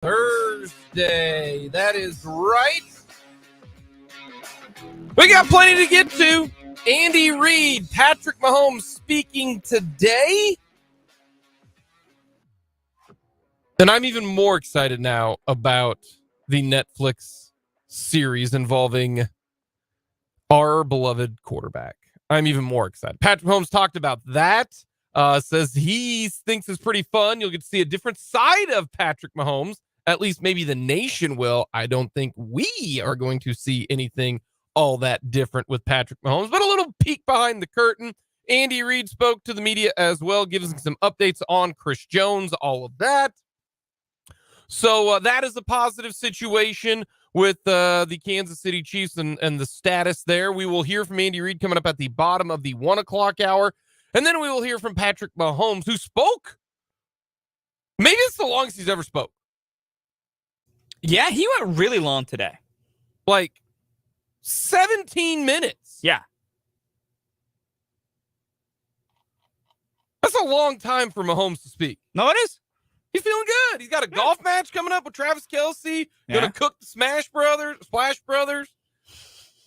Thursday. That is right. We got plenty to get to. Andy Reid, Patrick Mahomes speaking today. And I'm even more excited now about the Netflix series involving our beloved quarterback. I'm even more excited. Patrick Mahomes talked about that. Says he thinks it's pretty fun. You'll get to see a different side of Patrick Mahomes. At least maybe the nation will. I don't think we are going to see anything all that different with Patrick Mahomes, but a little peek behind the curtain. Andy Reid spoke to the media as well, giving some updates on Chris Jones, all of that. So that is a positive situation with the Kansas City Chiefs and the status there. We will hear from Andy Reid coming up at the bottom of the 1 o'clock hour. And then we will hear from Patrick Mahomes, who spoke. Maybe it's the longest he's ever spoke. Yeah, he went really long today. Like 17 minutes. Yeah. That's a long time for Mahomes to speak. No, it is. He's feeling good. He's got a golf match coming up with Travis Kelce. Yeah. Gonna cook the Splash Brothers.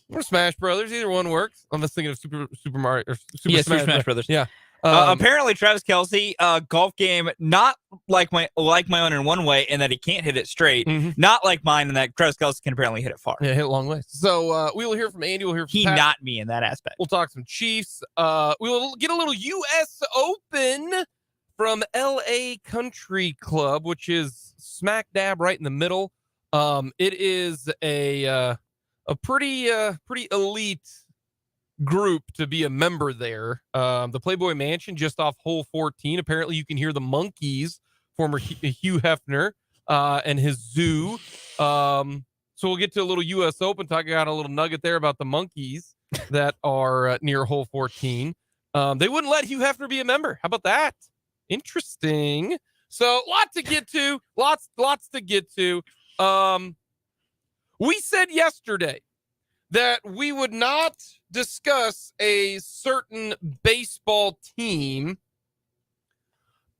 Or Smash Brothers. Either one works. I'm just thinking of Super Mario or Super Smash Brothers. Yeah. Apparently, Travis Kelce, golf game, not like my own in one way, in that he can't hit it straight. Mm-hmm. Not like mine, in that Travis Kelce can apparently hit it far. Yeah, hit a long way. So we will hear from Andy. We'll hear from He, Pat. not me in that aspect. We'll talk some Chiefs. We will get a little U.S. Open from L.A. Country Club, which is smack dab right in the middle. It is a pretty elite group to be a member there. The Playboy Mansion just off hole 14. Apparently you can hear the monkeys, former Hugh Hefner, and his zoo. So we'll get to a little U.S. Open. Talking about a little nugget there about the monkeys that are near hole 14. They wouldn't let Hugh Hefner be a member. How about that? Interesting. So lots to get to. Lots to get to. We said yesterday that we would not discuss a certain baseball team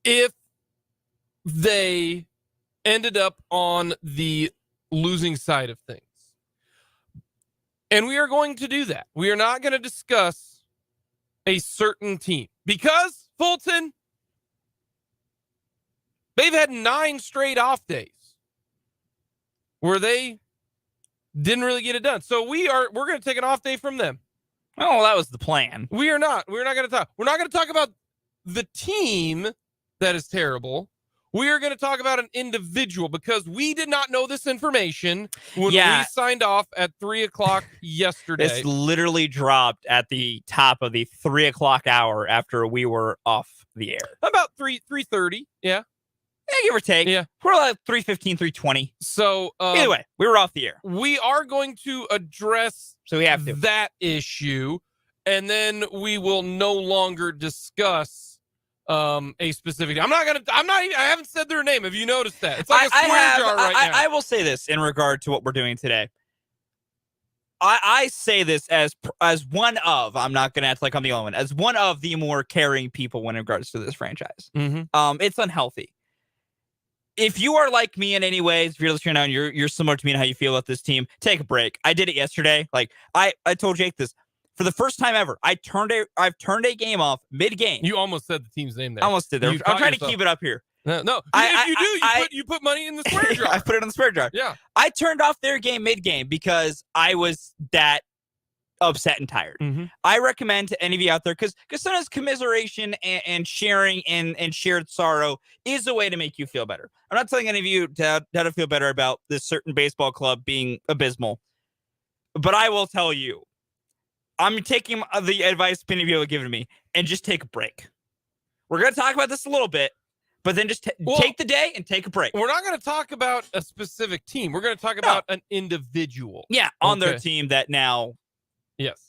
if they ended up on the losing side of things. And we are going to do that. We are not going to discuss a certain team because, Fulton, they've had 9 straight off days where they didn't really get it done. So we're going to take an off day from them. Oh, well, that was the plan. We're not going to talk. We're not going to talk about the team that is terrible. We are going to talk about an individual because we did not know this information when we signed off at 3 o'clock yesterday. It's literally dropped at the top of the 3 o'clock hour after we were off the air. About 3:30. Yeah. Yeah, give or take. Yeah. We're like 3:15, 3:20. So either way, we were off the air. We are going to address we have to. That issue, and then we will no longer discuss a specific. I haven't said their name. Have you noticed that? It's like a swear jar right now. I will say this in regard to what we're doing today. I say this as one of, I'm not going to act like I'm the only one, as one of the more caring people when in regards to this franchise. Mm-hmm. It's unhealthy. If you are like me in any ways, if you're listening now and you're similar to me in how you feel about this team, take a break. I did it yesterday. Like I told Jake this. For the first time ever, I've turned a game off mid-game. You almost said the team's name there. I almost did there. I'm trying to keep it up here. No. You put money in the swear jar. I put it in the swear jar. Yeah. I turned off their game mid-game because I was that upset and tired. Mm-hmm. I recommend to any of you out there, because sometimes commiseration and sharing and shared sorrow is a way to make you feel better. I'm not telling any of you how to feel better about this certain baseball club being abysmal, but I will tell you, I'm taking the advice many of you have given me and just take a break. We're going to talk about this a little bit, but then just take the day and take a break. We're not going to talk about a specific team. We're going to talk about an individual. Yeah, on their team that now... Yes.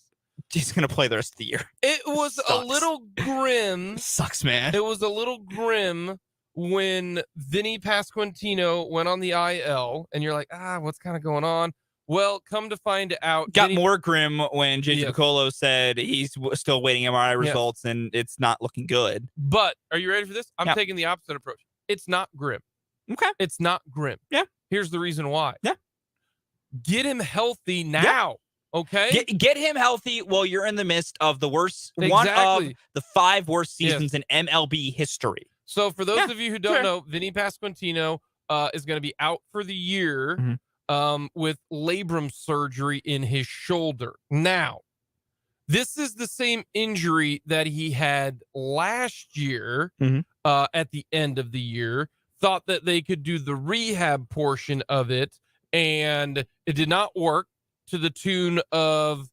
He's going to play the rest of the year. It was a little grim. Sucks, man. It was a little grim when Vinnie Pasquantino went on the IL, and you're like, what's kind of going on? Well, come to find out. Got more grim when JJ Piccolo said he's still waiting MRI results and it's not looking good. But are you ready for this? I'm taking the opposite approach. It's not grim. Okay. It's not grim. Yeah. Here's the reason why. Yeah. Get him healthy now. Okay. Get him healthy while you're in the midst of the worst, one of Exactly. the 5 worst seasons in MLB history. So for those of you who don't sure. know, Vinnie Pasquantino is going to be out for the year with labrum surgery in his shoulder. Now, this is the same injury that he had last year at the end of the year. Thought that they could do the rehab portion of it, and it did not work to the tune of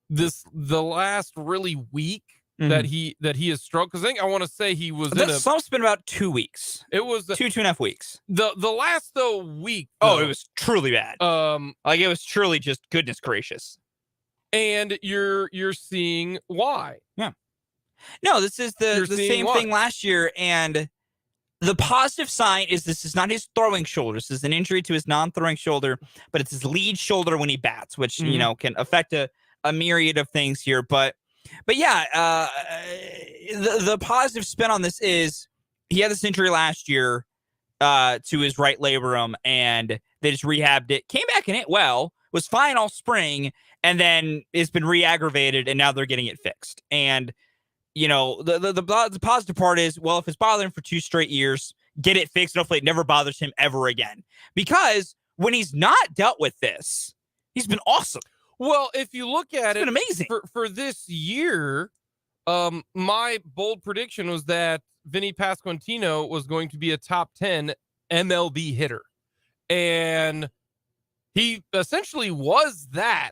the last really week that he has struggled. Because I want to say he was in a slump's been about 2 weeks. It was 2.5 weeks. The last week. Oh, it was truly bad. Like it was truly just goodness gracious. And you're seeing why. Yeah. No, this is the same thing last year, and the positive sign is this is not his throwing shoulder. This is an injury to his non-throwing shoulder, but it's his lead shoulder when he bats, which can affect a myriad of things here. But yeah, the positive spin on this is he had this injury last year to his right labrum, and they just rehabbed it, came back and hit well, was fine all spring, and then it's been re-aggravated, and now they're getting it fixed. And the positive part is, well, if it's bothering for 2 straight years, get it fixed. Hopefully it never bothers him ever again. Because when he's not dealt with this, he's been awesome. Well, if you look at it's been amazing. For this year, my bold prediction was that Vinnie Pasquantino was going to be a top 10 MLB hitter. And he essentially was that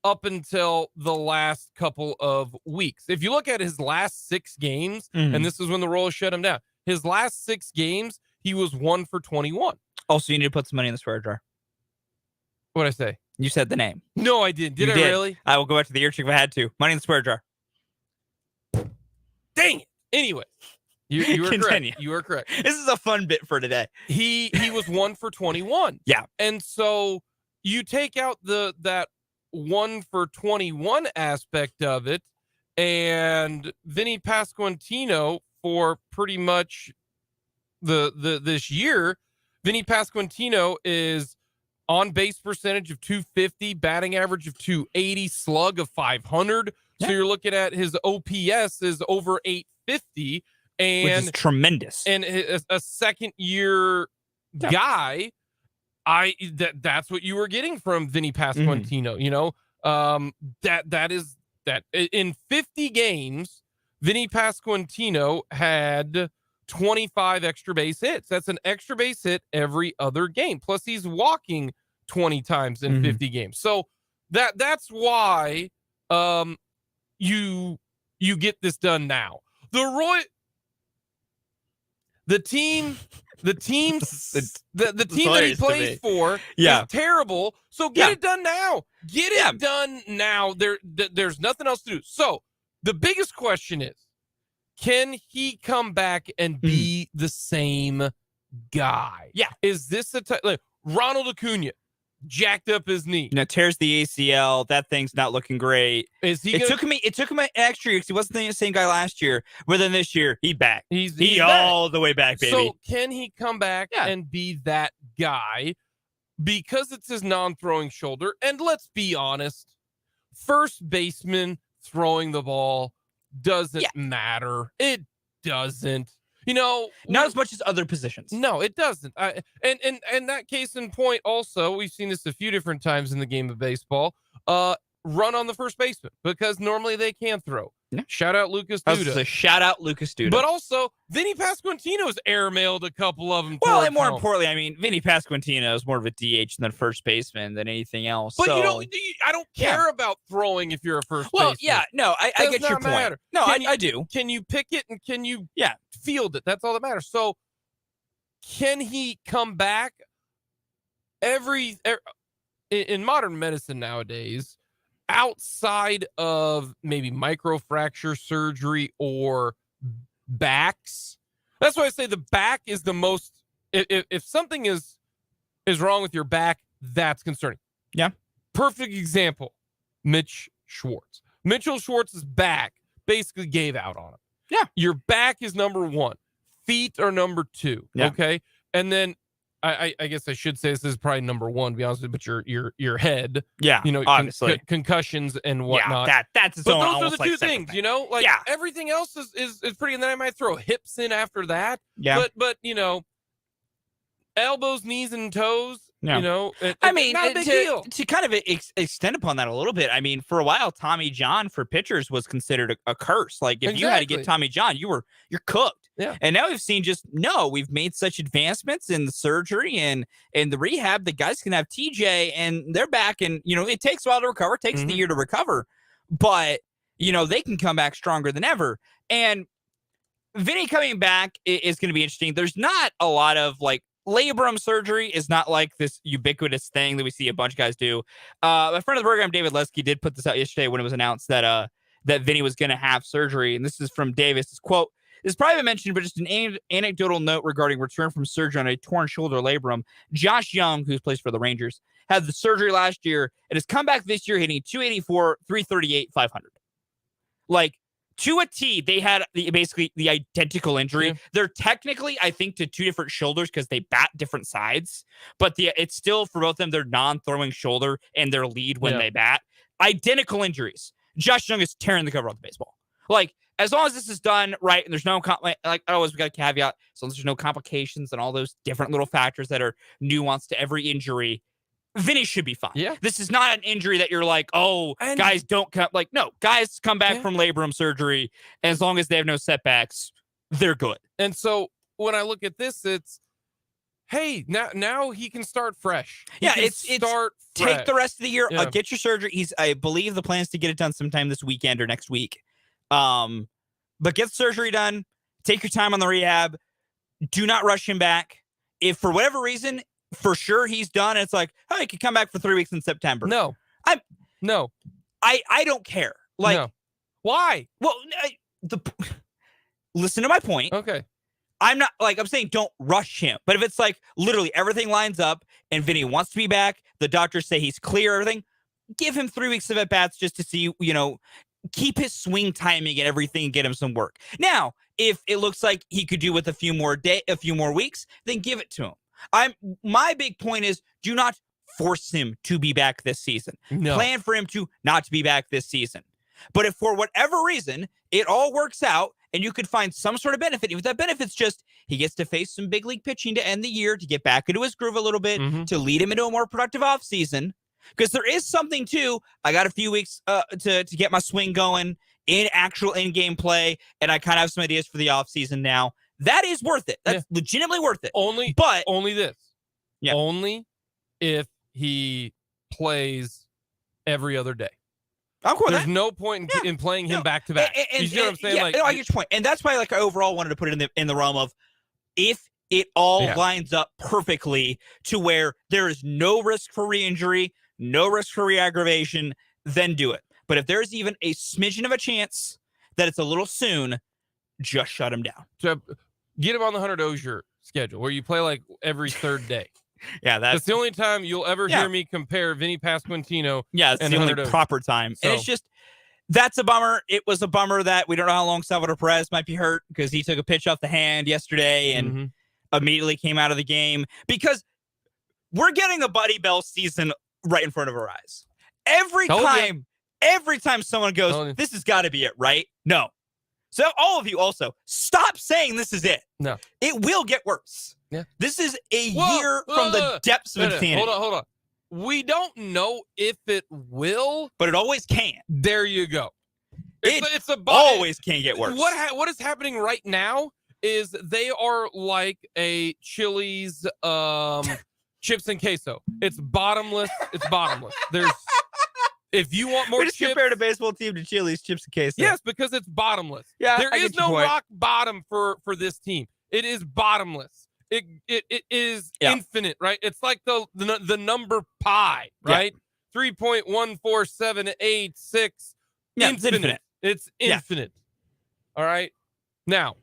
up until the last couple of weeks. If you look at his last 6 games, and this is when the Royals shut him down, his last 6 games, he was 1 for 21. Also, you need to put some money in the swear jar. What'd I say? You said the name. No, I didn't. Did I really? I will go back to the ear trick if I had to. Money in the swear jar. Dang it. Anyway, you were correct. You were correct. This is a fun bit for today. He was 1 for 21. Yeah. And so you take out that 1 for 21 aspect of it, and Vinnie Pasquantino for pretty much this year, Vinnie Pasquantino is on base percentage of 250, batting average of 280, slug of 500. Yeah. So you're looking at his OPS is over 850, and which is tremendous. And a second year guy. That's what you were getting from Vinnie Pasquantino. That is in 50 games, Vinnie Pasquantino had 25 extra base hits. That's an extra base hit every other game. Plus he's walking 20 times in 50 games. So that's why you get this done now. The team that he plays for is terrible. So get it done now. Get it done now. There's nothing else to do. So the biggest question is, can he come back and be the same guy? Yeah. Is this like Ronald Acuna jacked up his knee? Tears the ACL. That thing's not looking great. Is he? It took him an extra year because he wasn't the same guy last year. But then this year, he's back. He's all the way back, baby. So can he come back and be that guy? Because it's his non-throwing shoulder. And let's be honest, first baseman throwing the ball doesn't matter. It doesn't. Not as much as other positions. No, it doesn't. And that case in point, also, we've seen this a few different times in the game of baseball. Run on the first baseman because normally they can throw. Yeah. Shout out Lucas Duda. Shout out Lucas Duda. But also, Vinnie Pasquantino's airmailed a couple of them. Well, and more importantly, I mean, Vinnie Pasquantino is more of a DH than first baseman than anything else. But I don't care about throwing if you're a first baseman. Well, yeah, no, I get your point. Matter. No, I do. Can you pick it and can you field it? That's all that matters. So, can he come back? In modern medicine nowadays, outside of maybe microfracture surgery or backs, that's why I say the back is the most. If something is wrong with your back, that's concerning. Yeah. Perfect example, Mitchell Schwartz's back basically gave out on him. Yeah. Your back is number 1. Feet are number 2. Yeah. Okay. And then I guess I should say this is probably number one, to be honest with you, but your head, Yeah, obviously. concussions and whatnot. Yeah, that's its but own. those are the two things, like everything else is pretty. And then I might throw hips in after that. Yeah. But elbows, knees, and toes. Yeah. Not a big deal. To kind of extend upon that a little bit, I mean, for a while, Tommy John for pitchers was considered a curse. Like, if you had to get Tommy John, you're cooked. Yeah. And now we've seen we've made such advancements in the surgery and the rehab that guys can have TJ and they're back. And, it takes a while to recover. It takes the year to recover. But, they can come back stronger than ever. And Vinnie coming back is going to be interesting. There's not a lot of, labrum surgery is not like this ubiquitous thing that we see a bunch of guys do. A friend of the program, David Lesky, did put this out yesterday when it was announced that Vinnie was going to have surgery. And this is from Davis. This quote, "This is probably mentioned, but just an anecdotal note regarding return from surgery on a torn shoulder labrum. Josh Young, who's plays for the Rangers, had the surgery last year and has come back this year hitting 284, 338, 500. To a T, they had basically the identical injury. Yeah. They're technically, I think, to two different shoulders because they bat different sides. But it's still, for both of them, their non-throwing shoulder and their lead when they bat. Identical injuries. Josh Young is tearing the cover off the baseball. As long as this is done right and there's no, we got a caveat, as long as there's no complications and all those different little factors that are nuanced to every injury, Vinnie should be fine. Yeah. This is not an injury that you're guys don't come. No, guys come back from labrum surgery. And as long as they have no setbacks, they're good. And so when I look at this, it's, hey, now he can start fresh. Take the rest of the year. Get your surgery. I believe the plan is to get it done sometime this weekend or next week. But get the surgery done. Take your time on the rehab. Do not rush him back. If for whatever reason, for sure he's done, it's he could come back for 3 weeks in September. No. I don't care. No. Why? Well, listen to my point. Okay. I'm not I'm saying don't rush him. But if it's literally everything lines up and Vinnie wants to be back, the doctors say he's clear, everything, give him 3 weeks of at-bats just to see, keep his swing timing and everything and get him some work. Now, if it looks like he could do with a few more weeks, then give it to him. My big point is do not force him to be back this season. No. Plan for him to not be back this season. But if for whatever reason it all works out and you could find some sort of benefit, if that benefit's just he gets to face some big league pitching to end the year, to get back into his groove a little bit, to lead him into a more productive offseason, because there is something to, I got a few weeks to get my swing going in actual in-game play, and I kind of have some ideas for the offseason now. That is worth it. That's legitimately worth it. Only this. Yeah. Only if he plays every other day. I'm cool with There's no point in playing him back to back. You see what I'm saying? I get your point. And that's why I overall wanted to put it in the realm of if it all lines up perfectly to where there is no risk for re-injury, no risk for re-aggravation, then do it. But if there's even a smidgen of a chance that it's a little soon, just shut him down. So get him on the Hunter Dozier schedule where you play every third day. That's the only time you'll ever hear me compare Vinnie Pasquantino. It's the only proper time. So. And it's just, that's a bummer. It was a bummer that we don't know how long Salvador Perez might be hurt because he took a pitch off the hand yesterday and immediately came out of the game, because we're getting a Buddy Bell season right in front of our eyes. Every time someone goes, this has got to be it, right? No. So all of you also, stop saying this is it. No. It will get worse. Yeah. This is a year from the depths of insanity. Hold on. We don't know if it will. But it always can. There you go. It's always can get worse. What is happening right now is they are like a Chili's chips and queso. It's bottomless. There's... If you want more we just chips, compared a baseball team to Chili's chips and queso. Yes, because it's bottomless. Yeah, there is no rock bottom for this team. It is bottomless. It is infinite, right? It's like the number pi, right? 3.14786. Infinite. It's infinite. All right. Now,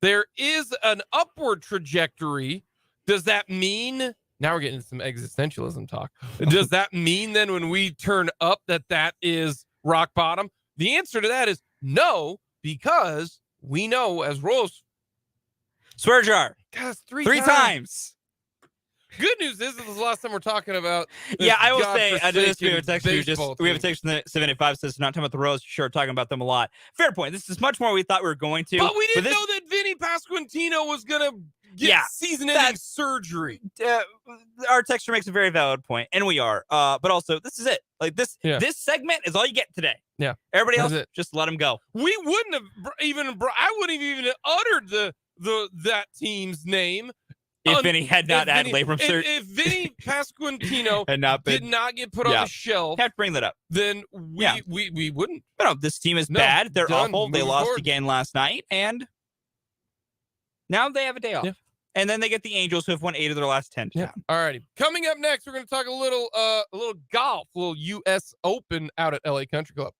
there is an upward trajectory. Does that mean? Now we're getting some existentialism talk. Does that mean then when we turn up that is rock bottom? The answer to that is no, because we know as Royals Swear jar. God, it's Three three times. Good news is this is the last time we're talking about. Yeah, I will say, I this we have a text you just. We have a text from the 785 says not talking about the Royals. Sure, talking about them a lot. Fair point. This is much more we thought we were going to. But we didn't know that Vinnie Pasquantino was gonna get season-ending surgery. Our texter makes a very valid point, and we are. But also, this is it. Like this segment is all you get today. Yeah. Everybody else, just let him go. We wouldn't have even. I wouldn't have even uttered that team's name. If Vinnie had not had labrum surgery. If Vinnie Pasquantino did not get put on the shelf. Have to bring that up. Then we wouldn't. No, this team is bad. They're awful. They lost again last night. And now they have a day off. Yeah. And then they get the Angels, who have won 8 of their last 10. Yeah. All righty. Coming up next, we're going to talk a little golf, a little U.S. Open out at LA Country Club.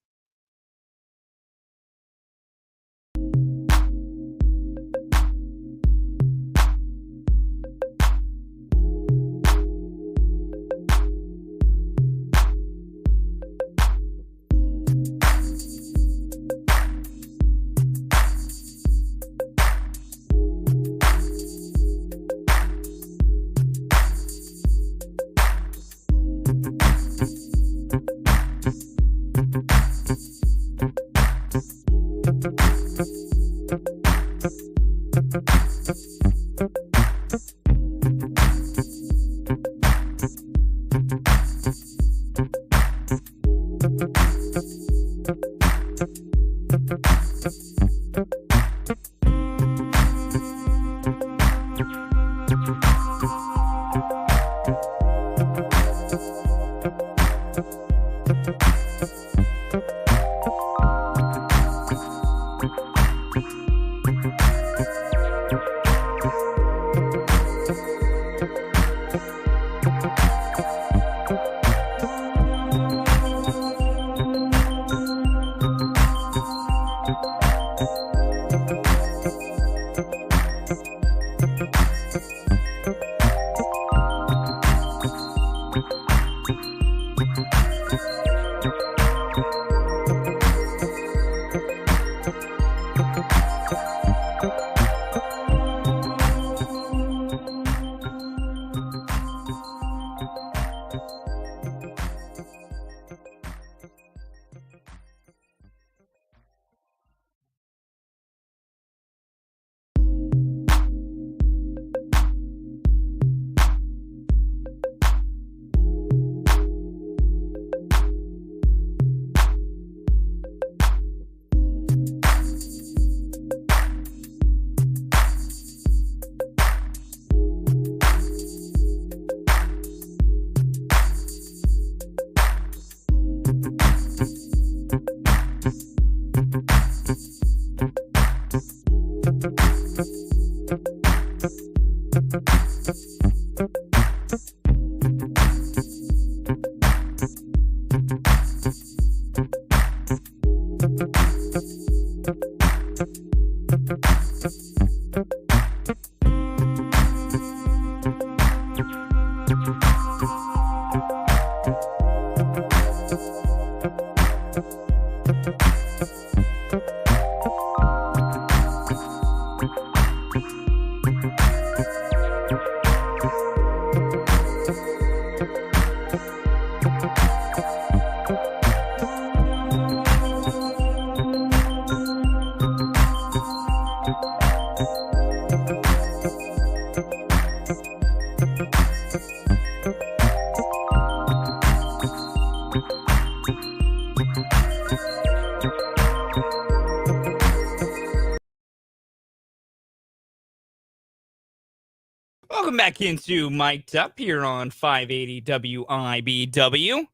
Welcome back into Mic'd Up here on 580 WIBW.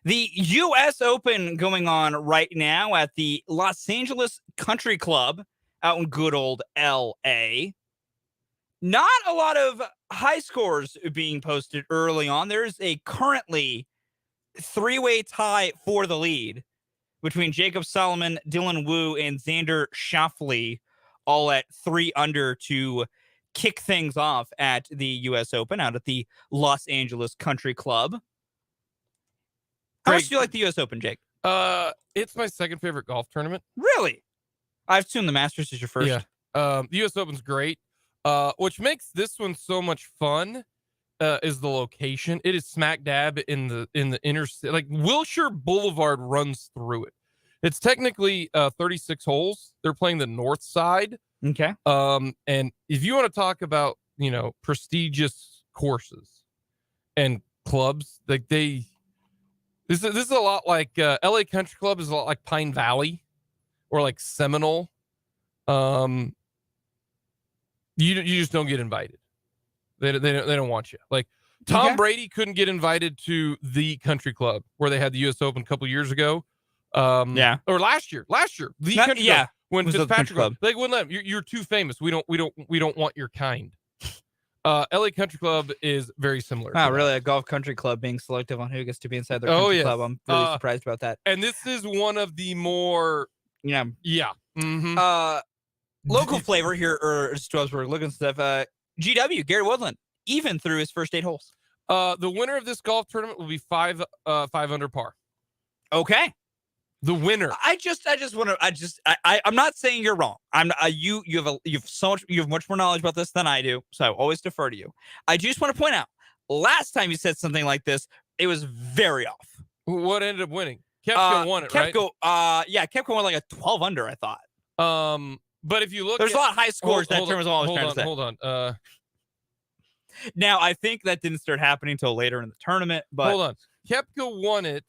The U.S. Open going on right now at the Los Angeles Country Club out in good old L.A. Not a lot of high scores being posted early on. There's a currently 3-way tie for the lead between Jacob Solomon, Dylan Wu, and Xander Schauffele, all at 3 under to kick things off at the U.S. Open out at the Los Angeles Country Club. How much do you like the U.S. Open, Jake? It's my second favorite golf tournament. Really? I assume the Masters is your first. Yeah. The U.S. Open's great. Which makes this one so much fun. Is the location. It is smack dab in the inner city. Like Wilshire Boulevard runs through it. It's technically 36 holes. They're playing the north side. Okay. And if you want to talk about, prestigious courses and clubs, like this is a lot like LA Country Club is a lot like Pine Valley or like Seminole. You just don't get invited. They don't want you. Like Tom Brady couldn't get invited to the country club where they had the U.S. Open a couple years ago. Or last year. The country club, when Fitzpatrick club, they wouldn't let him. You're too famous. We don't want your kind. LA Country Club is very similar. Wow, really? A golf country club being selective on who gets to be inside their country club. I'm really surprised about that. And this is one of the more Mm-hmm. Local flavor here, or just as we're looking stuff. GW, Gary Woodland, even through his first 8 holes. The winner of this golf tournament will be 5 under par. Okay. The winner. I'm not saying you're wrong. You have much more knowledge about this than I do, so I always defer to you. I just want to point out, last time you said something like this, it was very off. What ended up winning? Kepka won it, right? Kepka won like a 12 under, I thought. But if you look, there's a lot of high scores. That term is all I was trying to say. Hold on. Now I think that didn't start happening until later in the tournament. But hold on, Kepka won it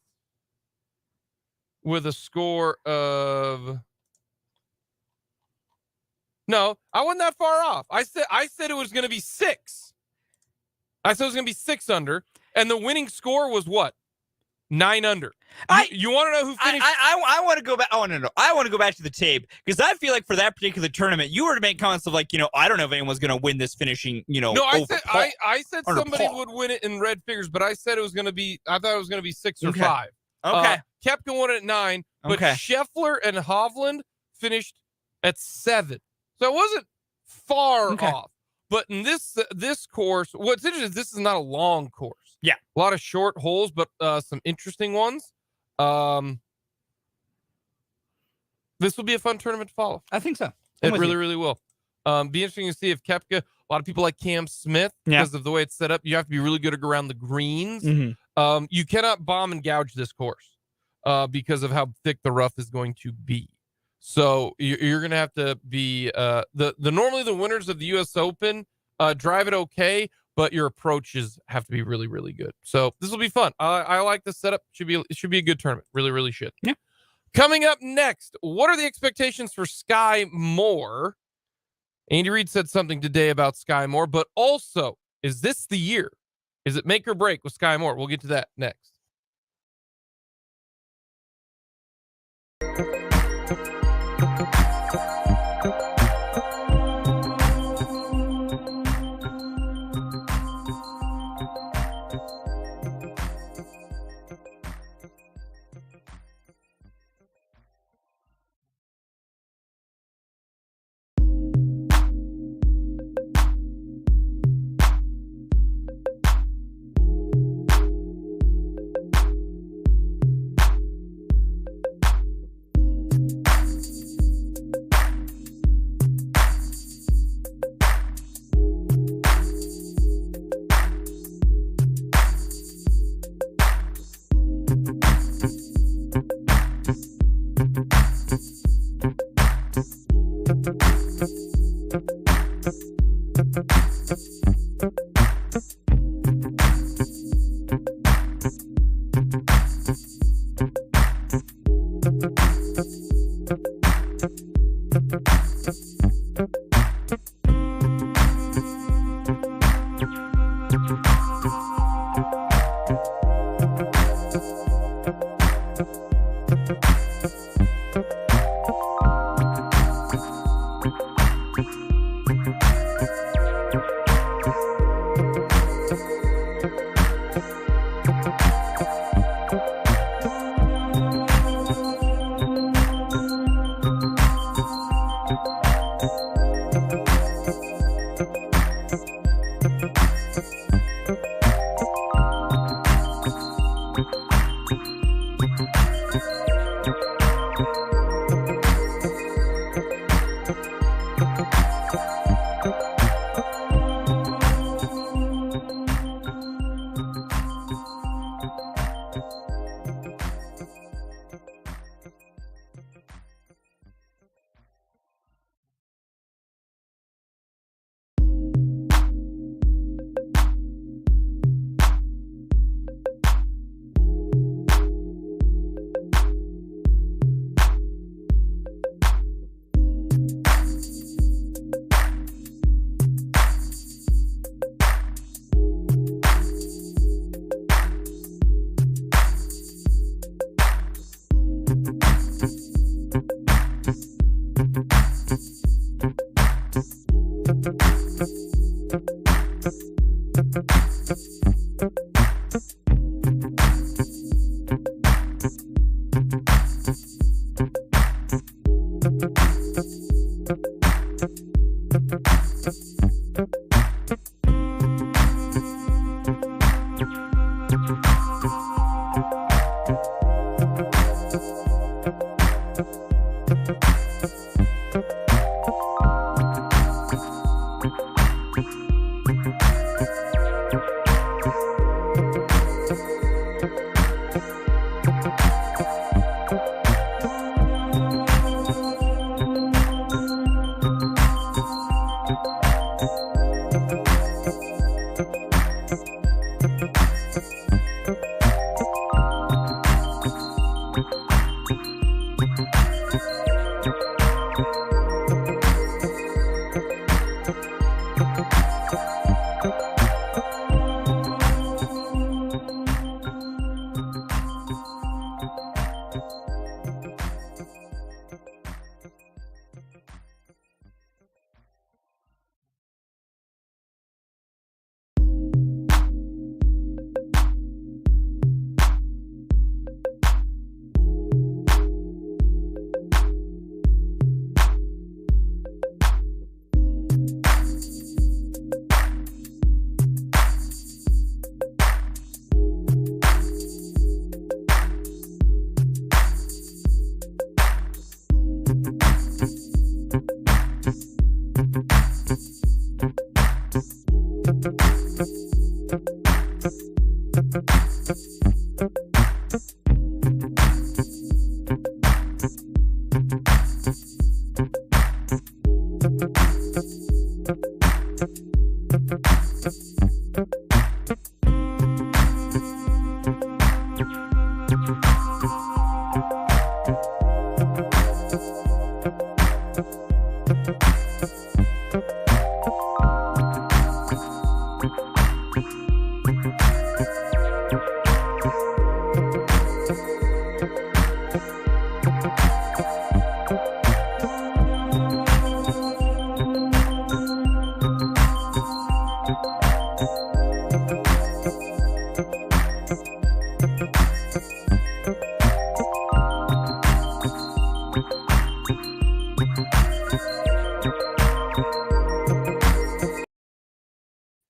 with a score of. No, I wasn't that far off. I said it was going to be 6. I said it was going to be 6 under, and the winning score was what? 9 under. You want to know who finished? I want to go back. Oh, no. I want to go back to the tape because I feel like for that particular tournament, you were to make comments of like, I don't know if anyone's going to win this finishing, No, I said somebody would win it in red figures, but I said it was going to be, I thought it was going to be 6 or 5. Okay. Kepka won it at 9, but Scheffler and Hovland finished at 7. So it wasn't far off. But in this course, what's interesting is this is not a long course. Yeah. A lot of short holes, but some interesting ones. This will be a fun tournament to follow. I think so. It really will. Be interesting to see if Kepka, a lot of people like Cam Smith, because of the way it's set up, you have to be really good around the greens. Mm-hmm. You cannot bomb and gouge this course because of how thick the rough is going to be. So you're going to have to be normally the winners of the U.S. Open drive it okay, but your approaches have to be really, really good. So this will be fun. I like the setup. It should be a good tournament. Really, really should. Yeah. Coming up next, what are the expectations for Skyy Moore? Andy Reid said something today about Skyy Moore, but also, is this the year? Is it make or break with Skyy Moore? We'll get to that next.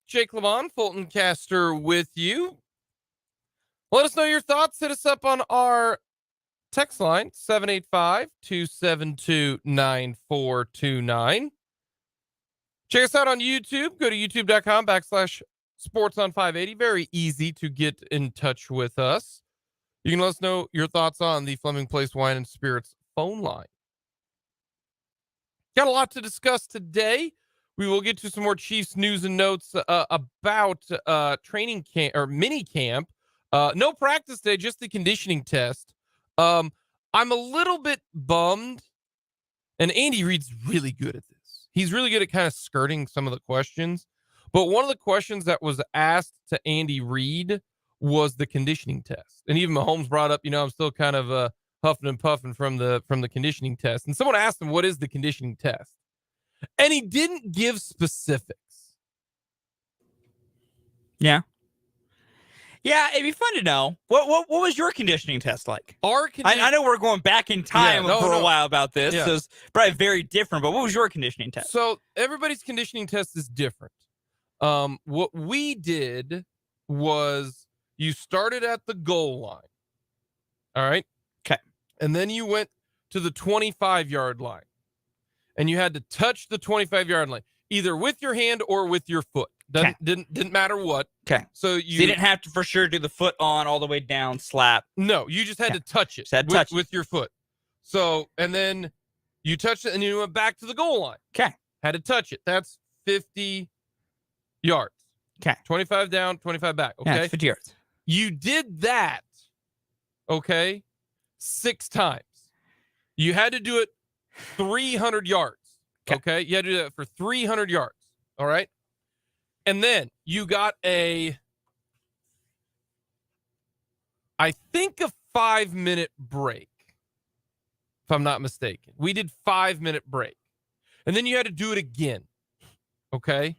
Jake Lamont, Fulton Caster with you. Let us know your thoughts. Hit us up on our text line, 785-272-9429. Check us out on YouTube. Go to youtube.com/sportson580. Very easy to get in touch with us. You can let us know your thoughts on the Fleming Place Wine and Spirits phone line. Got a lot to discuss today. We will get to some more Chiefs news and notes about training camp or mini camp. No practice day, just the conditioning test. I'm a little bit bummed, and Andy Reid's really good at this. He's really good at kind of skirting some of the questions. But one of the questions that was asked to Andy Reid was the conditioning test. And even Mahomes brought up, I'm still kind of huffing and puffing from the conditioning test. And someone asked him, what is the conditioning test? And he didn't give specifics. Yeah. Yeah, it'd be fun to know. What was your conditioning test like? I know we're going back in time a while about this, so it's probably very different, but what was your conditioning test? So everybody's conditioning test is different. What we did was you started at the goal line. All right? Okay. And then you went to the 25-yard line. And you had to touch the 25-yard line, either with your hand or with your foot. Didn't matter what. Okay. So you didn't have to for sure do the foot on all the way down, slap. No, you just had to touch it with your foot. So, and then you touched it and you went back to the goal line. Okay. Had to touch it. That's 50 yards. Okay. 25 down, 25 back. Okay. Yeah, 50 yards. You did that, okay, 6 times. You had to do it 300 yards. Okay. You had to do that for 300 yards. All right. And then you got I think a 5-minute break, if I'm not mistaken. We did 5-minute break. And then you had to do it again. Okay.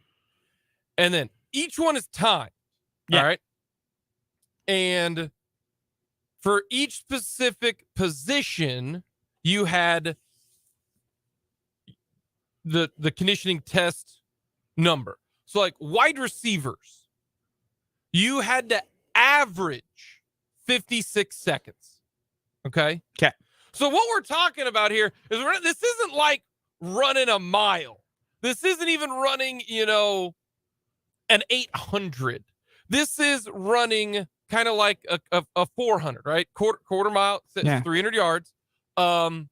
And then each one is timed. Yeah. All right. And for each specific position, you had the conditioning test number. So like wide receivers, you had to average 56 seconds. Okay. Okay. So what we're talking about here is this isn't like running a mile. This isn't even running, an 800. This is running kind of like a 400, right? Quarter mile, 300 yards. And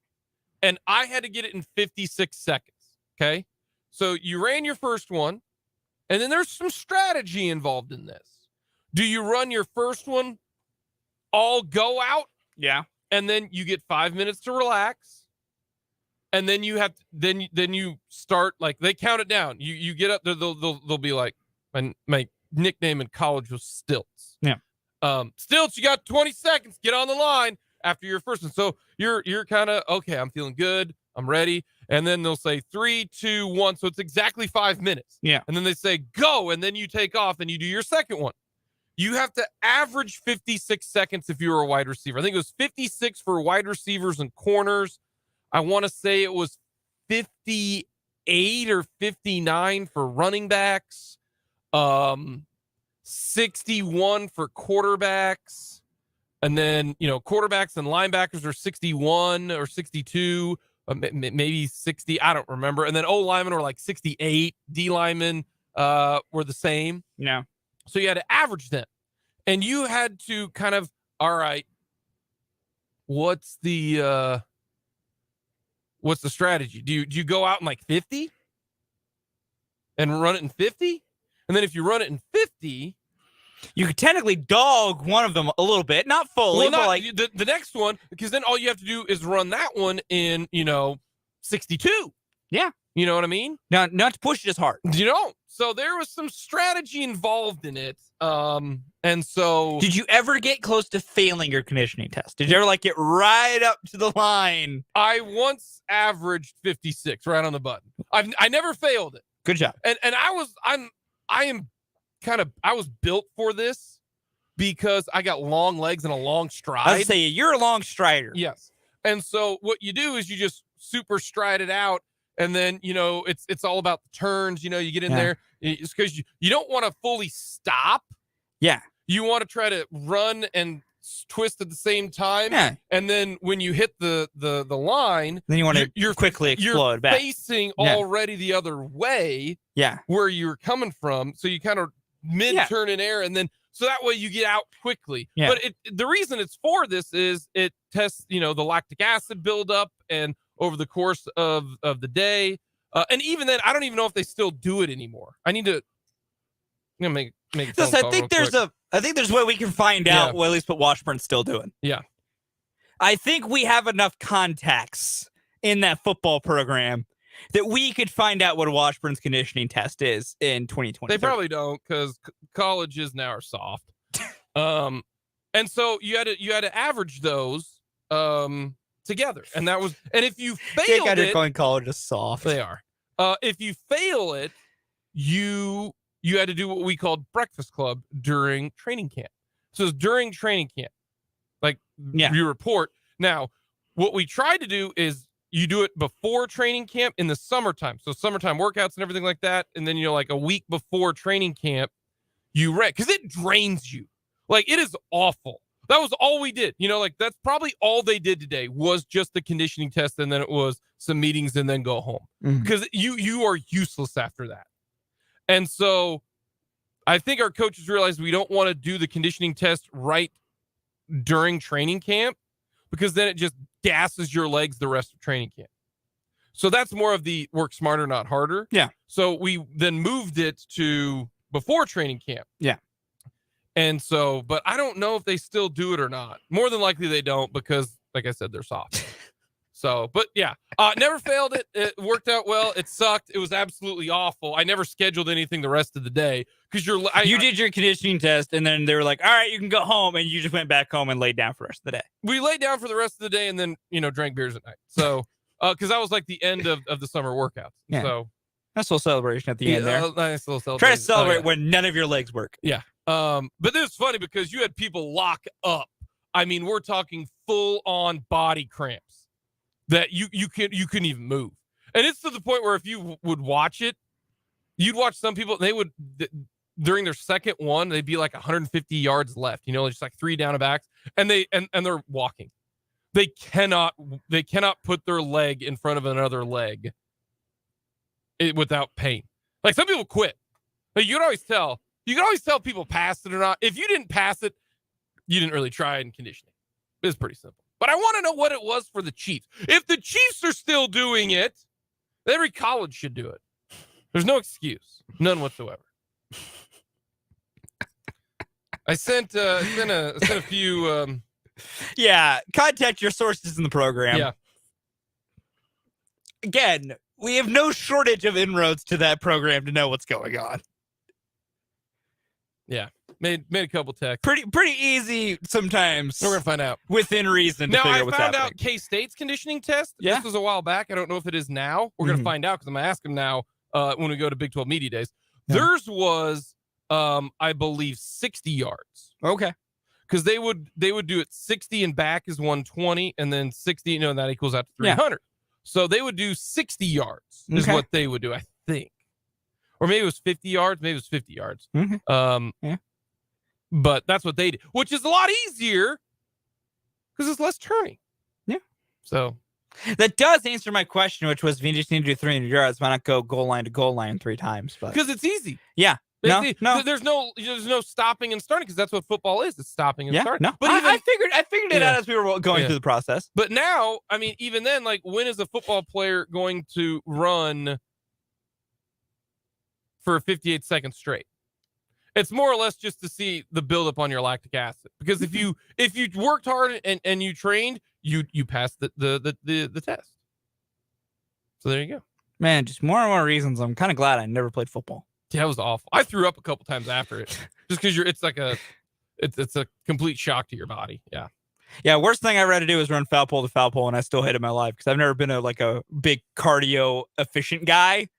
I had to get it in 56 seconds. Okay. So you ran your first one, and then there's some strategy involved in this. Do you run your first one all go out? Yeah. And then you get 5 minutes to relax. And then you have then you start, like, they count it down. You get up there, they'll be like, my nickname in college was Stilts. Yeah. Stilts, you got 20 seconds. Get on the line after your first one. So you're kind of, okay, I'm feeling good. I'm ready. And then they'll say 3, 2, 1. So it's exactly 5 minutes. Yeah. And then they say go, and then you take off and you do your second one. You have to average 56 seconds if you're a wide receiver. I think it was 56 for wide receivers and corners. I want to say it was 58 or 59 for running backs. 61 for quarterbacks. And then, quarterbacks and linebackers are 61 or 62, maybe 60. I don't remember. And then O linemen were like 68. D linemen were the same. Yeah. So you had to average them. And you had to kind of, all right, what's the strategy? Do you go out in like 50 and run it in 50? And then if you run it in 50, you could technically dog one of them a little bit, not fully, but like the next one, because then all you have to do is run that one in, 62. Yeah. You know what I mean? Now, not to push it as hard. You don't. So there was some strategy involved in it. And so did you ever get close to failing your conditioning test? Did you ever get right up to the line? I once averaged 56 right on the button. I never failed it. Good job. And I was built for this because I got long legs and a long stride. I was say you're a long strider. Yes. And so what you do is you just super stride it out. And then, it's all about the turns. You get in there. It's because you don't want to fully stop. Yeah. You want to try to run and twist at the same time. Yeah. And then when you hit the line, then you want to quickly explode you're back. Facing already the other way. Yeah. Where you're coming from. So you kind of mid-turn in air, and then so that way you get out quickly. Yeah. But the reason it's for this is it tests, the lactic acid buildup and over the course of the day. And even then, I don't even know if they still do it anymore. I need to make a phone call I think there's a way we can find out at least what Washburn's still doing. Yeah. I think we have enough contacts in that football program that we could find out what Washburn's conditioning test is in 2020. They probably don't, because colleges now are soft. And so you had to average those together, and if you failed it, calling colleges soft. They are. If you fail it, you had to do what we called breakfast club during training camp. So it's during training camp, you report. Now, what we tried to do is you do it before training camp in the summertime. So summertime workouts and everything like that. And then, a week before training camp, you rest, because it drains you. It is awful. That was all we did. That's probably all they did today was just the conditioning test. And then it was some meetings and then go home, because you are useless after that. And so I think our coaches realized we don't want to do the conditioning test right during training camp, because then it just gasses your legs the rest of training camp. So that's more of the work smarter, not harder. Yeah. So we then moved it to before training camp. Yeah. And so, but I don't know if they still do it or not. More than likely they don't, because like I said, they're soft. So, but yeah, never failed it. It worked out well. It sucked. It was absolutely awful. I never scheduled anything the rest of the day, because you did your conditioning test, and then they were like, all right, you can go home. And you just went back home and laid down for the rest of the day. We laid down for the rest of the day, and then, drank beers at night. So, because that was like the end of the summer workouts. Yeah. So nice little celebration at the end there. Nice little celebration. Try to celebrate when none of your legs work. Yeah. But it was funny because you had people lock up. I mean, we're talking full on body cramps that you couldn't even move. And it's to the point where if you would watch it, you'd watch some people, they would, during their second one, they'd be like 150 yards left, just like 3 down and backs, and they're walking. They cannot put their leg in front of another leg without pain. Like, some people quit. Like, you can always tell people passed it or not. If you didn't pass it, you didn't really try in conditioning. It's pretty simple. But I want to know what it was for the Chiefs. If the Chiefs are still doing it, every college should do it. There's no excuse. None whatsoever. I sent a few. Yeah, contact your sources in the program. Yeah. Again, we have no shortage of inroads to that program to know what's going on. Yeah. Made a couple texts. Pretty easy sometimes. We're gonna find out within reason. To figure what's happening. I found out K-State's conditioning test. Yeah. This was a while back. I don't know if it is now. We're gonna find out, because I'm gonna ask them now when we go to Big 12 Media Days. Yeah. Theirs was I believe 60 yards. Okay. Because they would do it 60 and back is 120, and then 60, that equals out to 300. Yeah. So they would do 60 yards is what they would do, I think. Or maybe it was 50 yards. Maybe it was 50 yards. Yeah. But that's what they did, which is a lot easier because it's less turning. Yeah. So that does answer my question, which was if you just need to do 300 yards, why not go goal line to goal line 3 times? Because it's easy. Yeah. There's no stopping and starting because that's what football is. It's stopping and starting. No, but I figured it out as we were going through the process. But now, I mean, even then, like, when is a football player going to run for 58 seconds straight? It's more or less just to see the buildup on your lactic acid. Because if you worked hard and you trained, you passed the test. So there you go. Man, just more and more reasons. I'm kind of glad I never played football. Yeah, it was awful. I threw up a couple times after it, just because it's a complete shock to your body. Yeah. Yeah. Worst thing I ever had to do was run foul pole to foul pole, and I still hated my life because I've never been a big cardio efficient guy.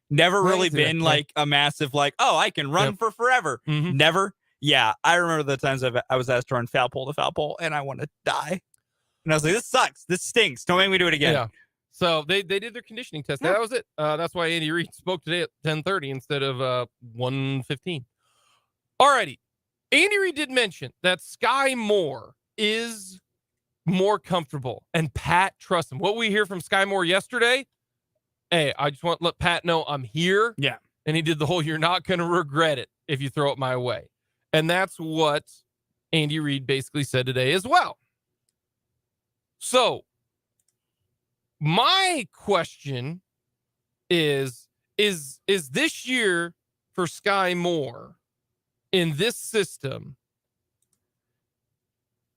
Never really been like a massive I can run for forever. Mm-hmm. Never. Yeah, I remember the times I was asked to run foul pole to foul pole, and I wanted to die. And I was like, "This sucks. This stinks. Don't make me do it again." Yeah. So they did their conditioning test. Yeah. That was it. That's why Andy Reid spoke today at 10:30 instead of 1:15. Alrighty. Andy Reid did mention that Skyy Moore is more comfortable, and Pat trusts him. What we hear from Skyy Moore yesterday, hey, I just want to let Pat know I'm here. Yeah. And he did the whole, you're not going to regret it if you throw it my way. And that's what Andy Reid basically said today as well. So my question is this year for Skyy Moore in this system,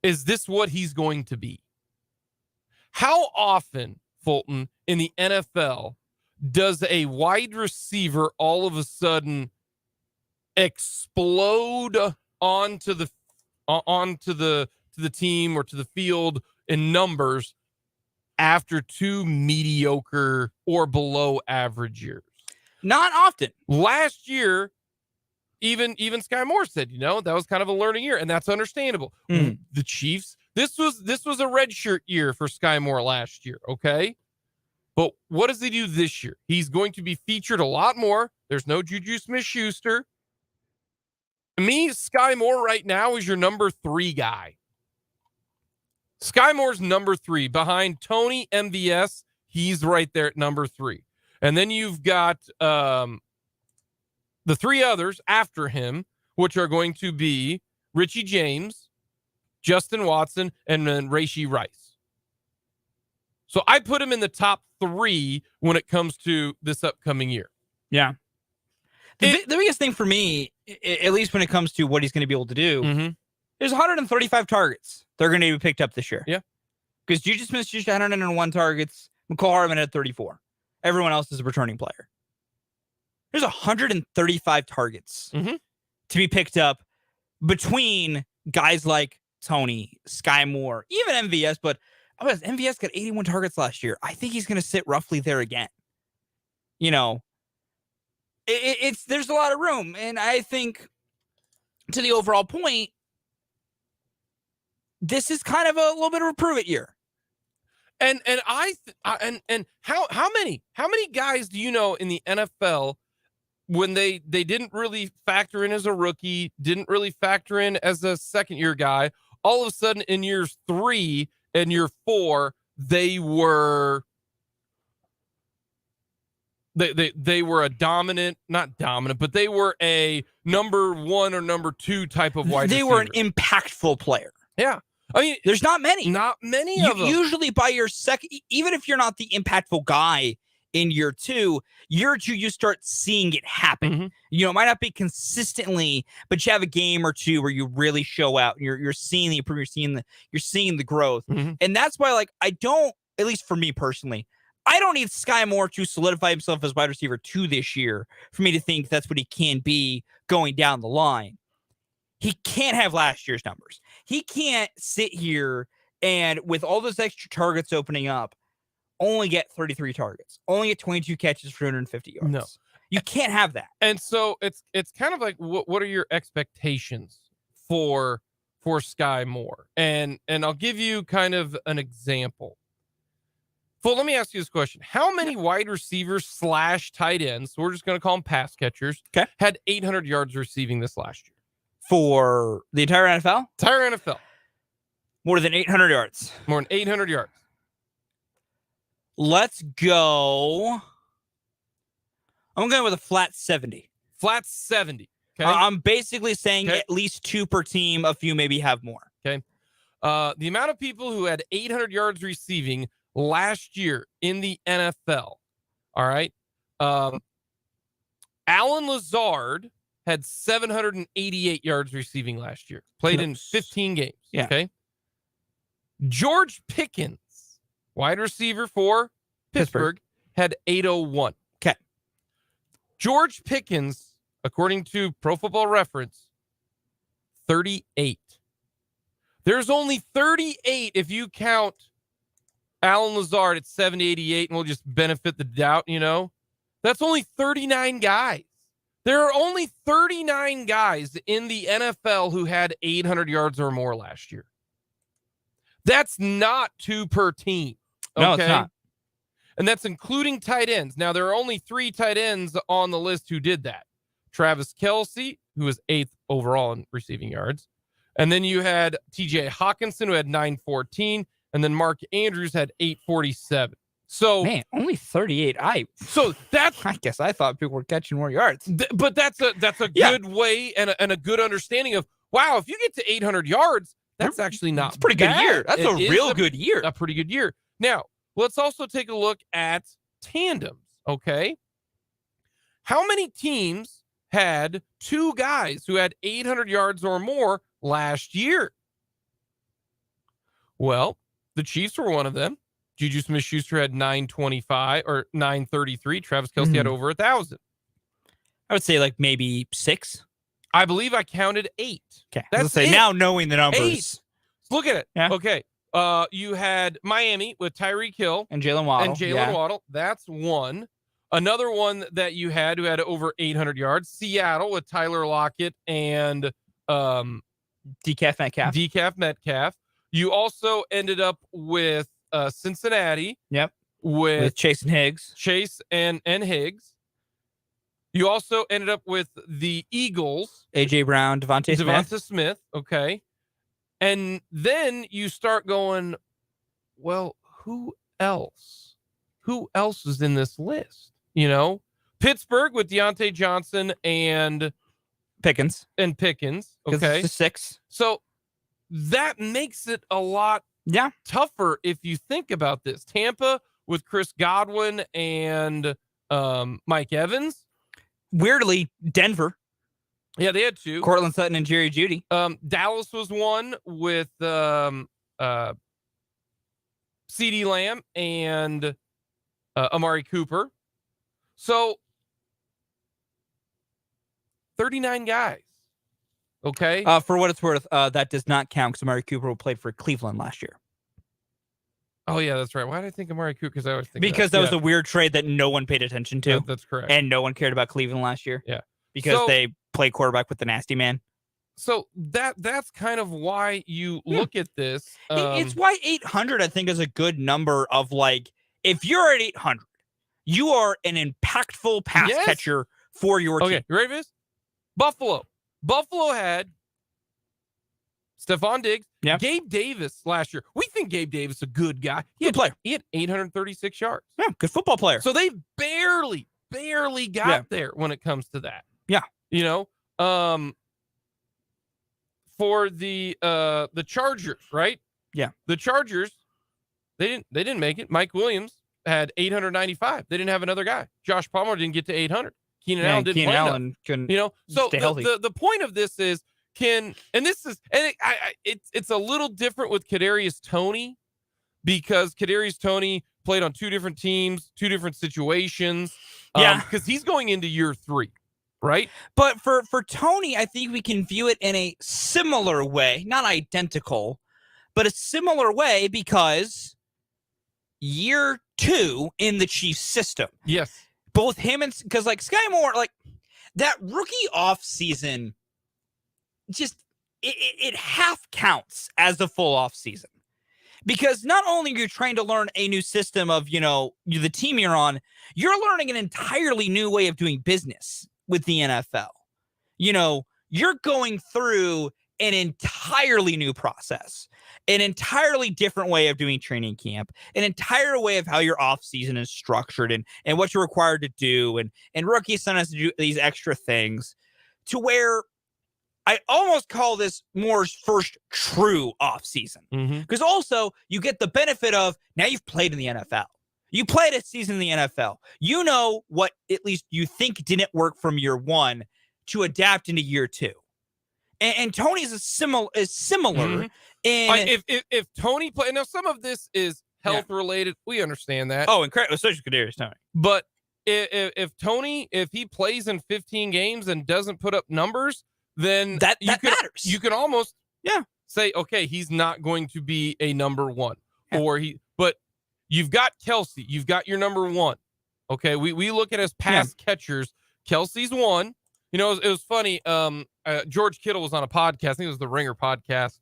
is this what he's going to be? How often, Fulton, in the NFL does a wide receiver all of a sudden explode onto the team or to the field in numbers after two mediocre or below average years? Not often. Last year, even Skyy Moore said, that was kind of a learning year, and that's understandable. Mm. The Chiefs, this was a redshirt year for Skyy Moore last year, okay? But what does he do this year? He's going to be featured a lot more. There's no Juju Smith-Schuster. To me, Skyy Moore right now is your number 3 guy. Skyy Moore's number 3 behind Tony MVS. He's right there at number 3. And then you've got the 3 others after him, which are going to be Richie James, Justin Watson, and then Rashee Rice. So I put him in the top 3 when it comes to this upcoming year. Yeah. The biggest thing for me, at least when it comes to what he's going to be able to do, there's 135 targets they're going to be picked up this year. Yeah. Because Juju Smith-Schuster had 101 targets. McCall Hardman had 34. Everyone else is a returning player. There's 135 targets to be picked up between guys like Tony, Skyy Moore, even MVS, but MVS got 81 targets last year. I think he's going to sit roughly there again. There's a lot of room, and I think to the overall point, this is kind of a little bit of a prove it year. And how many guys do you know in the NFL when they didn't really factor in as a rookie, didn't really factor in as a second year guy, all of a sudden in years 3 and year 4, they were a dominant, not dominant, but they were a number 1 or number 2 type of wide receiver. They were an impactful player. Yeah. I mean, there's not many. Not many of them. Usually by your second, even if you're not the impactful guy in year 2, you start seeing it happen. It might not be consistently, but you have a game or 2 where you really show out. You're seeing the improvement, you're seeing the growth. And that's why, I don't, at least for me personally, I don't need Skyy Moore to solidify himself as wide receiver 2 this year for me to think that's what he can be going down the line. He can't have last year's numbers. He can't sit here and, with all those extra targets opening up, only get 33 targets, only get 22 catches for 250 yards. No. You can't have that. And so it's kind of like, what are your expectations for Skyy Moore? And I'll give you kind of an example. Well, let me ask you this question. How many wide receivers / tight ends, so we're just going to call them pass catchers, had 800 yards receiving this last year? For the entire NFL? Entire NFL. More than 800 yards. More than 800 yards. Let's go. I'm going with a flat 70. Flat 70. Okay. I'm basically saying Okay. at least 2 per team. A few maybe have more. Okay. The amount of people who had 800 yards receiving last year in the NFL. All right. Alan Lazard had 788 yards receiving last year. Played in 15 games. Yeah. Okay. George Pickens, wide receiver for Pittsburgh, had 801. Okay. George Pickens, according to Pro Football Reference, 38. There's only 38 if you count Alan Lazard at 788, and we'll just benefit the doubt, That's only 39 guys. There are only 39 guys in the NFL who had 800 yards or more last year. That's not 2 per team. Okay? No, it's not. And that's including tight ends. Now, there are only 3 tight ends on the list who did that. Travis Kelce, who was 8th overall in receiving yards. And then you had TJ Hawkinson, who had 914. And then Mark Andrews had 847. So, man, only 38. I guess I thought people were catching more yards. But that's a good way and a good understanding of, wow, if you get to 800 yards, that's actually not It's a pretty bad. good year. That's a real good year. A pretty good year. Now, let's also take a look at tandems, okay? How many teams had 2 guys who had 800 yards or more last year? Well, the Chiefs were one of them. Juju Smith-Schuster had 925 or 933. Travis Kelce had over 1,000. I would say like maybe 6. I believe I counted 8. Okay. That's now knowing the numbers. 8. Look at it. Yeah. Okay. You had Miami with Tyreek Hill and Jalen Waddle. Waddle. That's 1. Another one that you had who had over 800 yards. Seattle with Tyler Lockett and DK Metcalf. You also ended up with Cincinnati. Yep. With Chase and Higgs. Chase and Higgs. You also ended up with the Eagles. A.J. Brown, Devontae Smith. Okay. And then you start going, well, who else? Who else is in this list? Pittsburgh with Deontay Johnson and Pickens. Okay. It's 6. So that makes it a lot tougher if you think about this. Tampa with Chris Godwin and Mike Evans. Weirdly, Denver. Yeah, they had 2. Cortland Sutton and Jerry Jeudy. Dallas was 1 with CeeDee Lamb and Amari Cooper. So 39 guys. Okay. For what it's worth, that does not count because Amari Cooper played for Cleveland last year. Oh, yeah, that's right. Why did I think Amari Cooper? Because I always think that was a weird trade that no one paid attention to. That's correct. And no one cared about Cleveland last year. Yeah. Because they play quarterback with the nasty man. So that's kind of why you look at this. It's why 800, I think, is a good number of like, if you're at 800, you are an impactful pass catcher for your team. Okay, you ready for this? Buffalo had Stephon Diggs, Gabe Davis last year. We think Gabe Davis is a good guy. Good player. He had 836 yards. Yeah, good football player. So they barely got there when it comes to that. Yeah. For the Chargers, right? Yeah. The Chargers, they didn't make it. Mike Williams had 895. They didn't have another guy. Josh Palmer didn't get to 800. Keenan Allen didn't play enough. Couldn't So stay healthy. the point of this is it's a little different with Kadarius Toney because Kadarius Toney played on 2 different teams, 2 different situations. Because he's going into year 3, right? But for Toney, I think we can view it in a similar way, not identical, but a similar way because year 2 in the Chiefs system. Yes. Both him and because like Skyy Moore, like that rookie off season, just it half counts as the full off season because not only are you trying to learn a new system of the team you're on, you're learning an entirely new way of doing business with the NFL. You're going through an entirely new process, an entirely different way of doing training camp, an entire way of how your off season is structured and what you're required to do. And rookies sometimes do these extra things to where I almost call this Moore's first true offseason. Because also you get the benefit of now you've played in the NFL. You played a season in the NFL. You know what at least you think didn't work from year one to adapt into year two. And Tony's similar. In if Tony play now, some of this is health related. We understand that. Oh, incredible! Especially Kadarius Tony. But if Tony, if he plays in 15 games and doesn't put up numbers, then that matters. You can almost say, okay, he's not going to be a number one, but you've got Kelsey, you've got your number one. Okay, we look at as pass catchers. Kelsey's one. You know, it was funny. George Kittle was on a podcast. I think it was the Ringer podcast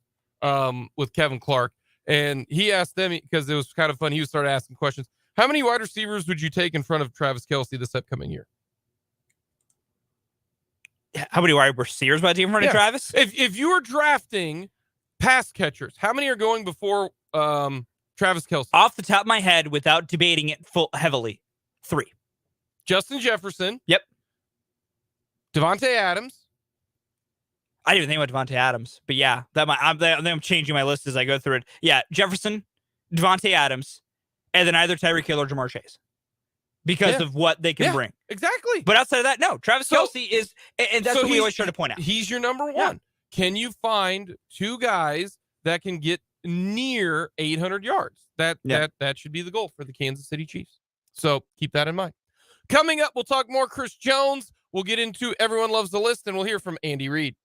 with Kevin Clark. And he asked them, because it was kind of fun, he started asking questions. How many wide receivers would you take in front of Travis Kelce this upcoming year? How many wide receivers would I take in front of Travis? If you were drafting pass catchers, how many are going before Travis Kelce? Off the top of my head, without debating it heavily, 3. Justin Jefferson. Yep. Devontae Adams. I didn't even think about Devontae Adams, but yeah, I'm changing my list as I go through it. Yeah, Jefferson, Devontae Adams, and then either Tyreek Hill or Jamar Chase because of what they can bring. Exactly. But outside of that, no. Travis Kelce is, and that's what we always try to point out. He's your number one. Yeah. Can you find 2 guys that can get near 800 yards? That should be the goal for the Kansas City Chiefs. So keep that in mind. Coming up, we'll talk more Chris Jones. We'll get into Everyone Loves the List, and we'll hear from Andy Reid.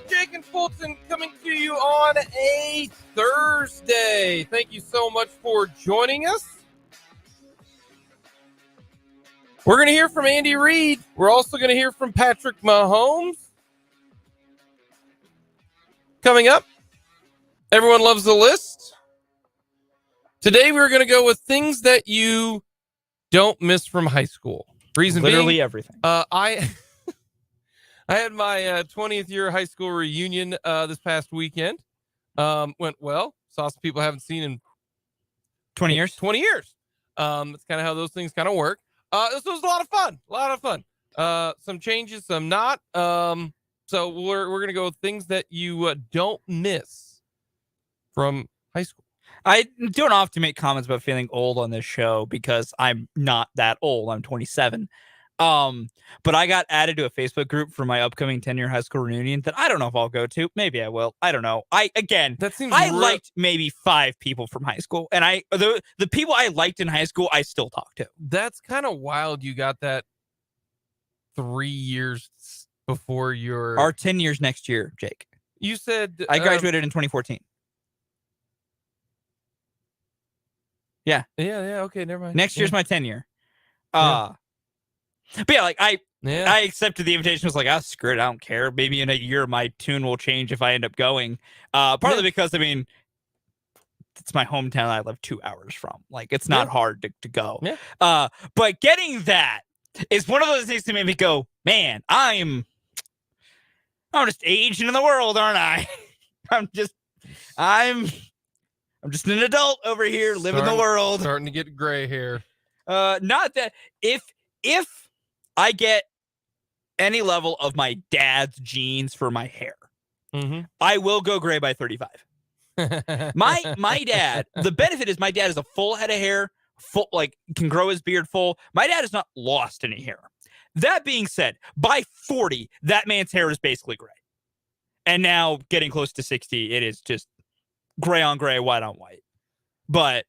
Jake and Fulton coming to you on a Thursday. Thank you so much for joining us. We're going to hear from Andy Reid. We're also going to hear from Patrick Mahomes. Coming up, everyone loves the list. Today we're going to go with things that you don't miss from high school. Reason Literally being, everything. I had my 20th year high school reunion this past weekend. Went well. Saw some people I haven't seen in 20 years. 20 years. That's kind of how those things kind of work. This was a lot of fun. Some changes, some not. So we're gonna go with things that you don't miss from high school. I don't often make comments about feeling old on this show because I'm not that old. I'm 27. But I got added to a Facebook group for my upcoming 10-year high school reunion that I don't know if I'll go to. Maybe I will. I don't know. I liked maybe 5 people from high school, and the people I liked in high school I still talk to. That's kind of wild. You got that 3 years before our 10 years next year, Jake. You said I graduated in 2014. Yeah. Okay, never mind. Next year's my 10-year. But yeah, like I accepted the invitation. Was like, screw it, I don't care. Maybe in a year my tune will change if I end up going. Partly because I mean, it's my hometown. I live 2 hours from. Like, it's not hard to go. Yeah. But getting that is one of those things that made me go, man, I'm just aging in the world, aren't I? I'm just an adult over here living the world. Starting to get gray hair. Not that if I get any level of my dad's genes for my hair, I will go gray by 35. My dad, the benefit is my dad is a full head of hair, can grow his beard full. My dad has not lost any hair. That being said, by 40, that man's hair is basically gray. And now getting close to 60, it is just gray on gray, white on white. But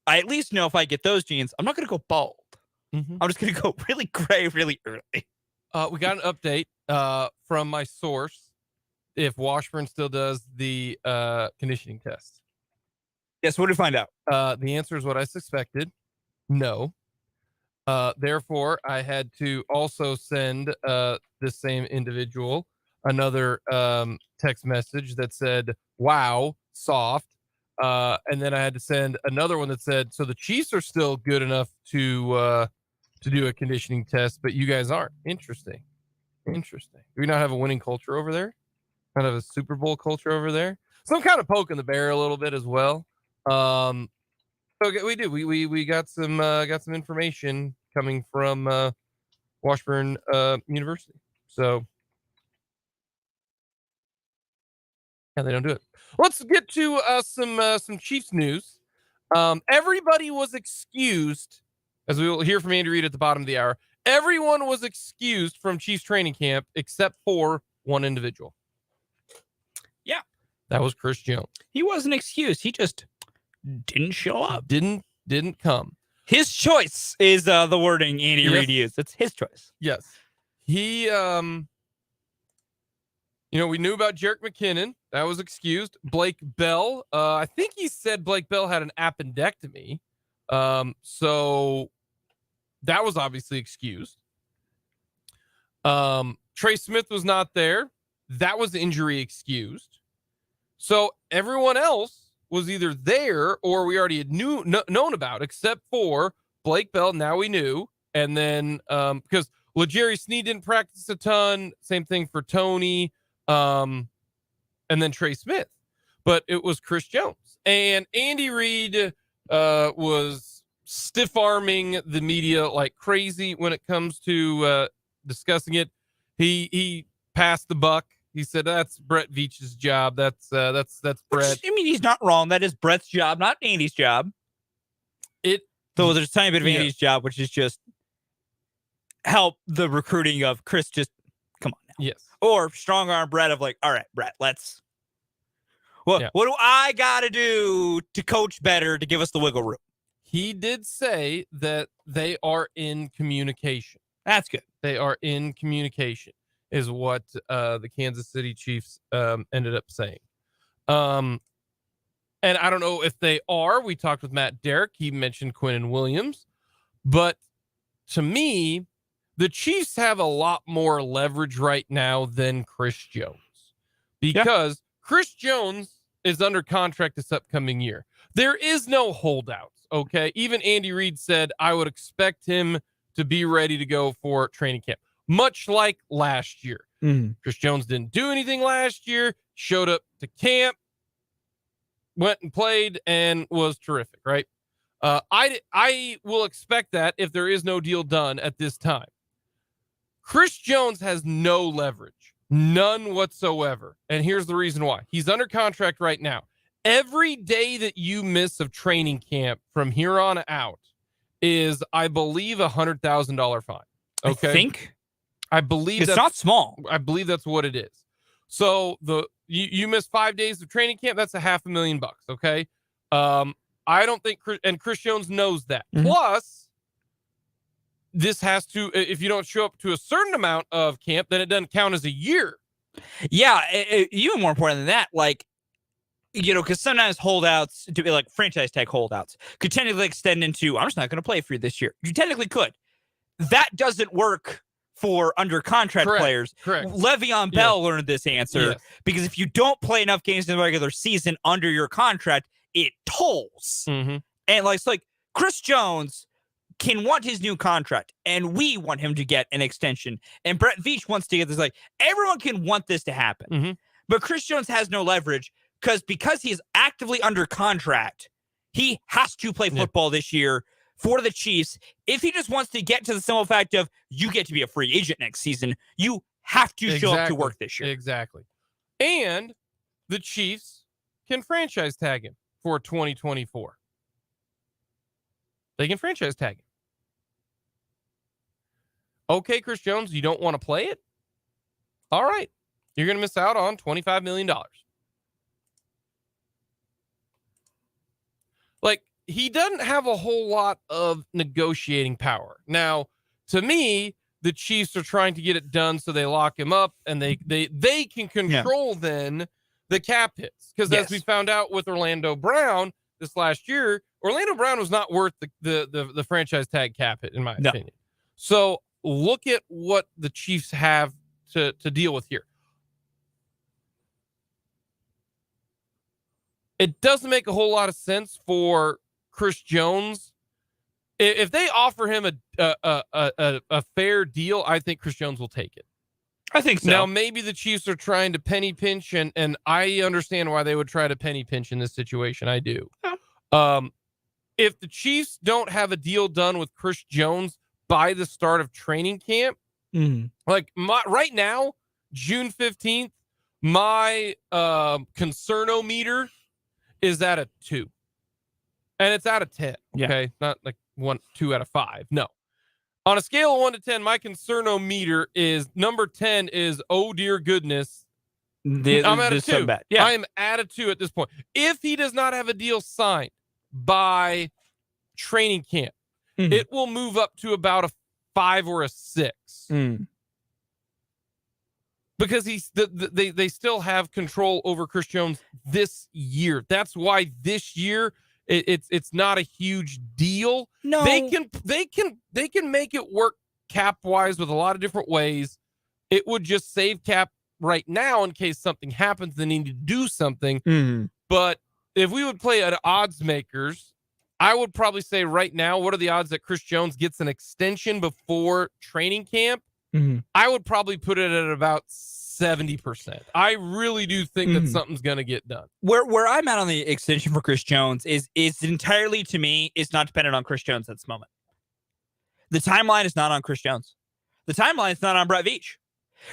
I at least know if I get those genes, I'm not going to go bald. I'm just going to go really gray really early. We got an update from my source if Washburn still does the conditioning test. Yes, what did we find out? The answer is what I suspected. No. Therefore, I had to also send this same individual another text message that said, wow, soft. And then I had to send another one that said, so the Chiefs are still good enough to do a conditioning test, but you guys aren't. Interesting. Do we not have a winning culture over there? Kind of a Super Bowl culture over there? So I'm kind of poking the bear a little bit as well. Okay, we do. We got some information coming from Washburn University. So yeah, they don't do it. Let's get to some Chiefs news. Everybody was excused, as we will hear from Andy Reid at the bottom of the hour. Everyone was excused from Chiefs training camp except for one individual. Yeah, that was Chris Jones. He wasn't excused. He just didn't show up. Didn't come. His choice is the wording Andy Reid used. It's his choice. Yes. He we knew about Jerick McKinnon. That was excused. Blake Bell. I think he said Blake Bell had an appendectomy. So that was obviously excused. Trey Smith was not there. That was injury excused. So everyone else was either there or we already had known about, except for Blake Bell. Now we knew. And then because L'Jarius Sneed didn't practice a ton. Same thing for Tony. And then Trey Smith, but it was Chris Jones. And Andy Reid was stiff arming the media like crazy when it comes to discussing it. He passed the buck. He said that's Brett Veach's job. That's Brett. I mean, he's not wrong. That is Brett's job, not Andy's job. So there's a tiny bit of Andy's job, which is just help the recruiting of Chris. Just come on now. Yes. Or strong arm Brett of like, all right, Brett, let's. What do I got to do to coach better to give us the wiggle room? He did say that they are in communication. That's good. They are in communication is what the Kansas City Chiefs ended up saying. And I don't know if they are. We talked with Matt Derrick. He mentioned Quinnen Williams. But to me, the Chiefs have a lot more leverage right now than Chris Jones. Because Chris Jones is under contract this upcoming year. There is no holdouts, okay? Even Andy Reid said, I would expect him to be ready to go for training camp, much like last year. Mm-hmm. Chris Jones didn't do anything last year, showed up to camp, went and played, and was terrific, right? I will expect that if there is no deal done at this time. Chris Jones has no leverage, none whatsoever. And here's the reason why. He's under contract right now. Every day that you miss of training camp from here on out is, I believe, $100,000 fine. Okay. I believe it's not small. I believe that's what it is. So you miss 5 days of training camp, that's $500,000. Okay. I don't think, and Chris Jones knows that. Mm-hmm. Plus, this has to, if you don't show up to a certain amount of camp, then it doesn't count as a year. Yeah. Even more important than that, like, because sometimes holdouts, to be like franchise tag holdouts, could technically extend into, I'm just not going to play for you this year. You technically could. That doesn't work for under contract players. Correct. Le'Veon Bell learned this answer because if you don't play enough games in the regular season under your contract, it tolls. Mm-hmm. And it's like Chris Jones can want his new contract, and we want him to get an extension. And Brett Veach wants to get this. Like, everyone can want this to happen. Mm-hmm. But Chris Jones has no leverage because he's actively under contract. He has to play football this year for the Chiefs. If he just wants to get to the simple fact of you get to be a free agent next season, you have to show up to work this year. Exactly. And the Chiefs can franchise tag him for 2024. They can franchise tag him. Okay, Chris Jones, you don't want to play it? All right. You're going to miss out on $25 million. Like, he doesn't have a whole lot of negotiating power. Now, to me, the Chiefs are trying to get it done so they lock him up and they can control then the cap hits. Because as we found out with Orlando Brown this last year, Orlando Brown was not worth the franchise tag cap hit, in my opinion. So look at what the Chiefs have to deal with here. It doesn't make a whole lot of sense for Chris Jones. If they offer him a fair deal, I think Chris Jones will take it. I think so. Now, maybe the Chiefs are trying to penny pinch, and I understand why they would try to penny pinch in this situation. I do. Yeah. If the Chiefs don't have a deal done with Chris Jones by the start of training camp, like right now, June 15th, my concernometer is at a 2. And it's out of 10. Okay. Yeah. Not like 2 out of 5. No. On a scale of 1 to 10, my concernometer is number 10 is, oh dear goodness. I'm at a 2. Yeah. I am at a 2 at this point. If he does not have a deal signed by training camp, it will move up to about a 5 or a 6. Because they still have control over Chris Jones this year. That's why this year it's not a huge deal. No, they can make it work cap wise with a lot of different ways. It would just save cap right now in case something happens. They need to do something. But if we would play at odds makers, I would probably say right now, what are the odds that Chris Jones gets an extension before training camp? I would probably put it at about 70%. I really do think that something's going to get done. Where I'm at on the extension for Chris Jones is entirely, to me, is not dependent on Chris Jones at this moment. The timeline is not on Chris Jones. The timeline is not on Brett Veach.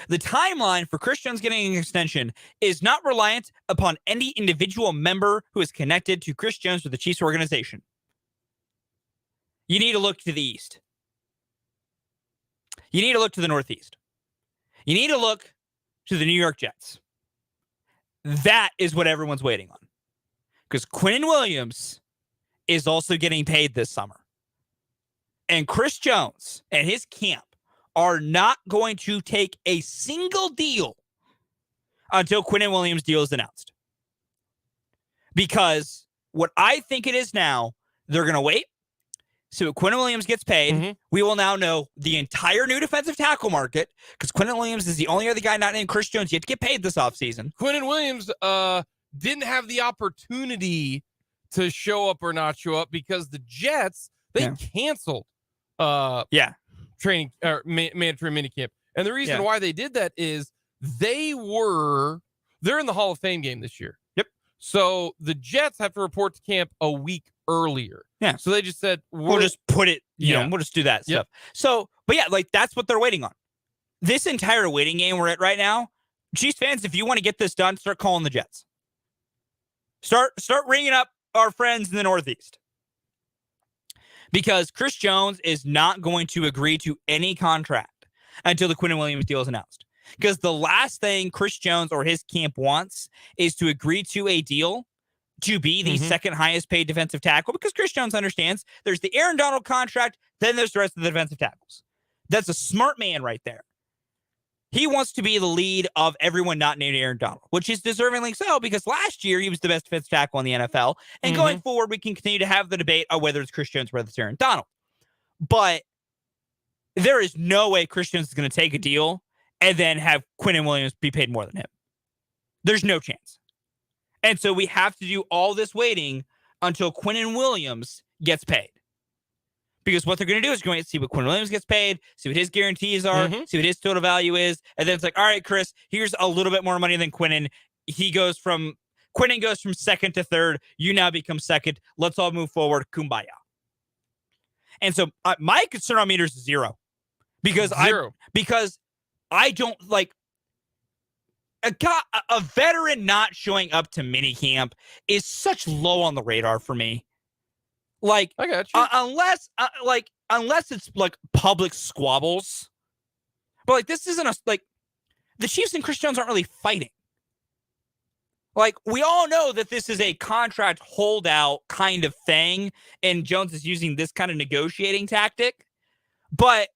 The timeline for Chris Jones getting an extension is not reliant upon any individual member who is connected to Chris Jones or the Chiefs organization. You need to look to the East. You need to look to the Northeast. You need to look to the New York Jets. That is what everyone's waiting on. Because Quinnen Williams is also getting paid this summer. And Chris Jones and his camp are not going to take a single deal until Quinnen Williams' deal is announced. Because what I think it is now, they're going to wait. So Quinnen Williams gets paid. We will now know the entire new defensive tackle market because Quinnen Williams is the only other guy not named Chris Jones yet to get paid this offseason. Quinnen Williams didn't have the opportunity to show up or not show up because the Jets, they canceled training or mandatory minicamp. And the reason why they did that is they're in the Hall of Fame game this year. Yep. So the Jets have to report to camp a week earlier. Yeah. So they just said, we'll just put it, we'll just do that stuff. So, but yeah, like that's what they're waiting on. This entire waiting game we're at right now, Chiefs fans, if you want to get this done, start calling the Jets. Start ringing up our friends in the Northeast. Because Chris Jones is not going to agree to any contract until the Quinnen Williams deal is announced. Because the last thing Chris Jones or his camp wants is to agree to a deal to be the second highest paid defensive tackle, because Chris Jones understands there's the Aaron Donald contract, then there's the rest of the defensive tackles. That's a smart man right there. He wants to be the lead of everyone not named Aaron Donald, which is deservingly so, because last year he was the best defensive tackle in the NFL. And going forward, we can continue to have the debate on whether it's Chris Jones or whether it's Aaron Donald. But there is no way Chris Jones is going to take a deal and then have Quinnen Williams be paid more than him. There's no chance. And so we have to do all this waiting until Quinnen Williams gets paid. Because what they're going to do is going to see what Quinnen Williams gets paid, see what his guarantees are, see what his total value is. And then it's like, all right, Chris, here's a little bit more money than Quinnen. Quinnen goes from second to third. You now become second. Let's all move forward. Kumbaya. And so my concern on meters is 0. Because I don't like a veteran not showing up to minicamp is such low on the radar for me. Like, I got you. Unless it's like public squabbles, but like this isn't the Chiefs and Chris Jones aren't really fighting. Like, we all know that this is a contract holdout kind of thing, and Jones is using this kind of negotiating tactic. But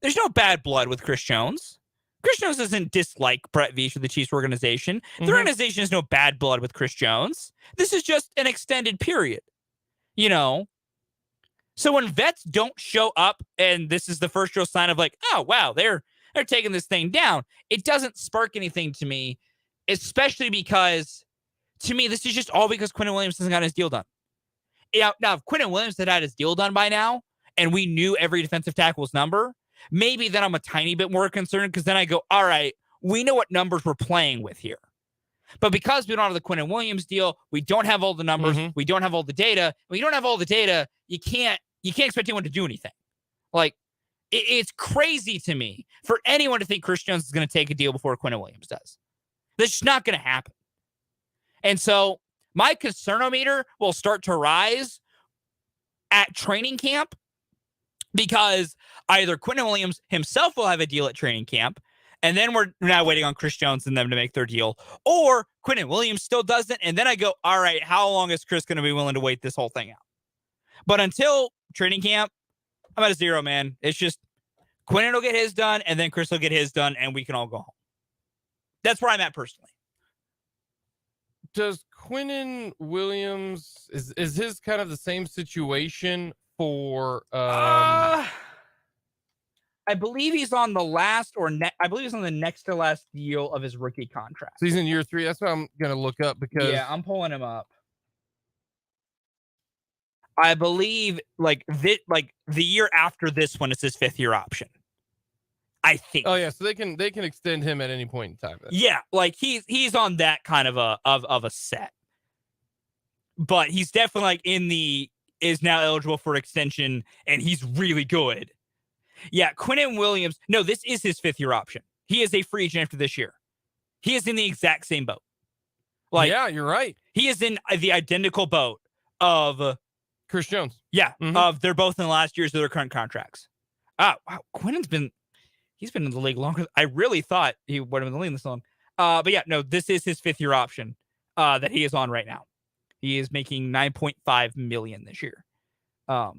there's no bad blood with Chris Jones. Chris Jones doesn't dislike Brett Veach or the Chiefs organization. The organization has no bad blood with Chris Jones. This is just an extended period. You know? So when vets don't show up and this is the first real sign of like, oh, wow, they're taking this thing down, it doesn't spark anything to me, especially because, to me, this is just all because Quinnen Williams hasn't got his deal done. Now, if Quinnen Williams had his deal done by now and we knew every defensive tackle's number, maybe then I'm a tiny bit more concerned because then I go, all right, we know what numbers we're playing with here. But because we don't have the Quinnen Williams deal, we don't have all the numbers, we don't have all the data. When you don't have all the data, you can't expect anyone to do anything. Like, it's crazy to me for anyone to think Chris Jones is going to take a deal before Quinnen Williams does. That's just not going to happen. And so my concernometer will start to rise at training camp because either Quinnen Williams himself will have a deal at training camp, and then we're now waiting on Chris Jones and them to make their deal, or Quinnen Williams still doesn't, and then I go, all right, how long is Chris going to be willing to wait this whole thing out? But until training camp, I'm at a 0, man. It's just Quinnen will get his done, and then Chris will get his done, and we can all go home. That's where I'm at personally. Does Quinnen Williams, is his kind of the same situation for I believe he's on the last I believe he's on the next to last deal of his rookie contract. So he's in year 3. That's what I'm gonna look up because I'm pulling him up. I believe the year after this one is his 5th year option. I think. Oh yeah, so they can extend him at any point in time. Yeah, like he's on that kind of a set. But he's definitely is now eligible for extension, and he's really good. Yeah, Quinnen Williams. No, this is his 5th year option. He is a free agent after this year. He is in the exact same boat. Yeah, you're right. He is in the identical boat of Chris Jones. Yeah, they're both in the last years of their current contracts. Wow, Quinnen's been in the league longer. I really thought he would have been in the league this long. But yeah, no, this is his 5th year option that he is on right now. He is making $9.5 million this year. $9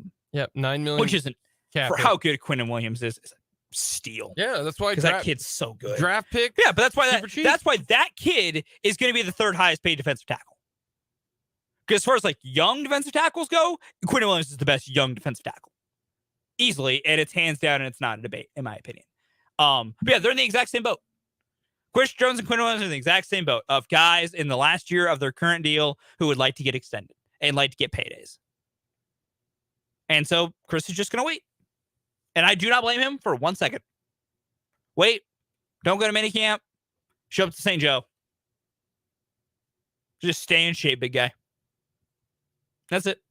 million, which isn't for how good Quinnen Williams is a steal. Yeah, that's why that kid's so good. Draft pick. Yeah, but that's why that kid is going to be the 3rd highest paid defensive tackle. Because as far as young defensive tackles go, Quinnen Williams is the best young defensive tackle, easily, and it's hands down, and it's not a debate, in my opinion. But yeah, they're in the exact same boat. Chris Jones and Quinnen Williams are in the exact same boat of guys in the last year of their current deal who would like to get extended and like to get paydays. And so Chris is just going to wait. And I do not blame him for 1 second. Wait. Don't go to minicamp. Show up to St. Joe. Just stay in shape, big guy. That's it.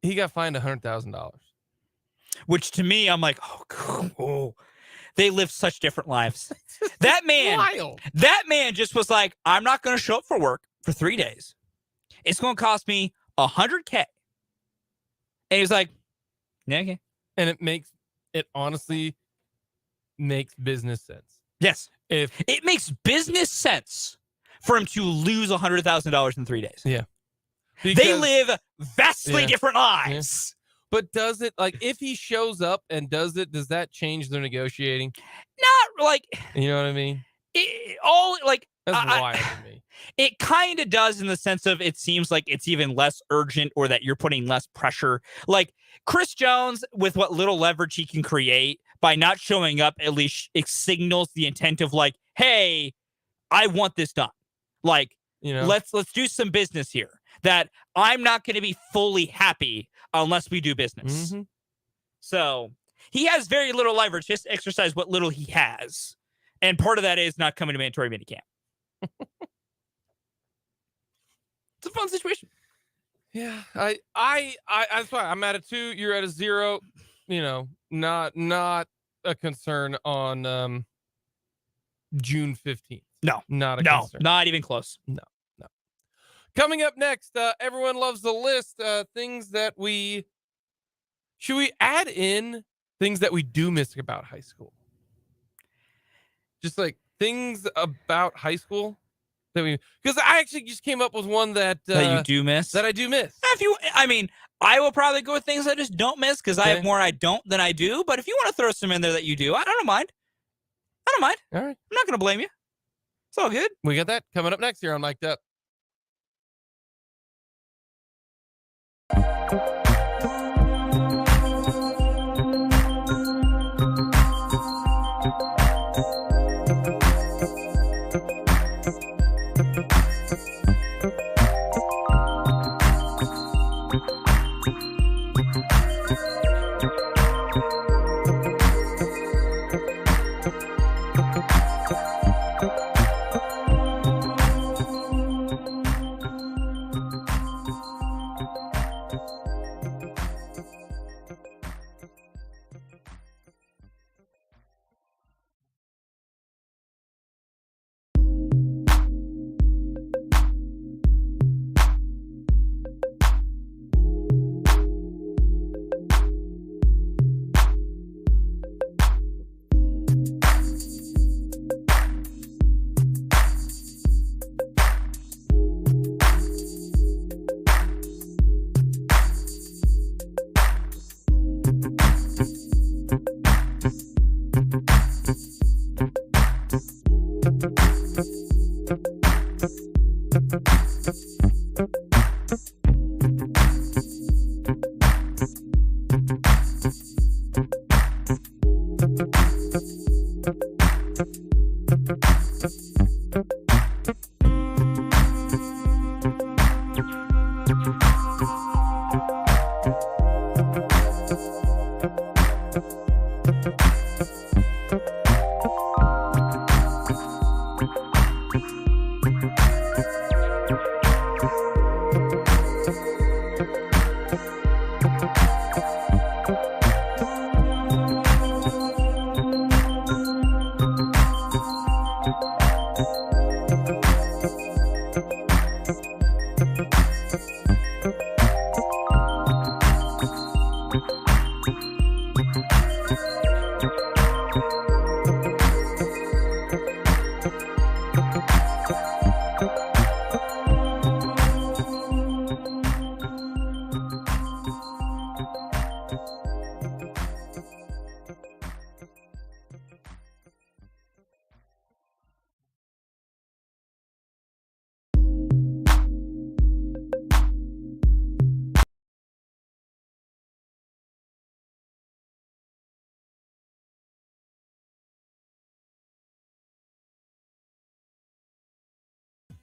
He got fined $100,000. Which to me, I'm like, oh, they live such different lives. That man just was like, I'm not going to show up for work for 3 days. It's going to cost me $100K. And he's like, yeah, okay. And it honestly makes business sense. Yes. If it makes business sense for him to lose $100,000 in 3 days. Yeah. Because they live vastly different lives. Yeah. But does it, if he shows up and does that change their negotiating? Not you know what I mean? That's wild to me. It kind of does in the sense of it seems like it's even less urgent or that you're putting less pressure. Like Chris Jones, with what little leverage he can create by not showing up, at least it signals the intent of hey, I want this done. Let's do some business here. That I'm not going to be fully happy unless we do business. Mm-hmm. So he has very little leverage. Just exercise what little he has. And part of that is not coming to mandatory minicamp. It's a fun situation. Yeah, I that's why I'm at a 2. You're at a 0. Not a concern on June 15th. No, not a concern. Not even close. No. Coming up next, everyone loves the list. Things that should we add in things that we do miss about high school? Just things about high school because I actually just came up with one that you do miss. That I do miss. I will probably go with things I just don't miss because I have more I don't than I do. But if you want to throw some in there that you do, I don't mind. All right. I'm not going to blame you. It's all good. We got that coming up next here on Mic'd Up.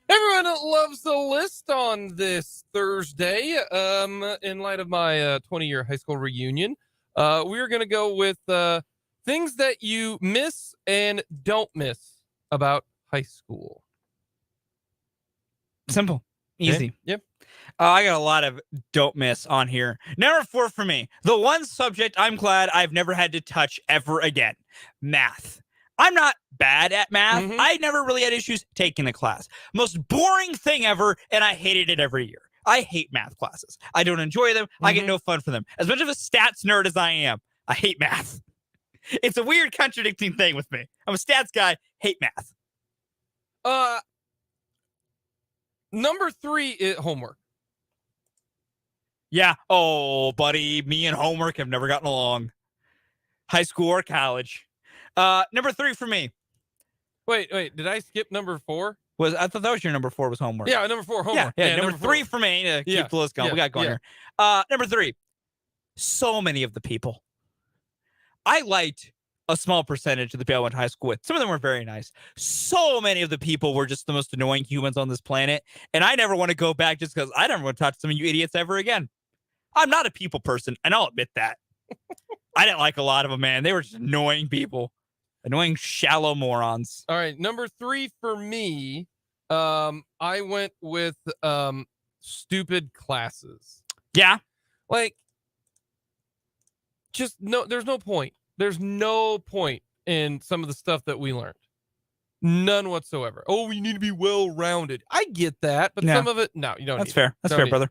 Everyone loves the list on this Thursday. In light of my 20-year high school reunion, we're going to go with things that you miss and don't miss about high school. Simple. Easy. Okay. Yep. I got a lot of don't miss on here. Number 4 for me, the one subject I'm glad I've never had to touch ever again, math. I'm not bad at math. I never really had issues taking the class. Most boring thing ever, and I hated it every year. I hate math classes. I don't enjoy them. I get no fun from them. As much of a stats nerd as I am, I hate math. It's a weird contradicting thing with me. I'm a stats guy, hate math. Number 3 is homework. Yeah. Oh, buddy, me and homework have never gotten along. High school or college. Number 3 for me. Wait. Did I skip number 4? I thought that was your number 4 was homework. Yeah, number 4, homework. Yeah, number 3 for me to keep the list going. We got going here. Number 3. So many of the people. I liked a small percentage of the people I went to high school with. Some of them were very nice. So many of the people were just the most annoying humans on this planet. And I never want to go back just because I never want to talk to some of you idiots ever again. I'm not a people person, and I'll admit that. I didn't like a lot of them, man. They were just annoying people. Annoying, shallow morons. All right, number 3 for me, I went with stupid classes. Yeah. Like, just no, there's no point. There's no point in some of the stuff that we learned. None whatsoever. Oh, we need to be well-rounded. I get that, but some of it, no, you don't. That's fair. That's fair, brother.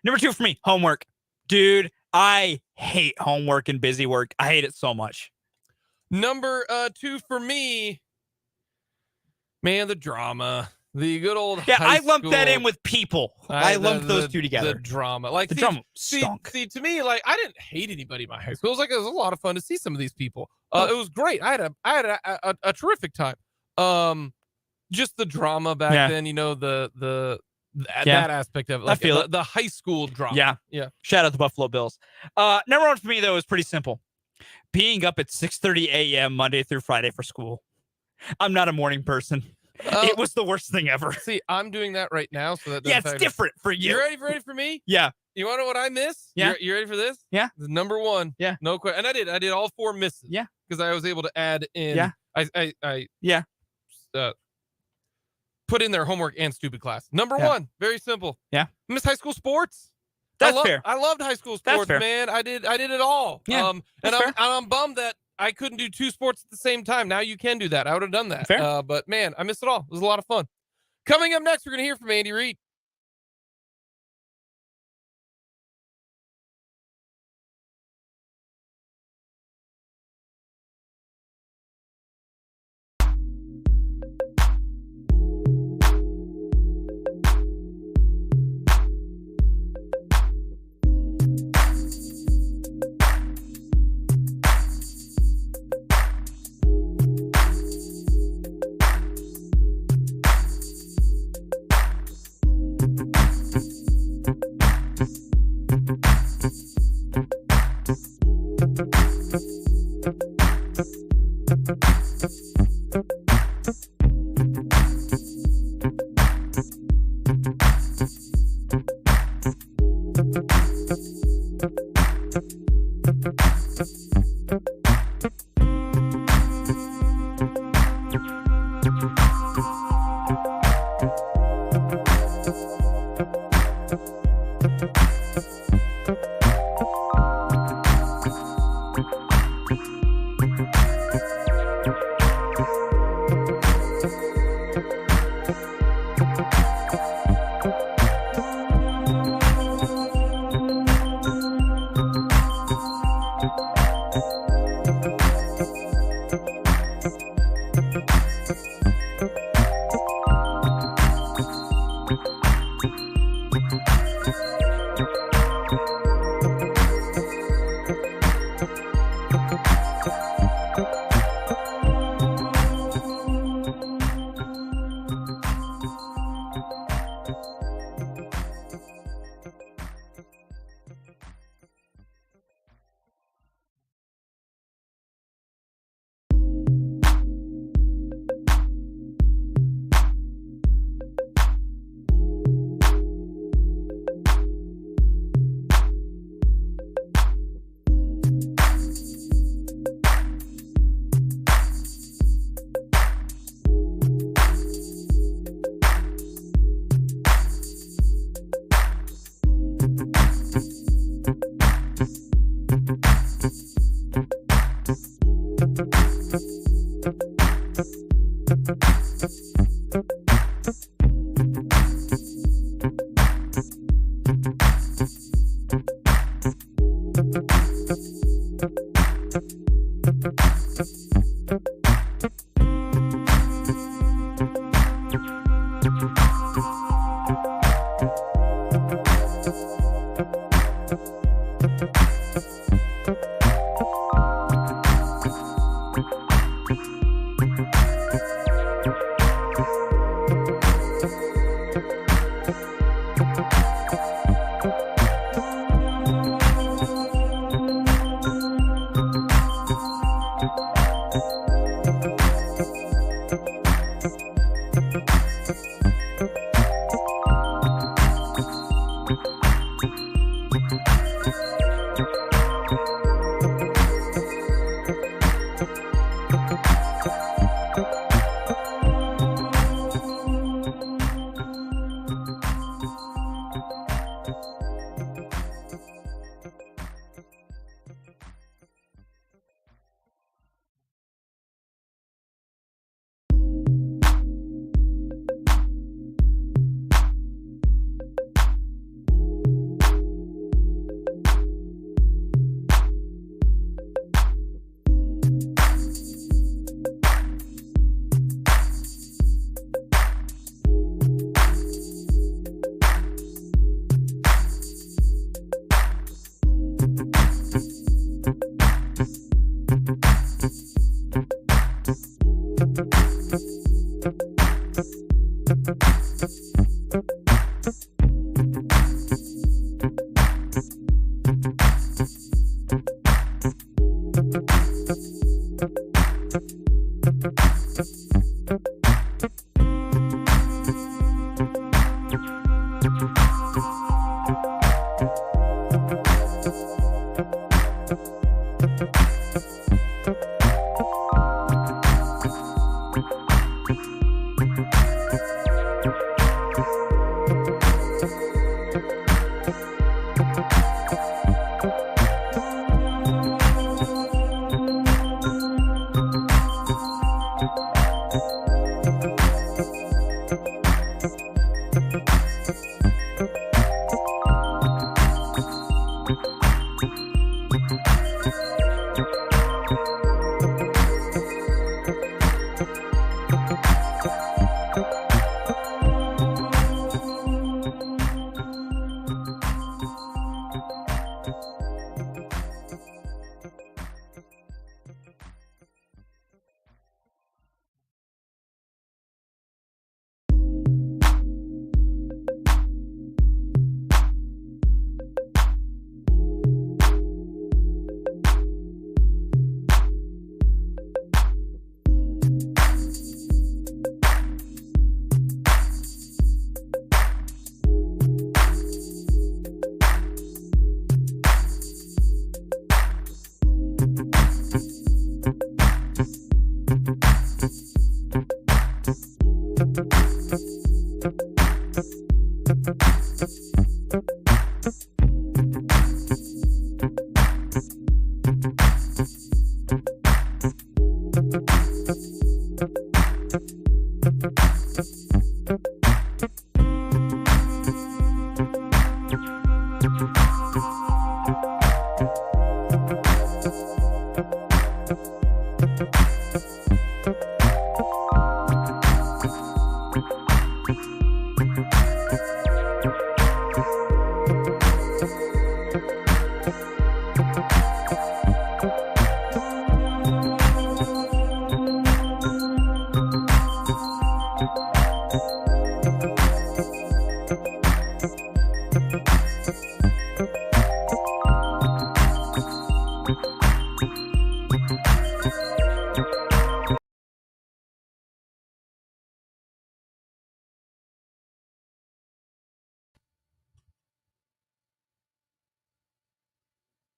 Number 2 for me, homework. Dude, I hate homework and busy work. I hate it so much. Number 2 for me, man, the drama. The good old I lumped that in with people. I lumped those two together. The drama. Like the drama stunk. See, to me, like, I didn't hate anybody in my high school. It was a lot of fun to see some of these people. It was great. I had a terrific time. Just the drama back then, you know, that aspect of it. Like, I feel the high school drama. Yeah. Shout out the Buffalo Bills. Number 1 for me, though, is pretty simple. Being up at 6:30 a.m. Monday through Friday for school. I'm not a morning person. It was the worst thing ever. See, I'm doing that right now. So that it's different for you. You ready for me? Yeah. You want to know what I miss? Yeah. You ready for this? Yeah. Number 1. Yeah. No question. And I did all 4 misses. Yeah. Because I was able to add in. Yeah. I put in their homework and stupid class. Number 1, very simple. Yeah. I miss high school sports. That's fair. I loved high school sports, man. I did it all. Yeah. And I'm bummed that I couldn't do 2 sports at the same time. Now you can do that. I would have done that. Fair. But man, I missed it all. It was a lot of fun. Coming up next, we're going to hear from Andy Reid.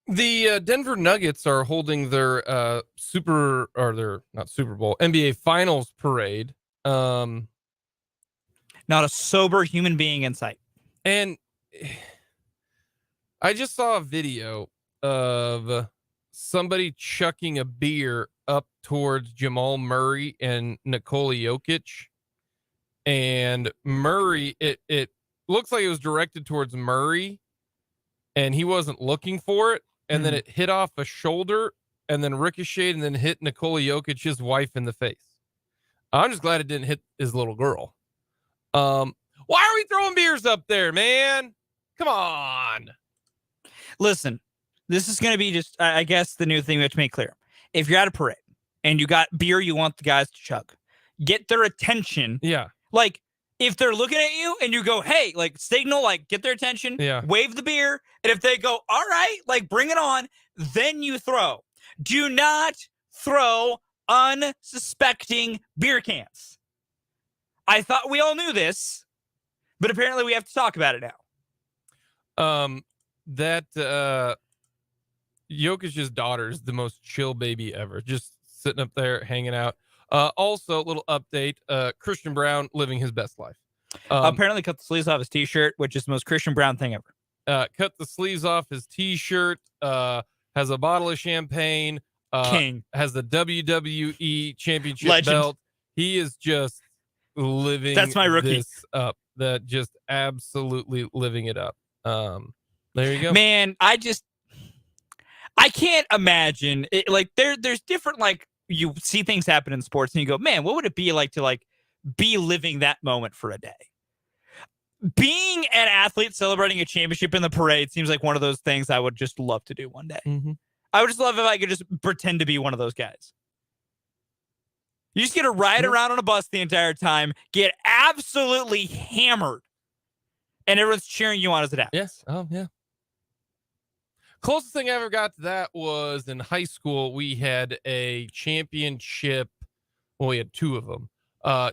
The Denver Nuggets are holding their not Super Bowl, NBA Finals parade. Not a sober human being in sight. And I just saw a video of somebody chucking a beer up towards Jamal Murray and Nikola Jokic. And Murray, it looks like it was directed towards Murray, and he wasn't looking for it. And then it hit off a shoulder and then ricocheted and then hit Nikola Jokic, his wife, in the face. I'm just glad it didn't hit his little girl. Why are we throwing beers up there, man? Come on. Listen, this is going to be just, I guess, the new thing we have to make clear. If you're at a parade and you got beer you want the guys to chug, get their attention. Yeah. Like, if they're looking at you and you go, hey, like, signal, like, get their attention, wave the beer. And if they go, all right, like, bring it on, then you throw. Do not throw unsuspecting beer cans. I thought we all knew this, but apparently we have to talk about it now. Jokic's daughter is the most chill baby ever. Just sitting up there, hanging out. Also, a little update, Christian Brown living his best life. Apparently cut the sleeves off his t-shirt, which is the most Christian Brown thing ever. Cut the sleeves off his t-shirt, has a bottle of champagne, King. Has the WWE championship Legend. belt. He is just living That's my rookie. This up. That just absolutely living it up. There you go. Man, I can't imagine it. Like, there's different, like, you see things happen in sports and you go, man, what would it be like to, like, be living that moment for a day? Being an athlete celebrating a championship in the parade seems like one of those things I would just love to do one day. I would just love if I could just pretend to be one of those guys. You just get to ride around on a bus the entire time, get absolutely hammered, and everyone's cheering you on as it happens. Yes. Oh, yeah. Closest thing I ever got to that was in high school. We had a championship. Well, we had two of them.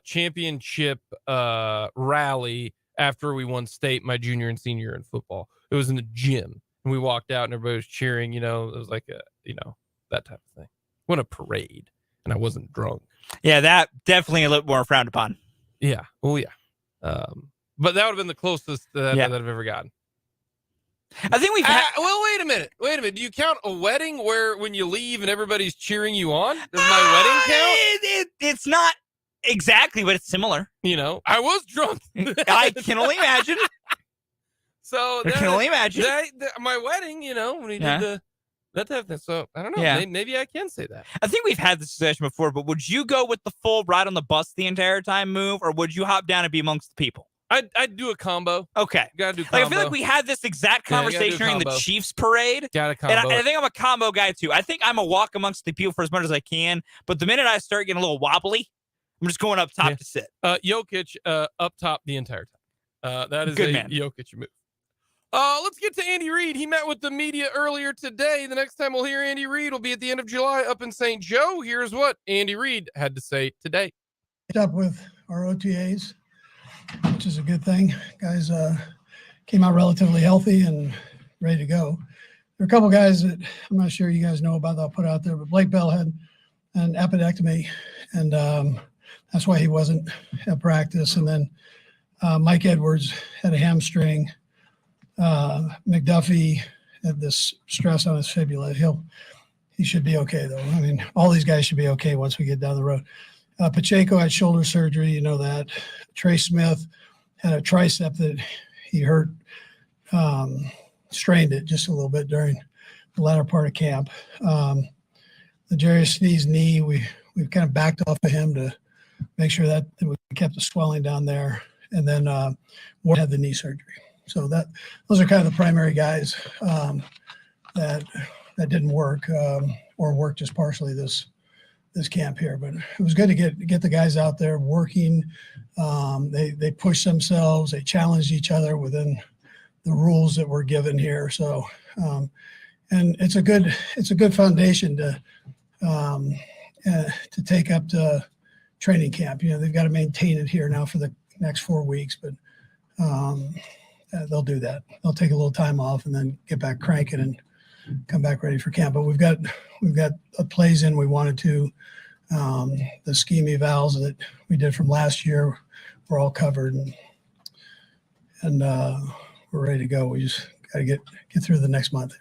Championship rally after we won state my junior and senior year in football. It was in the gym, and we walked out and everybody was cheering. You know, it was like that type of thing. What a parade, and I wasn't drunk. Yeah, that definitely a little more frowned upon. Yeah. Oh yeah. But that would have been the closest that I've ever gotten. I think we've had... well, wait a minute. Do you count a wedding where when you leave and everybody's cheering you on? Does my wedding count? It's not exactly, but it's similar. You know, I was drunk. I can only imagine. So I can only imagine. My wedding, you know, when we did that type of thing. So I don't know. Yeah. Maybe I can say that. I think we've had this discussion before, but would you go with the full ride on the bus the entire time move, or would you hop down and be amongst the people? I'd do a combo. Okay. Gotta do combo. Like, I feel like we had this exact conversation during the Chiefs parade. Got a combo. And I think I'm a combo guy too. I think I'm a walk amongst the people for as much as I can. But the minute I start getting a little wobbly, I'm just going up top to sit. Jokic up top the entire time. That is Good a man. Jokic move. Let's get to Andy Reid. He met with the media earlier today. The next time we'll hear Andy Reid will be at the end of July up in St. Joe. Here's what Andy Reid had to say today. Up with our OTAs, which is a good thing. Guys came out relatively healthy and ready to go. There are a couple guys that I'm not sure you guys know about that I'll put out there, but Blake Bell had an appendectomy, and that's why he wasn't at practice. And then Mike Edwards had a hamstring. McDuffie had this stress on his fibula. He should be okay, though. I mean, all these guys should be okay once we get down the road. Pacheco had shoulder surgery, you know that. Trey Smith had a tricep that he hurt, strained it just a little bit during the latter part of camp. The Jarius Sneed's knee, we've kind of backed off of him to make sure that we kept the swelling down there. And then Ward had the knee surgery. So those are kind of the primary guys that didn't work or worked just partially this camp here. But it was good to get the guys out there working. They pushed themselves. They challenged each other within the rules that were given here. So and it's a good foundation to take up to training camp. You know, they've got to maintain it here now for the next 4 weeks, but they'll do that. They'll take a little time off and then get back cranking and come back ready for camp. But we've got plays in we wanted to. The scheme evals that we did from last year were all covered, and we're ready to go. We just got to get through the next month here.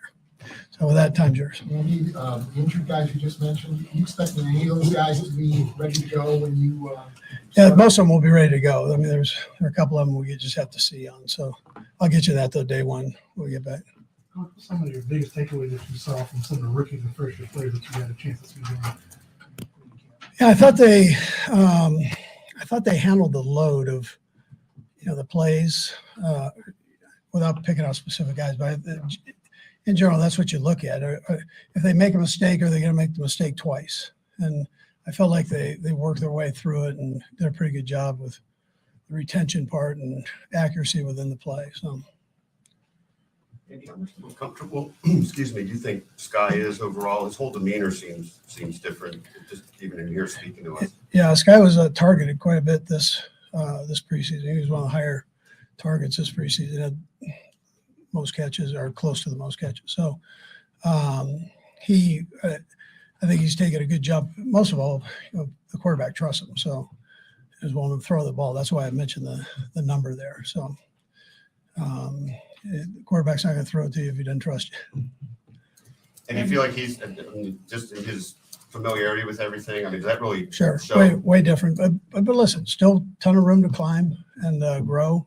So with that, time's yours. Andy, the injured guys you just mentioned, you expecting any of those guys to be ready to go when you? Yeah, most of them will be ready to go. I mean, there are a couple of them we just have to see on. So I'll get you that though day one when we get back. What were some of your biggest takeaways that you saw from some of the rookies and first year players that you had a chance to see doing? Yeah, I thought they handled the load of, the plays without picking out specific guys. But in general, that's what you look at. If they make a mistake, are they going to make the mistake twice? And I felt like they worked their way through it and did a pretty good job with the retention part and accuracy within the play. So. Andy, how much more comfortable, excuse me, do you think Skyy is overall? His whole demeanor seems different, just even in here speaking to us. Yeah, Skyy was targeted quite a bit this preseason. He was one of the higher targets this preseason. Had most catches or close to the most catches. So I think he's taken a good jump. Most of all, the quarterback trusts him. So he was willing to throw the ball. That's why I mentioned the number there. So the quarterback's not going to throw it to you if he doesn't trust you. And you feel like he's just in his familiarity with everything? I mean, does that really Sure, show? way different. But listen, still a ton of room to climb and grow.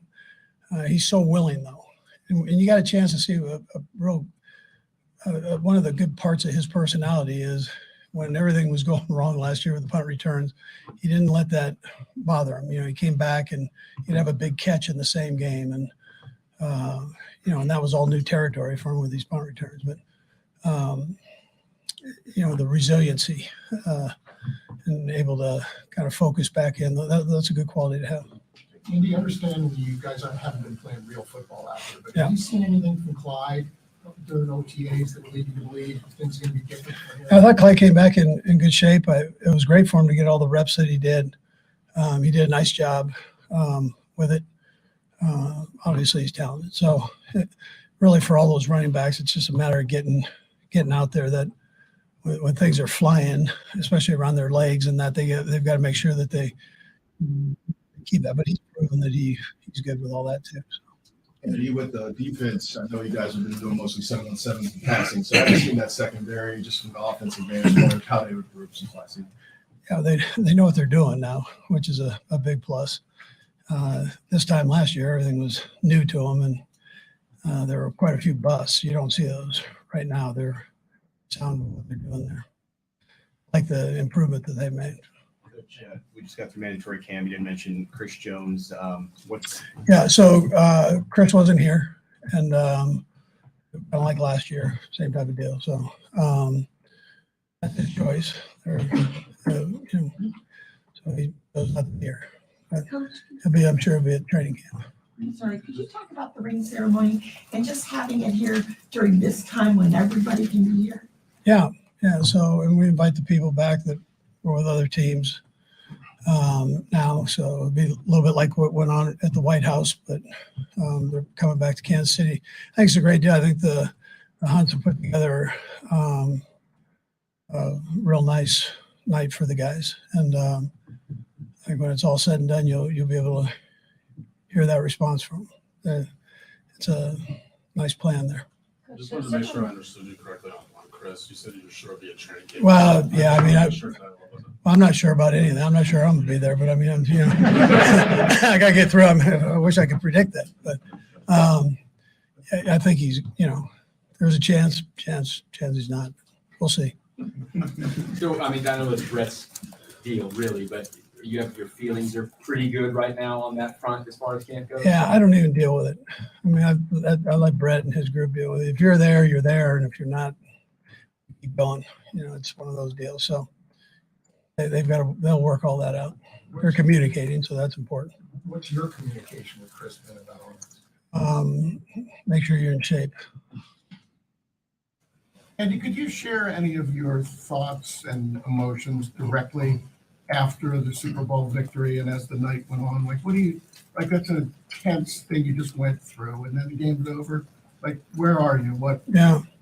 He's so willing, though. And you got a chance to see a real one of the good parts of his personality is when everything was going wrong last year with the punt returns, he didn't let that bother him. He came back and he'd have a big catch in the same game. And, and that was all new territory for him with these punt returns. But, the resiliency and able to kind of focus back in, that's a good quality to have. Andy, understand you guys haven't been playing real football out there, but Yeah. have you seen anything from Clyde during OTAs that would lead you to believe things are going to be different for him? I thought Clay came back in good shape. It was great for him to get all the reps that he did. He did a nice job with it. Obviously, he's talented. So, really, for all those running backs, it's just a matter of getting out there. That when things are flying, especially around their legs, and that they've got to make sure that they keep that. But he's proven that he's good with all that too. So. And with the defense, I know you guys have been doing mostly 7-on-7 passing. So I've seen that secondary just from the offensive vantage, how they would group since last season. Yeah, they know what they're doing now, which is a big plus. This time last year, everything was new to them, and there were quite a few busts. You don't see those right now. They're sound what they're doing there, like the improvement that they've made. Coach, we just got through mandatory camp. You didn't mention Chris Jones. Yeah, so Chris wasn't here, and kind of like last year, same type of deal. So that's his choice. So he goes up here. But I'm sure he'll be at training camp. I'm sorry, could you talk about the ring ceremony and just having it here during this time when everybody can be here? Yeah. So, and we invite the people back that were with other teams now. So it'll be a little bit like what went on at the White House, but they're coming back to Kansas City. I think it's a great deal. I think the Hunts have put together a real nice night for the guys. And I think when it's all said and done, you'll be able to hear that response from them. It's a nice plan there. I just wanted to make sure I understood you correctly on Chris. You said you were sure it'd be a training camp. Well, yeah, I mean, Well, I'm not sure about anything. I'm not sure I'm gonna be there, but I mean, I gotta get through. I wish I could predict that, but I think he's, there's a chance he's not. We'll see. So, I mean, I know it's Brett's deal, really, but you have your feelings are pretty good right now on that front as far as camp goes? Yeah, I don't even deal with it. I mean, I let Brett and his group deal with it. If you're there, you're there, and if you're not, keep going. It's one of those deals. So they'll work all that out. They're communicating, so that's important. What's your communication with Chris been about all this? Make sure you're in shape. Andy, could you share any of your thoughts and emotions directly after the Super Bowl victory and as the night went on? Like that's a tense thing you just went through, and then the game's over. Like, where are you?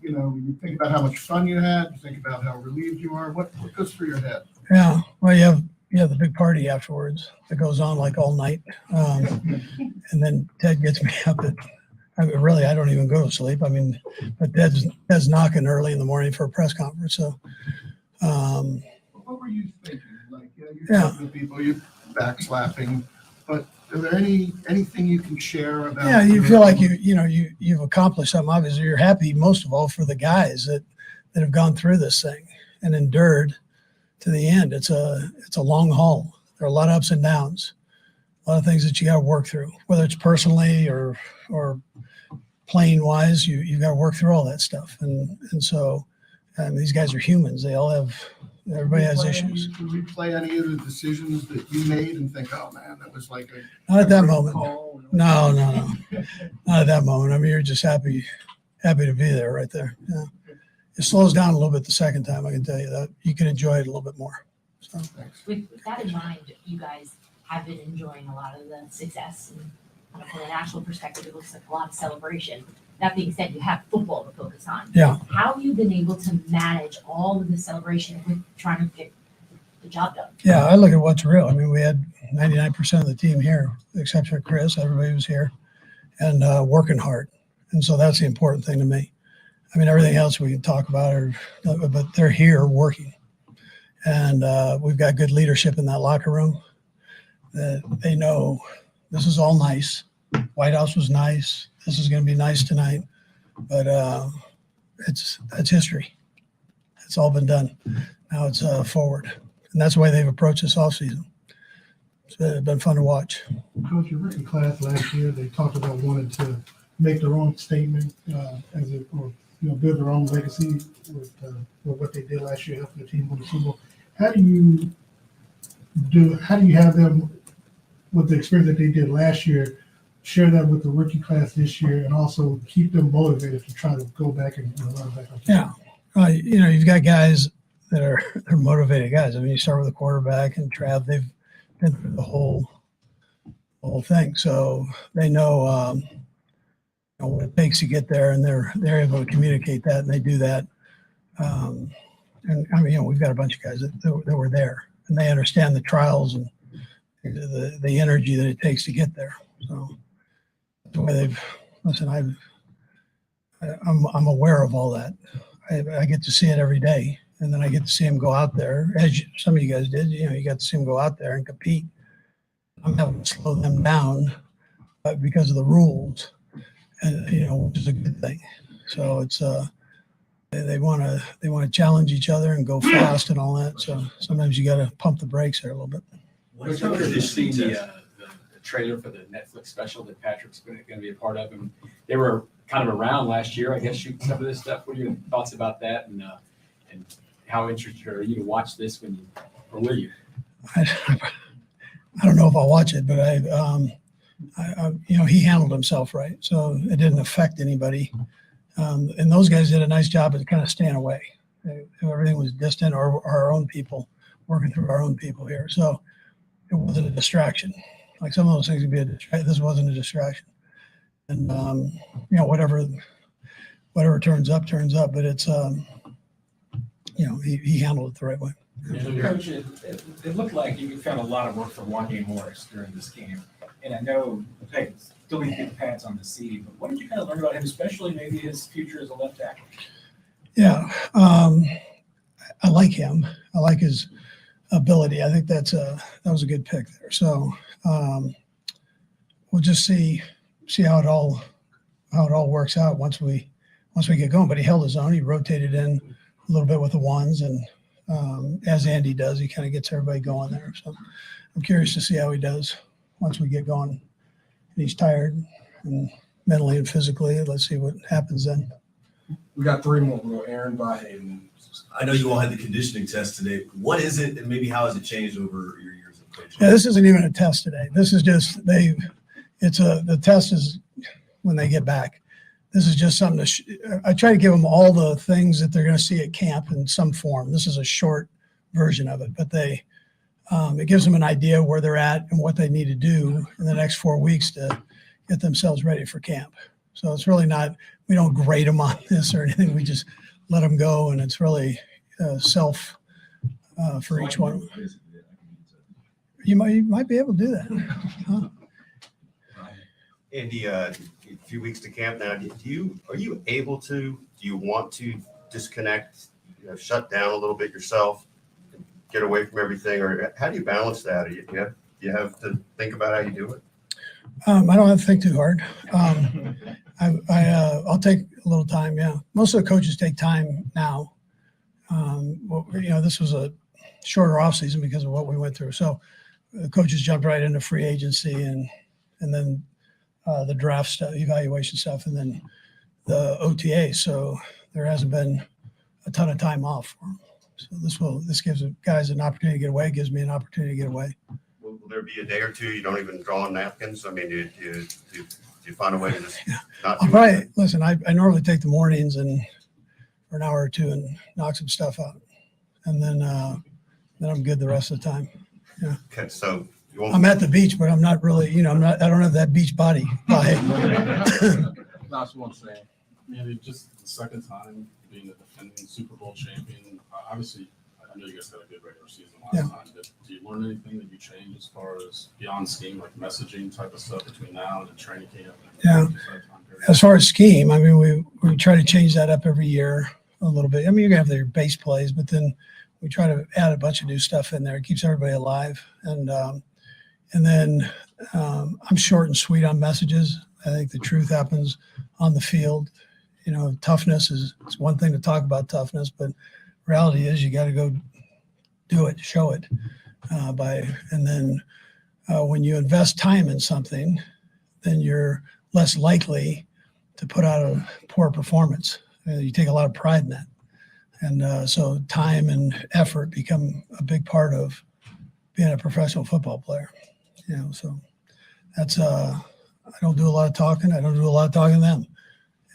You think about how much fun you had, you think about how relieved you are. What goes through your head? Yeah, well, you have the big party afterwards that goes on like all night, and then Ted gets me up at. I don't even go to sleep. I mean, but Ted's knocking early in the morning for a press conference. So, what were you thinking? Like, you're talking to people, you're backslapping, but are there anything you can share about? Yeah, you feel like you've accomplished something. Obviously, you're happy most of all for the guys that have gone through this thing and endured to the end. It's a long haul. There are a lot of ups and downs, a lot of things that you got to work through, whether it's personally or playing wise. You got to work through all that stuff, and so these guys are humans. Everybody has issues. Do we play any of the decisions that you made and think, oh man, that was like a Not at that moment. call? No, not at that moment. I mean, you're just happy to be there, right there. Yeah, it slows down a little bit the second time. I can tell you that. You can enjoy it a little bit more. So. With that in mind, you guys have been enjoying a lot of the success, and from an actual perspective, it looks like a lot of celebration. That being said, you have football to focus on. Yeah. How have you been able to manage all of the celebration with trying to get the job done? Yeah, I look at what's real. I mean, we had 99% of the team here, except for Chris. Everybody was here and working hard. And so that's the important thing to me. I mean, everything else we can talk about, but they're here working. And we've got good leadership in that locker room. They know this is all nice. White House was nice. This is going to be nice tonight. But that's history. It's all been done. Now it's forward. And that's the way they've approached this offseason. It's been fun to watch. Coach, your rookie class last year, they talked about wanting to make their own statement build their own legacy with what they did last year, helping the team win the Super Bowl. How do you have them, with the experience that they did last year, share that with the rookie class this year, and also keep them motivated to try to go back and run back on? Yeah, you've got guys that are motivated guys. I mean, you start with the quarterback and Trav. They've been through the whole thing, so they know what it takes to get there, and they're able to communicate that, and they do that. And I mean, we've got a bunch of guys that were there, and they understand the trials and the energy that it takes to get there. So that's the way I'm aware of all that. I get to see it every day, and then I get to see them go out there, as some of you guys did. You got to see them go out there and compete. I'm having to slow them down because of the rules, and which is a good thing. So it's they want to challenge each other and go fast and all that. So sometimes you got to pump the brakes there a little bit. Coach, I wonder if you've seen the trailer for the Netflix special that Patrick's going to be a part of, and they were kind of around last year, I guess, shooting some of this stuff. What are your thoughts about that, and how interested are you to watch this or will you? I don't know if I'll watch it, but he handled himself right, so it didn't affect anybody. And those guys did a nice job of kind of staying away. Everything was distant, or our own people, working through our own people here. So it wasn't a distraction. Like some of those things would be a distraction. This wasn't a distraction. And, whatever turns up. But it's, he handled it the right way. Coach, it looked like you found a lot of work from Jake Morris during this game. And I know, hey, still need to get the pads on the seed, but what did you kind of learn about him, especially maybe his future as a left tackle? Yeah, I like him. I like his ability. I think that was a good pick there. So we'll just see how it all works out once we get going. But he held his own. He rotated in a little bit with the ones, and as Andy does, he kind of gets everybody going there. So I'm curious to see how he does once we get going. And he's tired and mentally and physically. Let's see what happens then. We got 3 more. We'll go Aaron, Hayden. I know you all had the conditioning test today. What is it, and maybe how has it changed over your years of coaching? Yeah, this isn't even a test today. This is just the test is when they get back. This is just something I try to give them all the things that they're going to see at camp in some form. This is a short version of it, but it gives them an idea where they're at and what they need to do in the next 4 weeks to get themselves ready for camp. So it's really not, we don't grade them on this or anything. We just let them go, and it's really self for each one. You might be able to do that. Huh? Andy, a few weeks to camp now. Do you want to disconnect, shut down a little bit yourself, get away from everything, or how do you balance that? You have to think about how you do it. I don't have to think too hard. I'll take a little time. Yeah, most of the coaches take time now. This was a shorter off season because of what we went through. So the coaches jumped right into free agency and then the draft stuff, evaluation stuff, and then the OTA. So there hasn't been a ton of time off for them. So this gives guys an opportunity to get away. It gives me an opportunity to get away. Will there be a day or two you don't even draw on napkins? I mean, do you find a way to just not do I'll probably it? listen. I normally take the mornings and for an hour or two and knock some stuff out, and then I'm good the rest of the time. Yeah. Okay, so you won't. I'm at the beach, but I'm not really. I don't have that beach body. Last one saying, maybe just the second time being the defending Super Bowl champion. Obviously, I know you guys had a good regular season last time. But do you learn anything that you change as far as beyond scheme, like messaging type of stuff between now and the training camp? Yeah. As far as scheme, I mean, we try to change that up every year a little bit. I mean, you're gonna have their base plays, but then we try to add a bunch of new stuff in there. It keeps everybody alive. And then I'm short and sweet on messages. I think the truth happens on the field. Toughness it's one thing to talk about toughness, but reality is you got to go do it, show it. And then when you invest time in something, then you're less likely to put out a poor performance. You take a lot of pride in that. And so time and effort become a big part of being a professional football player. So that's I don't do a lot of talking. I don't do a lot of talking to them.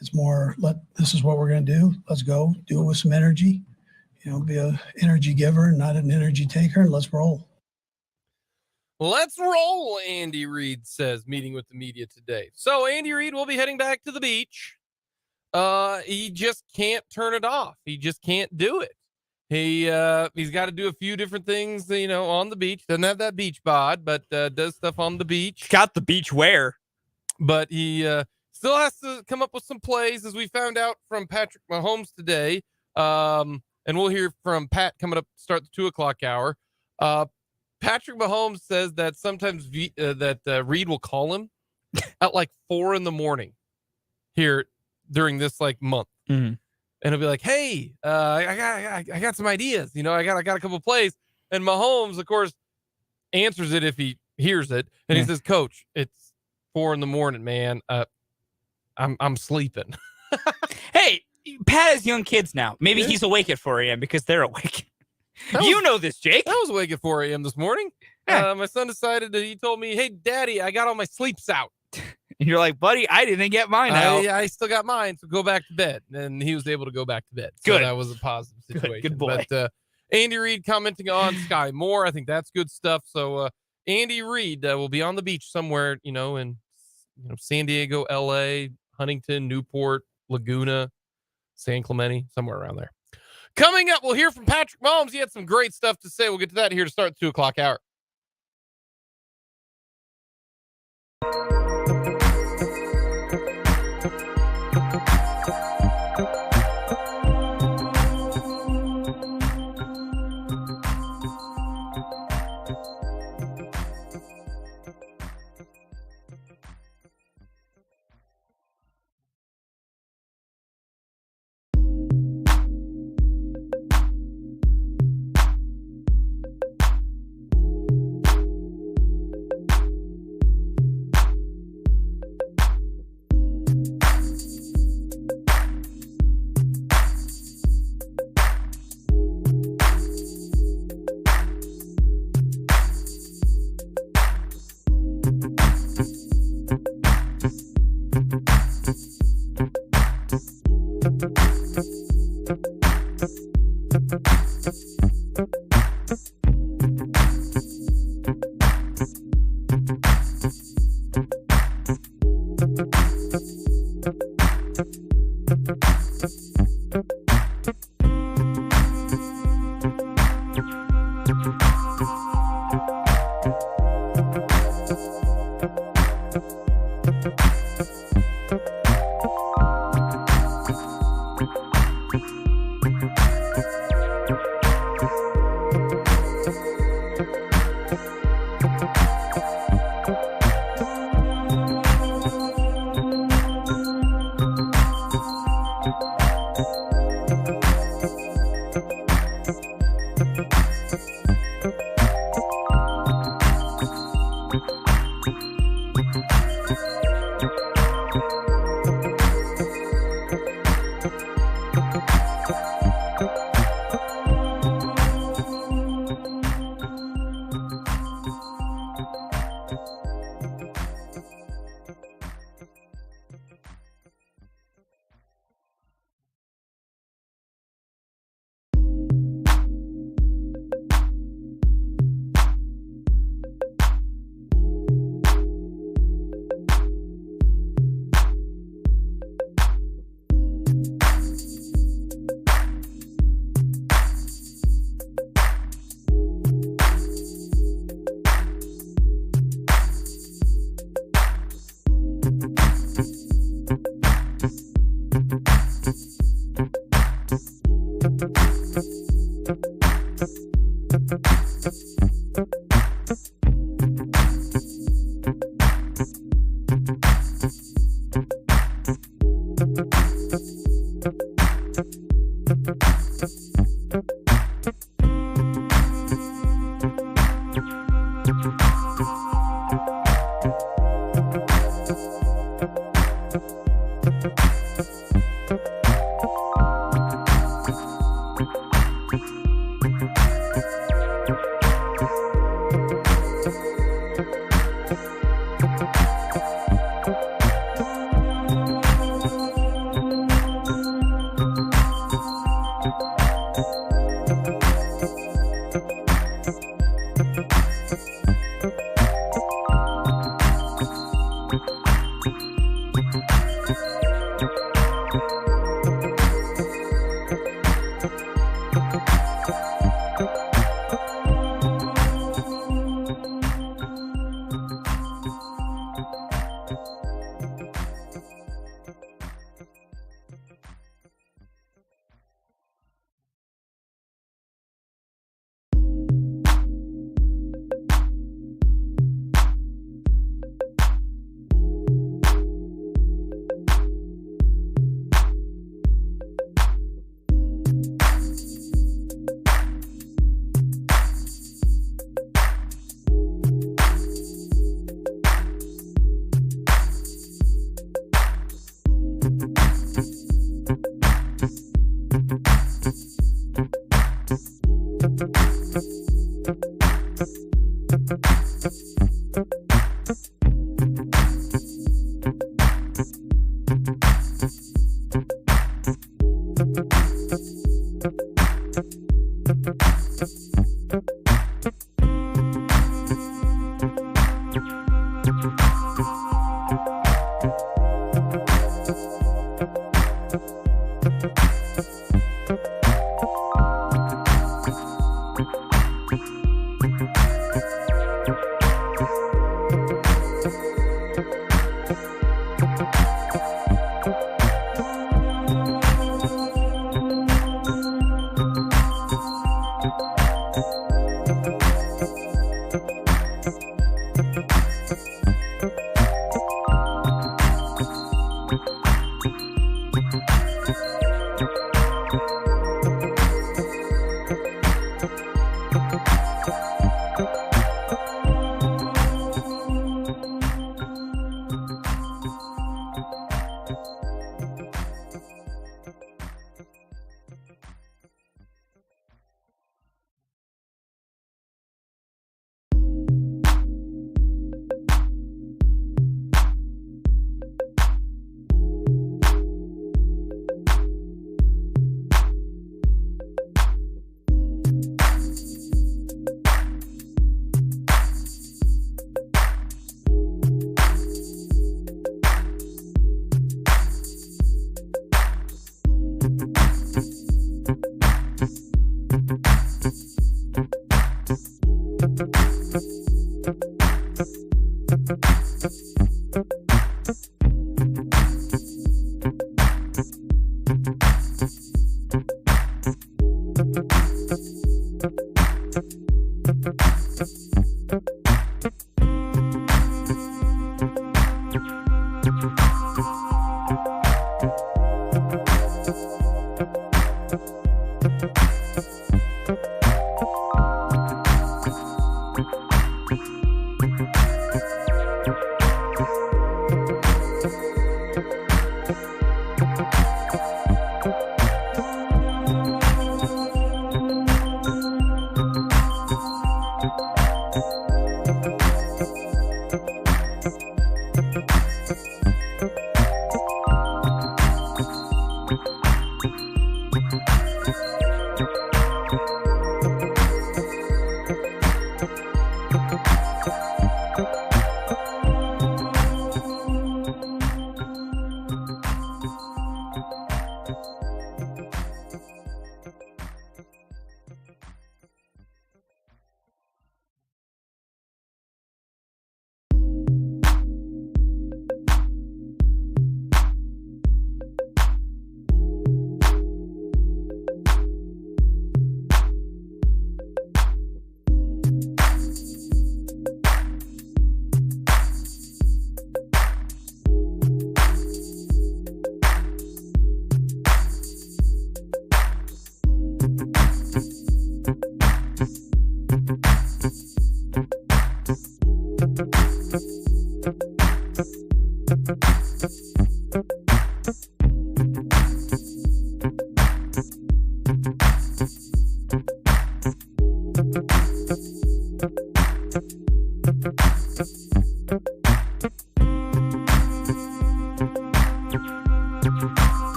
It's more, this is what we're going to do. Let's go do it with some energy. Be an energy giver, not an energy taker, and let's roll. Let's roll, Andy Reid says, meeting with the media today. So Andy Reid will be heading back to the beach. He just can't turn it off. He just can't do it. He's got to do a few different things, on the beach. Doesn't have that beach bod, but does stuff on the beach. Got the beach wear. But he still has to come up with some plays, as we found out from Patrick Mahomes today. And we'll hear from Pat coming up to start the 2:00 hour. Patrick Mahomes says that sometimes Reid will call him at like 4 a.m. here during this month. Mm-hmm. And he'll be like, hey, I got some ideas. I got a couple plays. And Mahomes, of course, answers it if he hears it. And he says, Coach, it's 4 a.m, man. I'm sleeping. Hey, Pat has young kids now. Maybe he's awake at 4 a.m. because they're awake. You know this, Jake. I was awake at 4 a.m. this morning. Yeah. My son he told me, hey, Daddy, I got all my sleeps out. And you're like, buddy, I didn't get mine out. I still got mine, so go back to bed. And he was able to go back to bed. So Good. that was a positive situation. Good boy. But Andy Reid commenting on Skyy Moore. I think that's good stuff. So Andy Reid will be on the beach somewhere, in San Diego, LA, Huntington, Newport, Laguna, San Clemente, somewhere around there. Coming up, we'll hear from Patrick Mahomes. He had some great stuff to say. We'll get to that here to start the 2:00 hour.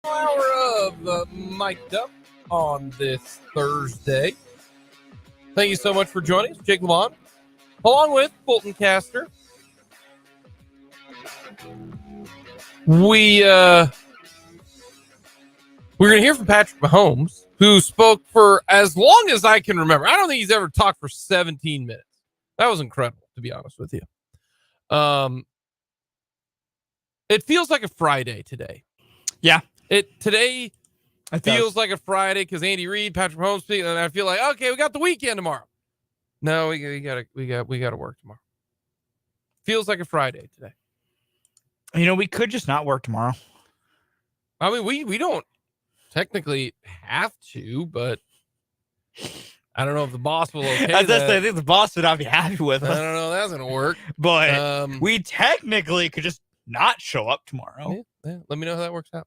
Hour of Mic'd Up on this Thursday. Thank you so much for joining us, Jake Lamont, along with Fulton Caster. We're going to hear from Patrick Mahomes, who spoke for as long as I can remember. I don't think he's ever talked for 17 minutes. That was incredible, to be honest with you. It feels like a Friday today. Yeah. Today feels like a Friday because Andy Reid, Patrick Mahomes speaking, and I feel like, okay, we got the weekend tomorrow. No, we got to work tomorrow. Feels like a Friday today. We could just not work tomorrow. I mean, we don't technically have to, but I don't know if the boss will okay I that. think the boss would not be happy with I us. don't know. That's gonna work. But we technically could just not show up tomorrow. Yeah, let me know how that works out.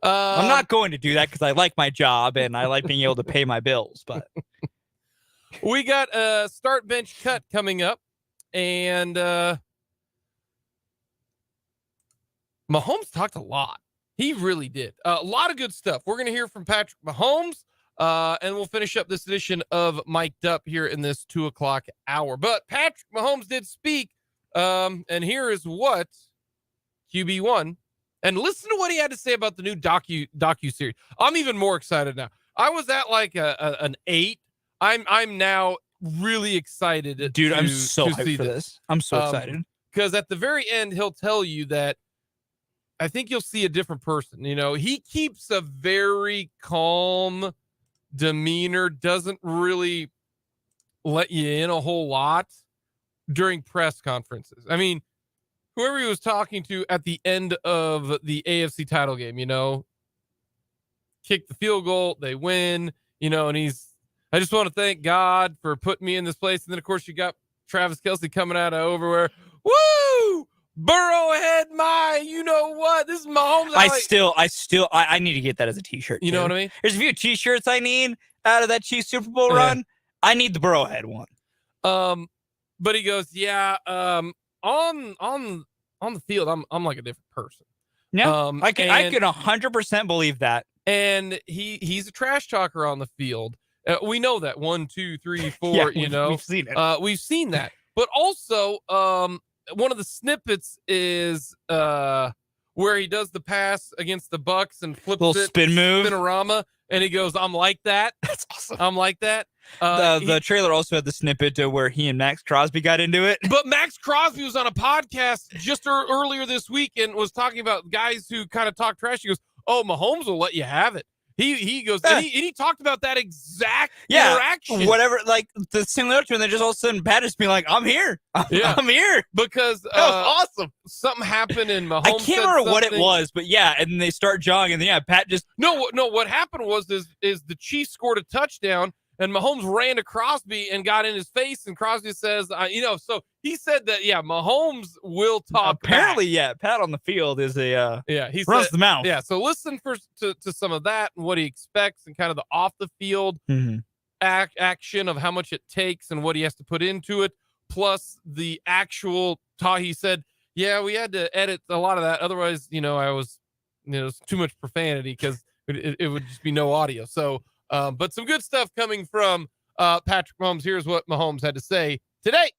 I'm not going to do that because I like my job and I like being able to pay my bills. But we got a start bench cut coming up, and Mahomes talked a lot. He really did. A lot of good stuff. We're going to hear from Patrick Mahomes, and we'll finish up this edition of Mic'd Up here in this 2:00 hour. But Patrick Mahomes did speak, and here is what QB1. And listen to what he had to say about the new docu series. I'm even more excited now. I was at like an 8. I'm now really excited. Dude, I'm so hyped for this. I'm so excited. Because at the very end, he'll tell you that I think you'll see a different person. He keeps a very calm demeanor, doesn't really let you in a whole lot during press conferences. I mean, whoever he was talking to at the end of the AFC title game, kick the field goal, they win, and I just want to thank God for putting me in this place. And then, of course, you got Travis Kelce coming out of overwhere. Woo! Burrowhead, what? This is Mahomes. I need to get that as a t-shirt. You know what I mean? There's a few t-shirts I need out of that Chiefs Super Bowl run. I need the Burrowhead one. But he goes, on the field, I'm like a different person. Yeah, I can 100% believe that. And he's a trash talker on the field. We know that 1, 2, 3, 4. Yeah, we've seen it. We've seen that. But also, one of the snippets is where he does the pass against the Bucks and flips little it, spin move, spinorama, and he goes, "I'm like that." That's awesome. I'm like that. The trailer also had the snippet where he and Max Crosby got into it. But Max Crosby was on a podcast just earlier this week and was talking about guys who kind of talk trash. He goes, "Oh, Mahomes will let you have it." He goes, and he talked about that exact interaction. Whatever, like the similarity, and then just all of a sudden Pat just being like, "I'm here, I'm here," because that was awesome. Something happened in Mahomes. I can't remember what it was, but and then they start jogging, and Pat just no. What happened was is the Chiefs scored a touchdown, and Mahomes ran to Crosby and got in his face, and Crosby says, so he said that Mahomes will talk. Apparently, back. Pat on the field is he runs the mouth. Yeah, so listen to some of that and what he expects and kind of the off the field action of how much it takes and what he has to put into it, plus the actual talk. He said, "Yeah, we had to edit a lot of that, otherwise, I was, it's too much profanity because it would just be no audio." So. But some good stuff coming from Patrick Mahomes. Here's what Mahomes had to say today.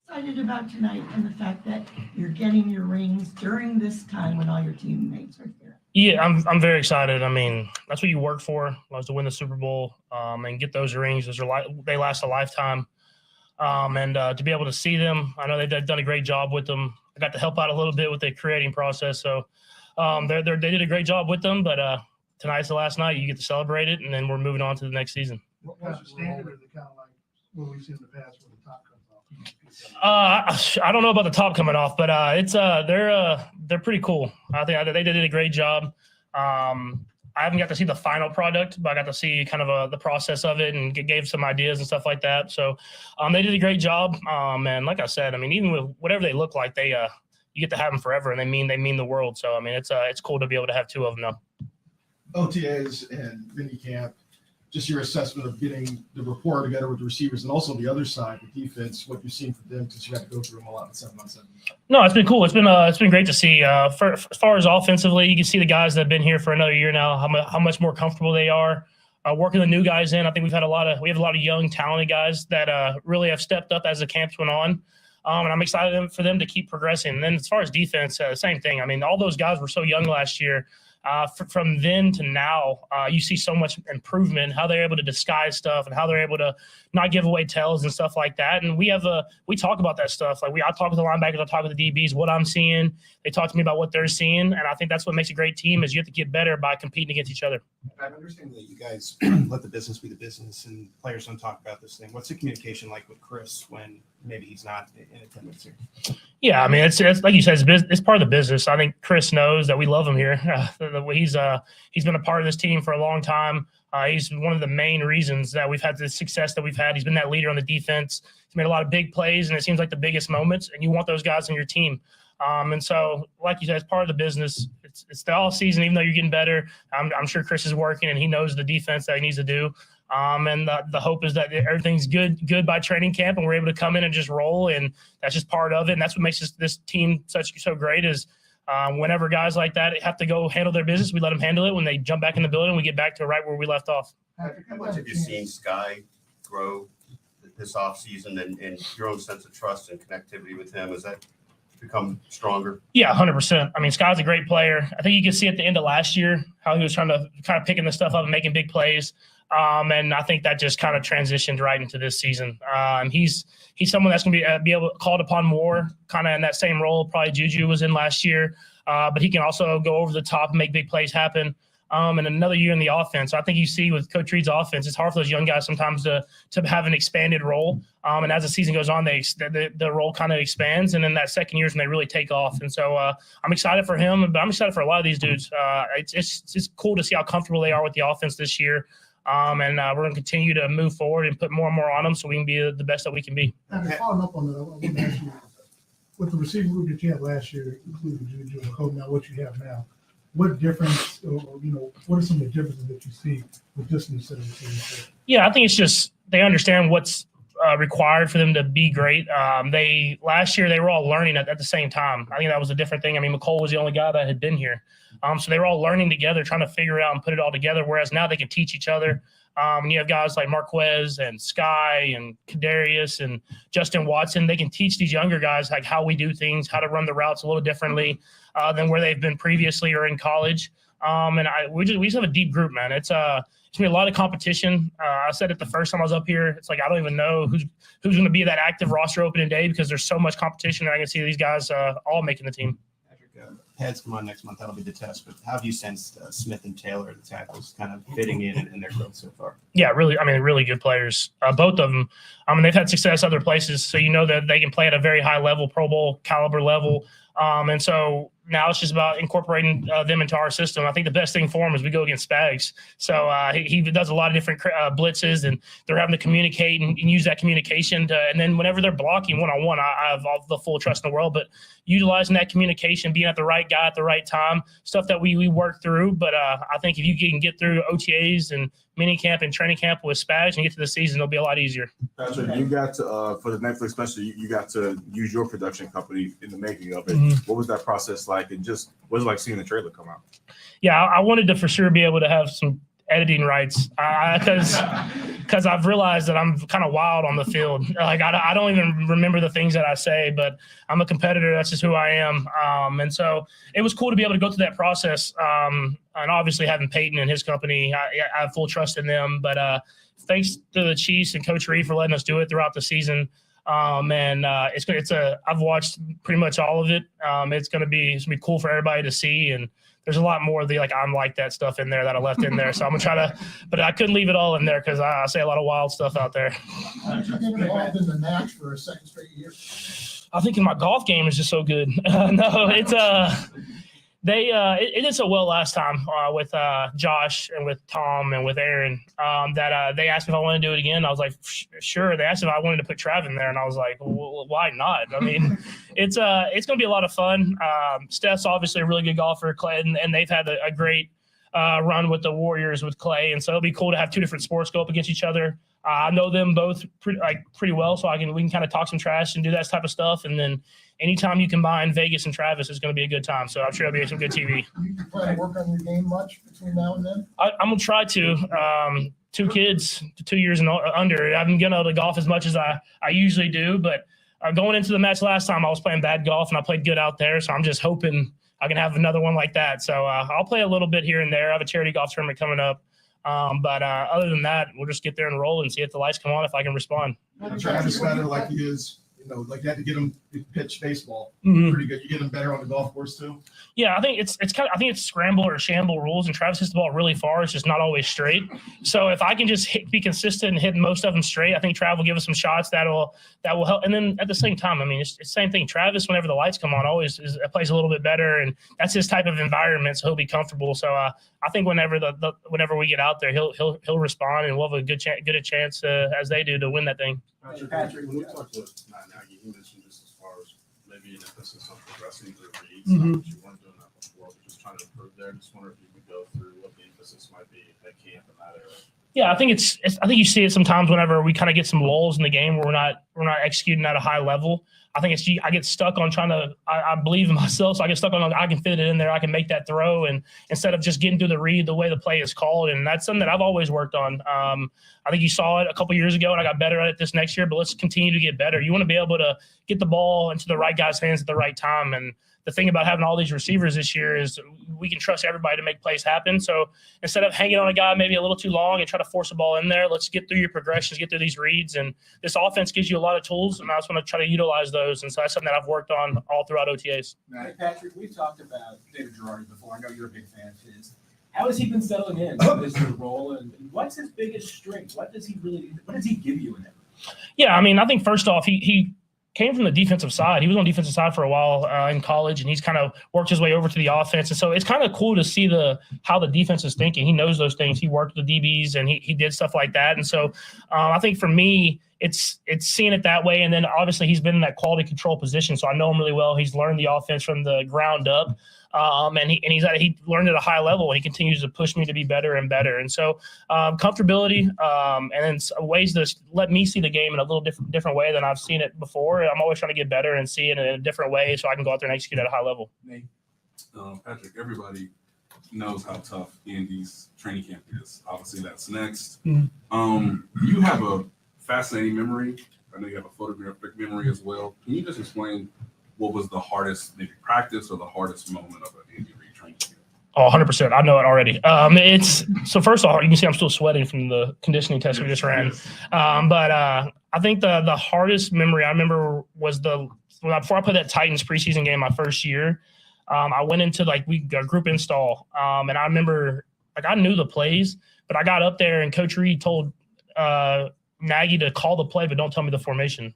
Excited about tonight and the fact that you're getting your rings during this time when all your teammates are here. Yeah, I'm very excited. I mean, that's what you work for, was to win the Super Bowl and get those rings. They last a lifetime. And to be able to see them, I know they've done a great job with them. I got to help out a little bit with the creating process. So they did a great job with them, but tonight's the last night. You get to celebrate it, and then we're moving on to the next season. What's the standard, or is it kind of like what we've seen in the past where the top comes off? I don't know about the top coming off, but they're pretty cool. I think they did a great job. I haven't got to see the final product, but I got to see kind of the process of it and gave some ideas and stuff like that. So they did a great job. And like I said, I mean, even with whatever they look like, you get to have them forever, and they mean the world. So I mean, it's cool to be able to have two of them now. OTAs and minicamp, just your assessment of getting the rapport together with the receivers and also the other side, the defense, what you've seen from them since you had to go through them a lot in 7-on-7. No, it's been cool. It's been great to see. As far as offensively, you can see the guys that have been here for another year now, how much more comfortable they are. Working the new guys in, I think we have a lot of young, talented guys that really have stepped up as the camps went on. And I'm excited for them to keep progressing. And then as far as defense, same thing. I mean, all those guys were so young last year. From then to now, you see so much improvement, how they're able to disguise stuff and how they're able to not give away tells and stuff like that. And we talk about that stuff. Like I talk with the linebackers, I talk with the DBs, what I'm seeing. They talk to me about what they're seeing. And I think that's what makes a great team is you have to get better by competing against each other. I understand that you guys let the business be the business and players don't talk about this thing. What's the communication like with Chris when maybe he's not in attendance here? Yeah, I mean, it's like you said, it's part of the business. I think Chris knows that we love him here. He's been a part of this team for a long time. He's one of the main reasons that we've had the success that we've had. He's been that leader on the defense. He's made a lot of big plays, and it seems like the biggest moments. And you want those guys on your team. And so, like you said, it's part of the business. It's the all season. Even though you're getting better, I'm sure Chris is working, and he knows the defense that he needs to do. And the hope is that everything's good by training camp, and we're able to come in and just roll, and that's just part of it. And that's what makes this team so great is whenever guys like that have to go handle their business, we let them handle it. When they jump back in the building, we get back to right where we left off. Patrick, how much have you seen Skyy grow this offseason and your own sense of trust and connectivity with him? Has that become stronger? Yeah, 100%. I mean, Sky's a great player. I think you could see at the end of last year how he was trying to kind of picking the stuff up and making big plays. And I think that just kind of transitioned right into this season. He's someone that's going to be able to called upon more, kind of in that same role probably Juju was in last year. But he can also go over the top and make big plays happen. And another year in the offense. So I think you see with Coach Reed's offense, it's hard for those young guys sometimes to have an expanded role. And as the season goes on, the role kind of expands. And then that second year is when they really take off. And so I'm excited for him, but I'm excited for a lot of these dudes. It's cool to see how comfortable they are with the offense this year. And we're going to continue to move forward and put more and more on them so we can be the best that we can be. And following up on that, I want to ask you, with the receiving group that you had last year, including Juju and Cole, now what you have now, what difference, or what are some of the differences that you see with this new set of receivers? Yeah, I think it's just they understand what's required for them to be great. Last year they were all learning at the same time. I think that was a different thing. I mean, McCole was the only guy that had been here. So they were all learning together, trying to figure it out and put it all together, whereas now they can teach each other. You have guys like Marquez and Skyy and Kadarius and Justin Watson. They can teach these younger guys like how we do things, how to run the routes a little differently than where they've been previously or in college. We just have a deep group, man. It's gonna be a lot of competition. I said it the first time I was up here. It's like I don't even know who's going to be that active roster opening day because there's so much competition. And I can see these guys all making the team. Pads come on next month. That'll be the test. But how have you sensed Smith and Taylor, the tackles, kind of fitting in their growth so far? Yeah, really. I mean, really good players. Both of them. I mean, they've had success other places, so you know that they can play at a very high level, Pro Bowl caliber level. And so now it's just about incorporating them into our system. I think the best thing for him is we go against Spags. So he does a lot of different blitzes, and they're having to communicate and use that communication. And then whenever they're blocking one-on-one, I have all the full trust in the world. But utilizing that communication, being at the right guy at the right time, stuff that we work through. But I think if you can get through OTAs and minicamp and training camp with Spags and get to the season, it'll be a lot easier. Patrick, you got to, for the Netflix special, you got to use your production company in the making of it. Mm-hmm. What was that process like? And just what was it like seeing the trailer come out? Yeah, I wanted to for sure be able to have some editing rights because I've realized that I'm kind of wild on the field. Like I don't even remember the things that I say, but I'm a competitor. That's just who I am. And so it was cool to be able to go through that process. And obviously having Peyton and his company, I have full trust in them. But thanks to the Chiefs and Coach Reed for letting us do it throughout the season. I've watched pretty much all of it. It's gonna be cool for everybody to see, and there's a lot more of the I'm like that stuff in there that I left in there. So I'm gonna try to, but I couldn't leave it all in there because I say a lot of wild stuff out there. Have you been involved in the match for a second straight year? I think my golf game is just so good. No, it's it did so well last time with Josh and with Tom and with Aaron that they asked me if I wanted to do it again. I was like, sure. They asked if I wanted to put Trav in there, and I was like, well, why not? I mean, it's going to be a lot of fun. Steph's obviously a really good golfer, Clay, and they've had a great run with the Warriors with Clay, and so it'll be cool to have two different sports go up against each other. I know them both pretty well, so we can kind of talk some trash and do that type of stuff. And then anytime you combine Vegas and Travis, it's going to be a good time. So I'm sure it'll be some good TV. You plan to work on your game much between now and then? I'm going to try to. 2 kids, 2 years and under. I've been getting able to golf as much as I usually do, but going into the match last time, I was playing bad golf and I played good out there. So I'm just hoping I can have another one like that. So I'll play a little bit here and there. I have a charity golf tournament coming up. But other than that, we'll just get there and roll and see if the lights come on, if I can respond. Travis Scott, like he is Like you had to get them to pitch baseball. Mhm. Pretty good. You get them better on the golf course too. Yeah, I think it's kind of, I think it's scramble or shamble rules, and Travis hits the ball really far. It's just not always straight. So if I can just be consistent and hit most of them straight, I think Trav will give us some shots that will help. And then at the same time, I mean, it's the same thing. Travis, whenever the lights come on, always plays a little bit better, and that's his type of environment, so he'll be comfortable. So I think whenever whenever we get out there, he'll respond, and we'll have a good chance as they do to win that thing. Patrick, when we talked to Matt Nagy, he mentioned just as far as maybe an emphasis on progressing through reads. Mhm. Not that you weren't doing that before, but just trying to improve there. Just wonder if you could go through what the emphasis might be at camp in that area. Yeah, I think I think you see it sometimes whenever we kind of get some lulls in the game where we're not executing at a high level. I think I get stuck on trying to, I believe in myself, so I get stuck on, I can fit it in there, I can make that throw, and instead of just getting through the read the way the play is called, and that's something that I've always worked on. I think you saw it a couple years ago, and I got better at it this next year, but let's continue to get better. You want to be able to get the ball into the right guy's hands at the right time, and the thing about having all these receivers this year is we can trust everybody to make plays happen. So instead of hanging on a guy maybe a little too long and try to force a ball in there, let's get through your progressions, get through these reads. And this offense gives you a lot of tools, and I just want to try to utilize those. And so that's something that I've worked on all throughout OTAs. Hey, Patrick, we've talked about David Girardi before. I know you're a big fan of his. How has he been settling in this new role, and what's his biggest strength? What does he give you in it? Yeah, I mean, I think first off, he came from the defensive side. He was on the defensive side for a while in college, and he's kind of worked his way over to the offense. And so it's kind of cool to see how the defense is thinking. He knows those things. He worked with the DBs, and he did stuff like that. And so I think for me, it's seeing it that way. And then obviously he's been in that quality control position, so I know him really well. He's learned the offense from the ground up. And he learned at a high level, and he continues to push me to be better and better. And so comfortability, and then ways to let me see the game in a little different way than I've seen it before. I'm always trying to get better and see it in a different way so I can go out there and execute at a high level. Patrick, everybody knows how tough Andy's training camp is. Obviously, that's next. Mm-hmm. You have a fascinating memory. I know you have a photographic memory as well. Can you just explain what was the hardest maybe practice or the hardest moment of an Andy Reid training camp? Oh, 100%. I know it already. So first of all, you can see I'm still sweating from the conditioning test we just ran. But I think the hardest memory I remember was before I played that Titans preseason game my first year. I went into a group install, and I remember I knew the plays, but I got up there and Coach Reid told Nagy to call the play, but don't tell me the formation.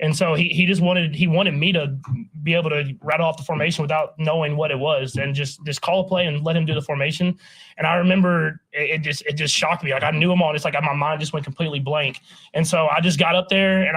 And so he wanted me to be able to rattle off the formation without knowing what it was, and just call a play and let him do the formation. And I remember it just shocked me. I knew him all. It's my mind just went completely blank. And so I just got up there, and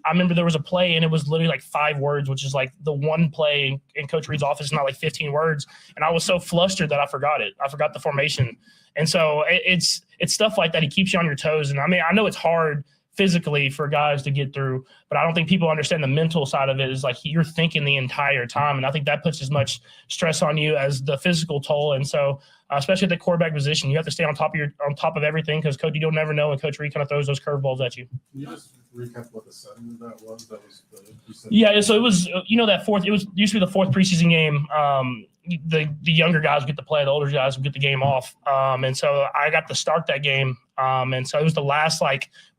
I remember there was a play, and it was literally 5 words, which is the one play in Coach Reid's office, not 15 words. And I was so flustered that I forgot it. I forgot the formation. And so it's stuff like that. He keeps you on your toes. And I mean, I know it's hard physically for guys to get through, but I don't think people understand the mental side of it. Is you're thinking the entire time, and I think that puts as much stress on you as the physical toll. And so especially at the quarterback position, you have to stay on top of everything, because Coach, you don't never know when Coach Reid kind of throws those curveballs at you. Can you just recap what the setting of that was? Yeah, so it was used to be the 4th preseason game. The younger guys would get to play, the older guys would get the game off. And so I got to start that game. And so it was the last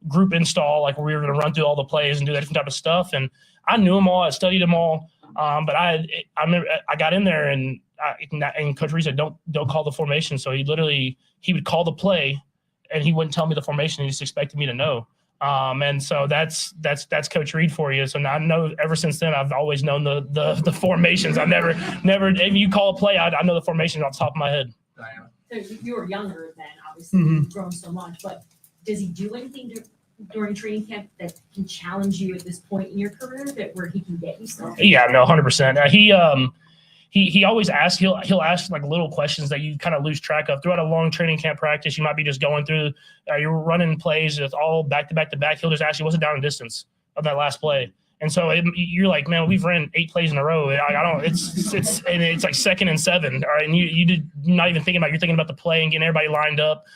group install, where we were going to run through all the plays and do that different type of stuff. And I knew them all, I studied them all. But I remember I got in there, and Coach Reid said, don't call the formation. So he would call the play, and he wouldn't tell me the formation. He just expected me to know. And so that's Coach Reid for you. So now I know ever since then, I've always known the formations. I've never, if you call a play, I know the formation off the top of my head. So you were younger then, obviously, you've grown so much, but does he do anything during training camp that can challenge you at this point in your career, where he can get you stuff? Yeah, no, 100%. He always asks, he'll ask little questions that you kind of lose track of throughout a long training camp practice. You might be just going through, you're running plays, it's all back to back to back. He'll just ask you, what's the down and distance of that last play? And so you're like, man, we've ran 8 plays in a row. It's 2nd and 7. All right. And you're not even thinking about, you're thinking about the play and getting everybody lined up,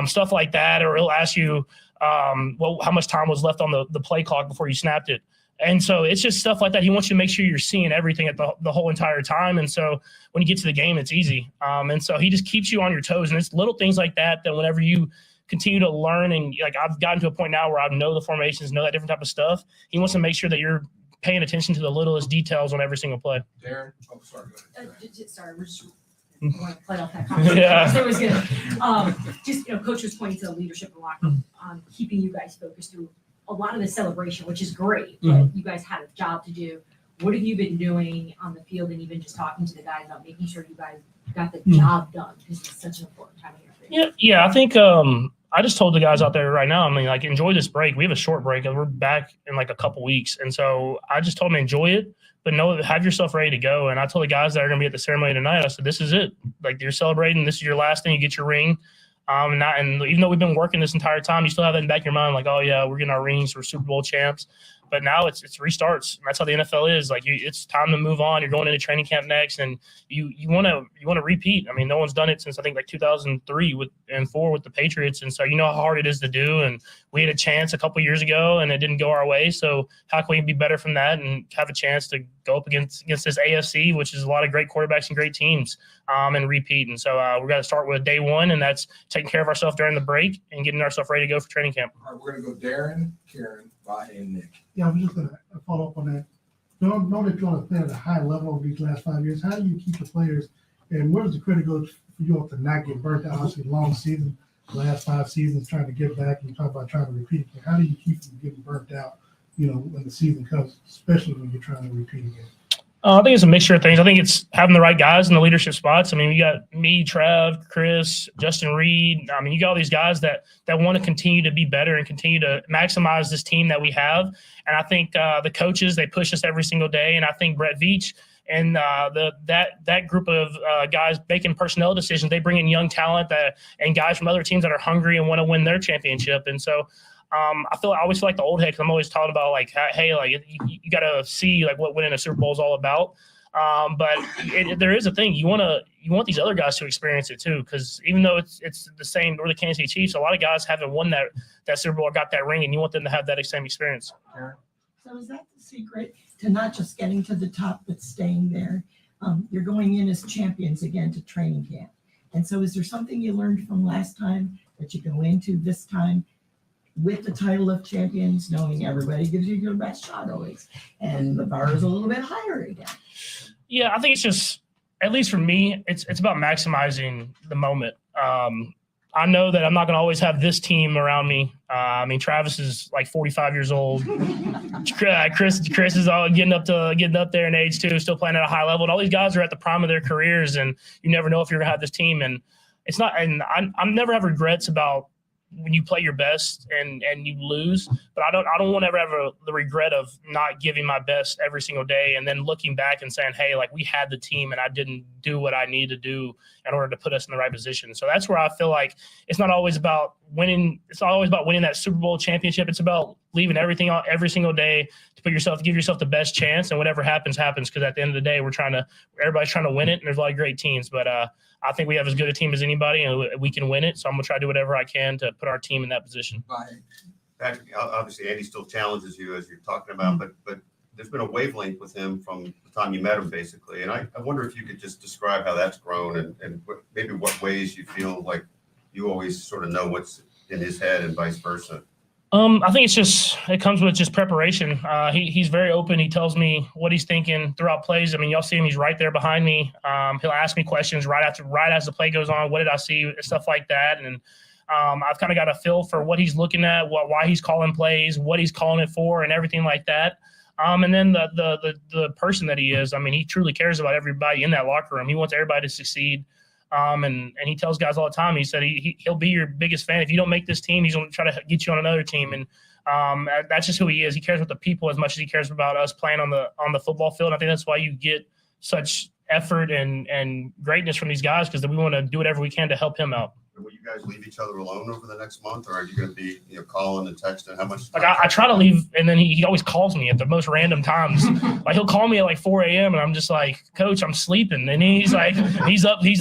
stuff like that. Or he'll ask you, how much time was left on the play clock before you snapped it. And so it's just stuff like that. He wants you to make sure you're seeing everything at the whole entire time. And so when you get to the game, it's easy. And so he just keeps you on your toes. And it's little things like that whenever you continue to learn, and I've gotten to a point now where I know the formations, know that different type of stuff. He wants to make sure that you're paying attention to the littlest details on every single play. Darren? Oh, sorry. Go ahead. Sorry, we're just want to play off that conversation. Yeah. So it was good. Just, coach was pointing to the leadership in the locker room, keeping you guys focused through a lot of the celebration, which is great, but you guys had a job to do. What have you been doing on the field and even just talking to the guys about making sure you guys got the job done? Because it's such an important time of year. Yeah, I think I just told the guys out there right now, I mean, like, enjoy this break. We have a short break and we're back in like a couple weeks. And so I just told them enjoy it, but have yourself ready to go. And I told the guys that are going to be at the ceremony tonight, I said, this is it. Like, you're celebrating. This is your last thing. You get your ring. And even though we've been working this entire time, you still have that in the back of your mind, like, oh yeah, we're getting our rings, we're Super Bowl champs. But now it's restarts. And that's how the NFL is. Like, it's time to move on. You're going into training camp next, and you want to repeat. I mean, no one's done it since I think like 2003 and 2004 with the Patriots, and so you know how hard it is to do. And we had a chance a couple years ago, and it didn't go our way. So how can we be better from that and have a chance to go up against this AFC, which is a lot of great quarterbacks and great teams, and repeat? And so we got to start with day one, and that's taking care of ourselves during the break and getting ourselves ready to go for training camp. All right, we're going to go Darren, Karen, Vahe, and Nick. Yeah, I was just going to follow up on that. Know that you're on a play at a high level over these last 5 years. How do you keep the players, and where does the credit go for you all to not get burnt out? Obviously, long season, last 5 seasons, trying to get back, and you talk about trying to repeat it. How do you keep them getting burnt out, when the season comes, especially when you're trying to repeat again? I think it's a mixture of things. I think it's having the right guys in the leadership spots. I mean, we got me, Trav, Chris, Justin Reed. I mean, you got all these guys that want to continue to be better and continue to maximize this team that we have. And I think the coaches, they push us every single day. And I think Brett Veach and that group of guys making personnel decisions, they bring in young talent and guys from other teams that are hungry and want to win their championship. And so I always feel like the old head, because I'm always talking about like, hey, like you got to see like what winning a Super Bowl is all about. But there is a thing you want these other guys to experience it too, because even though it's the same, or the Kansas City Chiefs, a lot of guys haven't won that Super Bowl or got that ring, and you want them to have that same experience. So is that the secret to not just getting to the top, but staying there? You're going in as champions again to training camp. And so is there something you learned from last time that you go into this time with the title of champions, knowing everybody gives you your best shot always, and the bar is a little bit higher again? Yeah, I think it's just, at least for me, it's about maximizing the moment. I know that I'm not going to always have this team around me. I mean, Travis is like 45 years old. Chris is all getting up there in age too, still playing at a high level. And all these guys are at the prime of their careers, and you never know if you're going to have this team. And it's not, and I'm never have regrets about when you play your best and you lose, but I don't want to ever have the regret of not giving my best every single day and then looking back and saying, hey, like, we had the team and I didn't do what I needed to do in order to put us in the right position. So that's where I feel like it's not always about winning. It's not always about winning that Super Bowl championship. It's about leaving everything on every single day to give yourself the best chance, and whatever happens. Because at the end of the day, everybody's trying to win it, and there's a lot of great teams, but I think we have as good a team as anybody, and we can win it. So I'm going to try to do whatever I can to put our team in that position. Patrick, obviously, Andy still challenges you as you're talking about, but there's been a wavelength with him from the time you met him, basically. And I wonder if you could just describe how that's grown and maybe what ways you feel like you always sort of know what's in his head and vice versa. I think it comes with just preparation. He's very open. He tells me what he's thinking throughout plays. I mean, y'all see him, he's right there behind me. He'll ask me questions right as the play goes on. What did I see? Stuff like that. And I've kind of got a feel for what he's looking at, why he's calling plays, what he's calling it for, and everything like that. And then the person that he is, I mean, he truly cares about everybody in that locker room. He wants everybody to succeed. And he tells guys all the time, he said he'll be your biggest fan. If you don't make this team, he's going to try to get you on another team. And that's just who he is. He cares about the people as much as he cares about us playing on the football field. And I think that's why you get such effort and greatness from these guys, because we want to do whatever we can to help him out. Will you guys leave each other alone over the next month, or are you going to be calling and texting? How much? Like I try to leave, and then he always calls me at the most random times. Like he'll call me at like 4 a.m. and I'm just like, Coach, I'm sleeping. And he's like, he's up. He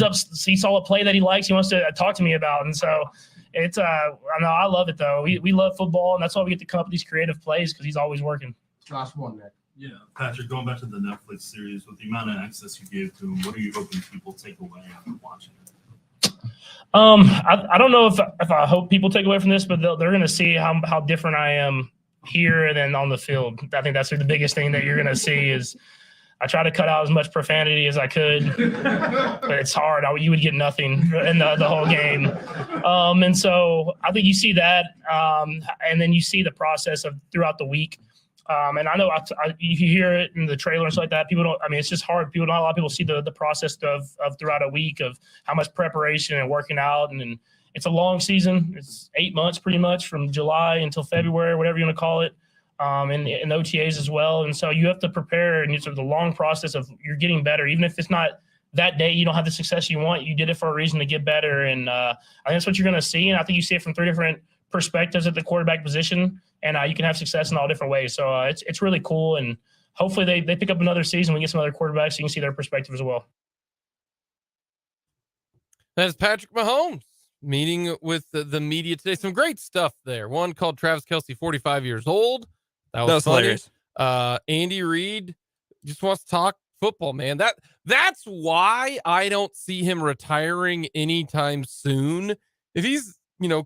saw a play that he likes. He wants to talk to me about. And so it's I know I love it though. We love football, and that's why we get to come up with these creative plays, because he's always working. Josh, one next. Yeah, Patrick, going back to the Netflix series, with the amount of access you gave to him, what are you hoping people take away after watching it? I don't know if I hope people take away from this, but they're going to see how different I am here and then on the field. I think that's the biggest thing that you're going to see is I try to cut out as much profanity as I could, but it's hard. You would get nothing in the whole game. And so I think you see that, and then you see the process of throughout the week. And I know if you hear it in the trailer and stuff like that, people don't. I mean, it's just hard. Not a lot of people see the process of throughout a week of how much preparation and working out, and it's a long season. It's 8 months pretty much from July until February, whatever you want to call it. And OTAs as well. And so you have to prepare, and it's the long process of you're getting better. Even if it's not that day, you don't have the success you want, you did it for a reason to get better. And I think that's what you're going to see. And I think you see it from 3 different perspectives at the quarterback position, and you can have success in all different ways. So it's really cool. And hopefully they pick up another season. We get some other quarterbacks so you can see their perspective as well. That's Patrick Mahomes meeting with the media today. Some great stuff there. One called Travis Kelce 45 years old. That was funny. Hilarious. Andy Reid just wants to talk football, man. That's why I don't see him retiring anytime soon. If he's,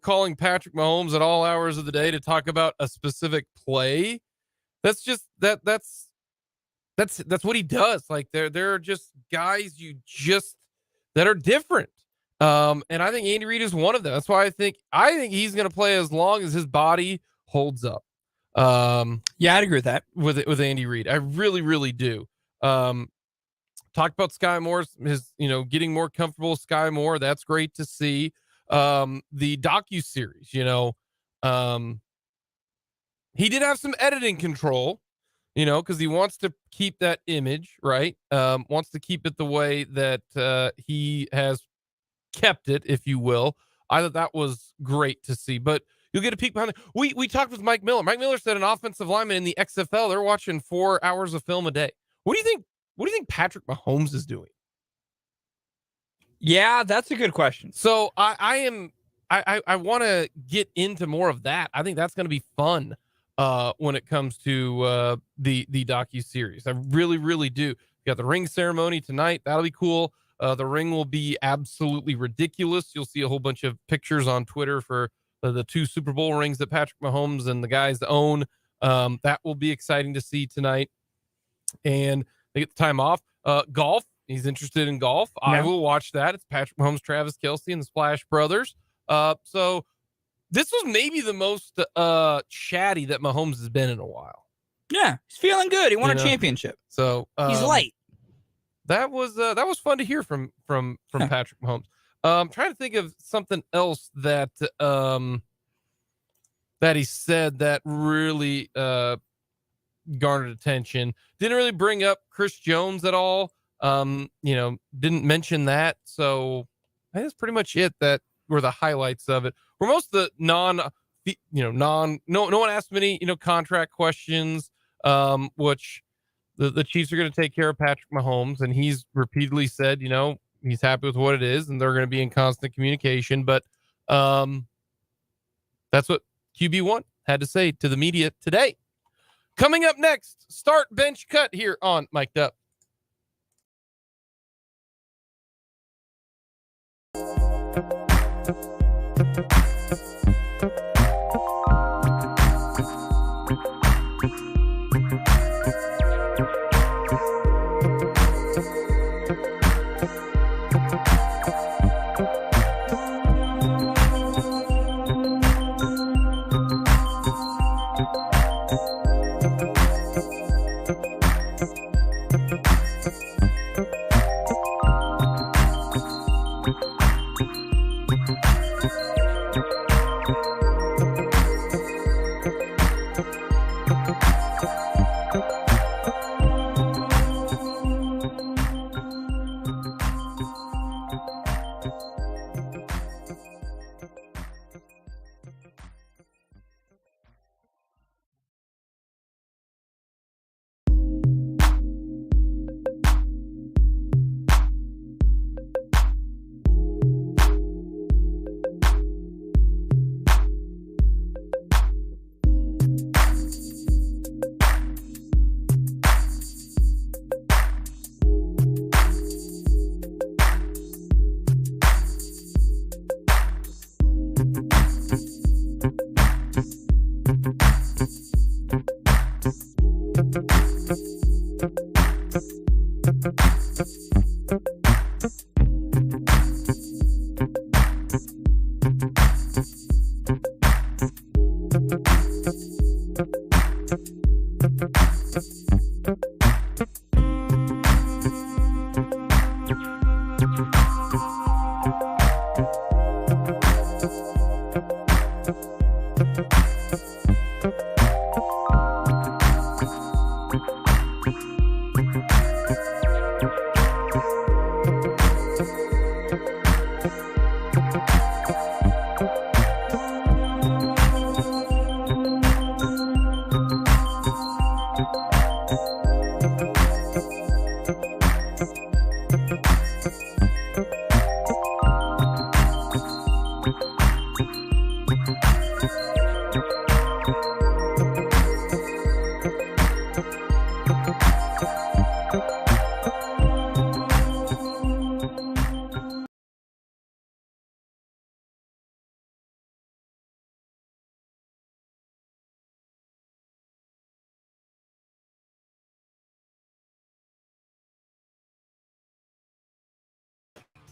calling Patrick Mahomes at all hours of the day to talk about a specific play, that's just that's what he does. Like there are just guys that are different. And I think Andy Reid is one of them. That's why I think he's going to play as long as his body holds up. Yeah, I'd agree with that with Andy Reid. I really, really do. Talked about Skyy Moore, his, getting more comfortable with Skyy Moore. That's great to see. The docuseries, he did have some editing control, because he wants to keep that image, right? Wants to keep it the way that he has kept it, if you will. I thought that was great to see, but you'll get a peek behind it. We talked with Mike Miller. Mike Miller said an offensive lineman in the XFL, they're watching 4 hours of film a day. What do you think Patrick Mahomes is doing? Yeah, that's a good question. So I want to get into more of that. I think that's going to be fun when it comes to the docuseries. I really, really do. You got the ring ceremony tonight. That'll be cool. The ring will be absolutely ridiculous. You'll see a whole bunch of pictures on Twitter for the 2 Super Bowl rings that Patrick Mahomes and the guys own. That will be exciting to see tonight. And they get the time off. Golf. He's interested in golf. Yeah. I will watch that. It's Patrick Mahomes, Travis Kelce, and the Splash Brothers. So this was maybe the most chatty that Mahomes has been in a while. Yeah, he's feeling good. He won a championship. So he's light. That was fun to hear from Patrick Mahomes. I'm trying to think of something else that he said that really garnered attention. Didn't really bring up Chris Jones at all. Didn't mention that. So I think that's pretty much it. That were the highlights of it. Were most of the no one asked many, contract questions, which the Chiefs are going to take care of Patrick Mahomes, and he's repeatedly said, he's happy with what it is, and they're going to be in constant communication. But that's what QB1 had to say to the media today. Coming up next, start, bench, cut here on Mic'd Up.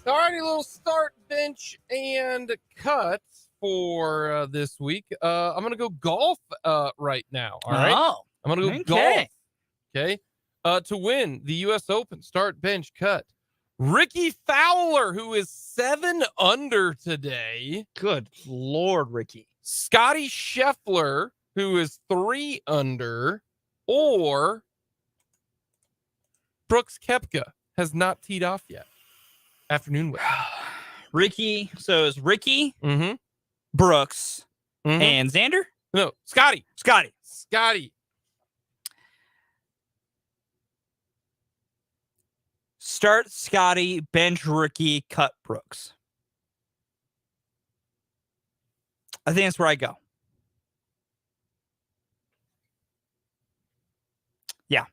All righty, little start, bench, and cut for this week. I'm going to go golf right now. All right. Oh, I'm going to go golf. Okay. To win the U.S. Open, start, bench, cut. Ricky Fowler, who is 7 under today. Good Lord, Ricky. Scotty Scheffler, who is 3 under. Or Brooks Koepka has not teed off yet. Afternoon win. Ricky. So it's Ricky, Mm-hmm. Brooks, Mm-hmm. and Xander? No, Scotty. Scotty. Start Scotty, bench Ricky, cut Brooks. I think that's where I go. Yeah.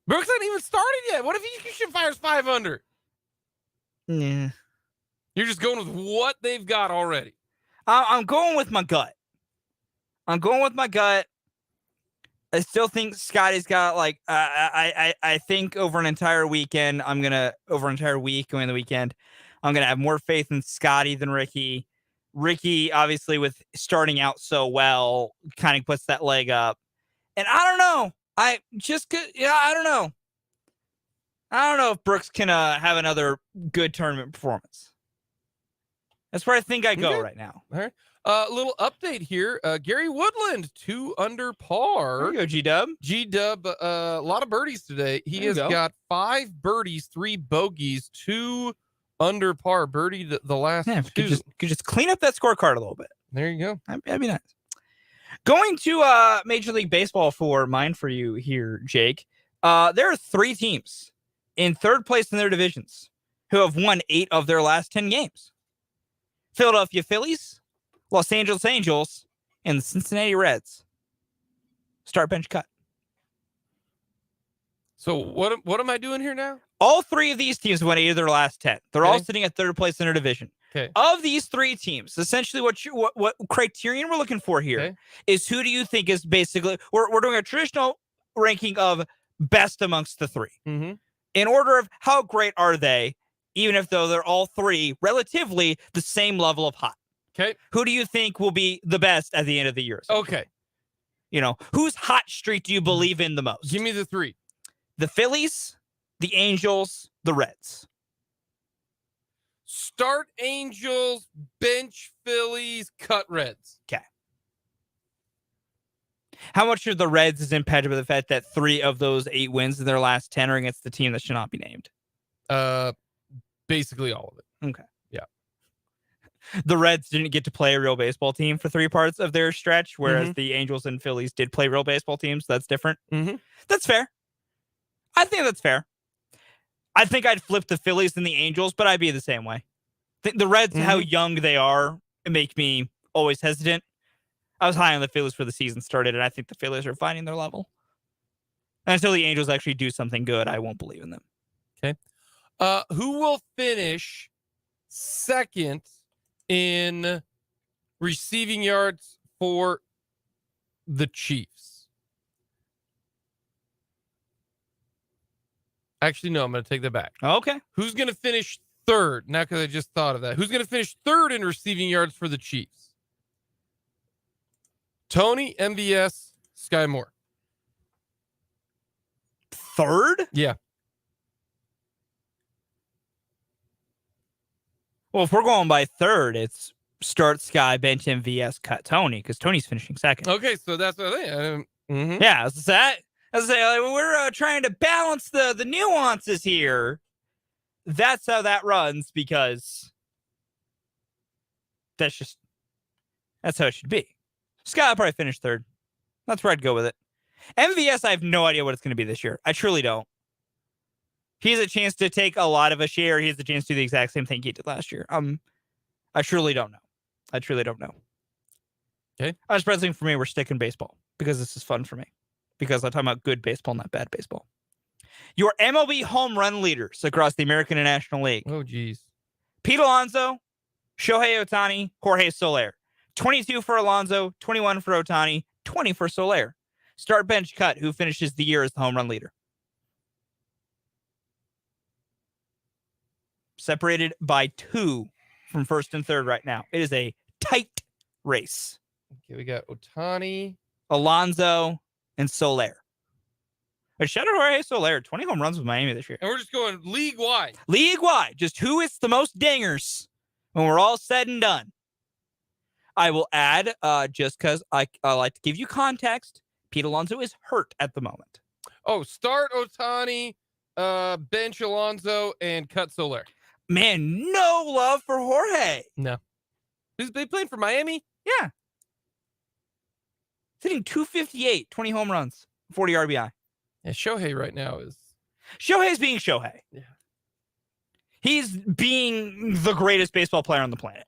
Brooks hasn't even started yet. What if he should fires 5 under? Yeah. You're just going with what they've got already. I'm going with my gut. I still think Scotty's got like I think over an entire weekend, going the weekend, I'm gonna have more faith in Scotty than Ricky. Ricky, obviously, with starting out so well, kind of puts that leg up. And I don't know. I don't know. I don't know if Brooks can have another good tournament performance. That's where I think I go right now. All right. Little update here. Gary Woodland, 2 under par. There you go, G-Dub. G-Dub, a lot of birdies today. He has got 5 birdies, 3 bogeys, 2 under par. Birdied the last 2. Could just clean up that scorecard a little bit. There you go. That'd be nice. Going to Major League Baseball for you here, Jake. There are 3 teams in 3rd place in their divisions who have won 8 of their last 10 games. Philadelphia Phillies, Los Angeles Angels, and the Cincinnati Reds. Start, bench, cut. So what am I doing here now? All 3 of these teams won 8 of their last 10. They're all sitting at 3rd place in their division. Okay. Of these 3 teams, essentially what criterion we're looking for here is who do you think is basically we're doing a traditional ranking of best amongst the 3. Mm-hmm. In order of how great are they, even if though they're all 3 relatively the same level of hot. Okay. Who do you think will be the best at the end of the year? Okay. You know, whose hot streak do you believe in the most? Give me the 3. The Phillies, the Angels, the Reds. Start Angels, bench Phillies, cut Reds. Okay. How much of the Reds is impacted by the fact that 3 of those 8 wins in their last 10 are against the team that should not be named? Basically all of it. Okay. Yeah. The Reds didn't get to play a real baseball team for 3 parts of their stretch, whereas the Angels and Phillies did play real baseball teams. That's different. Mm-hmm. That's fair. I think that's fair. I think I'd flip the Phillies and the Angels, but I'd be the same way. The Reds, how young they are, make me always hesitant. I was high on the Phillies for the season started, and I think the Phillies are finding their level. And until the Angels actually do something good, I won't believe in them. Okay. Who will finish 2nd in receiving yards for the Chiefs? Actually, no, I'm going to take that back. Okay. Who's going to finish 3rd? Now, because I just thought of that. Who's going to finish 3rd in receiving yards for the Chiefs? Tony, MVS, Skyy Moore. 3rd? Yeah. Well, if we're going by 3rd, it's start Skyy, bench MVS, cut Tony, because Tony's finishing 2nd. Okay, so that's what I think. Yeah, that's that. We're trying to balance the nuances here. That's how that runs, because that's how it should be. Skyy will probably finish 3rd. That's where I'd go with it. MVS, I have no idea what it's going to be this year. I truly don't. He has a chance to take a lot of a share. He has a chance to do the exact same thing he did last year. I truly don't know. Okay. Unsurprisingly for me, we're sticking baseball because this is fun for me. Because I'm talking about good baseball, not bad baseball. Your MLB home run leaders across the American and National League. Oh, geez. Pete Alonso, Shohei Ohtani, Jorge Soler. 22 for Alonso, 21 for Ohtani, 20 for Soler. Start, bench, cut. Who finishes the year as the home run leader? separated by 2 from first and third right now. It is a tight race. Okay, we got Ohtani, Alonso, and Soler. But shout out to Jorge Soler, 20 home runs with Miami this year. and we're just going league-wide. League-wide, just who hits the most dingers when we're all said and done. I will add, just because I like to give you context, Pete Alonso is hurt at the moment. Oh, start Ohtani, bench Alonso, and cut Soler. Man, no love for Jorge. No. They playing for Miami? Yeah. Hitting 258, 20 home runs, 40 RBI. Yeah, Shohei right now is... Shohei's being Shohei. Yeah. He's being the greatest baseball player on the planet.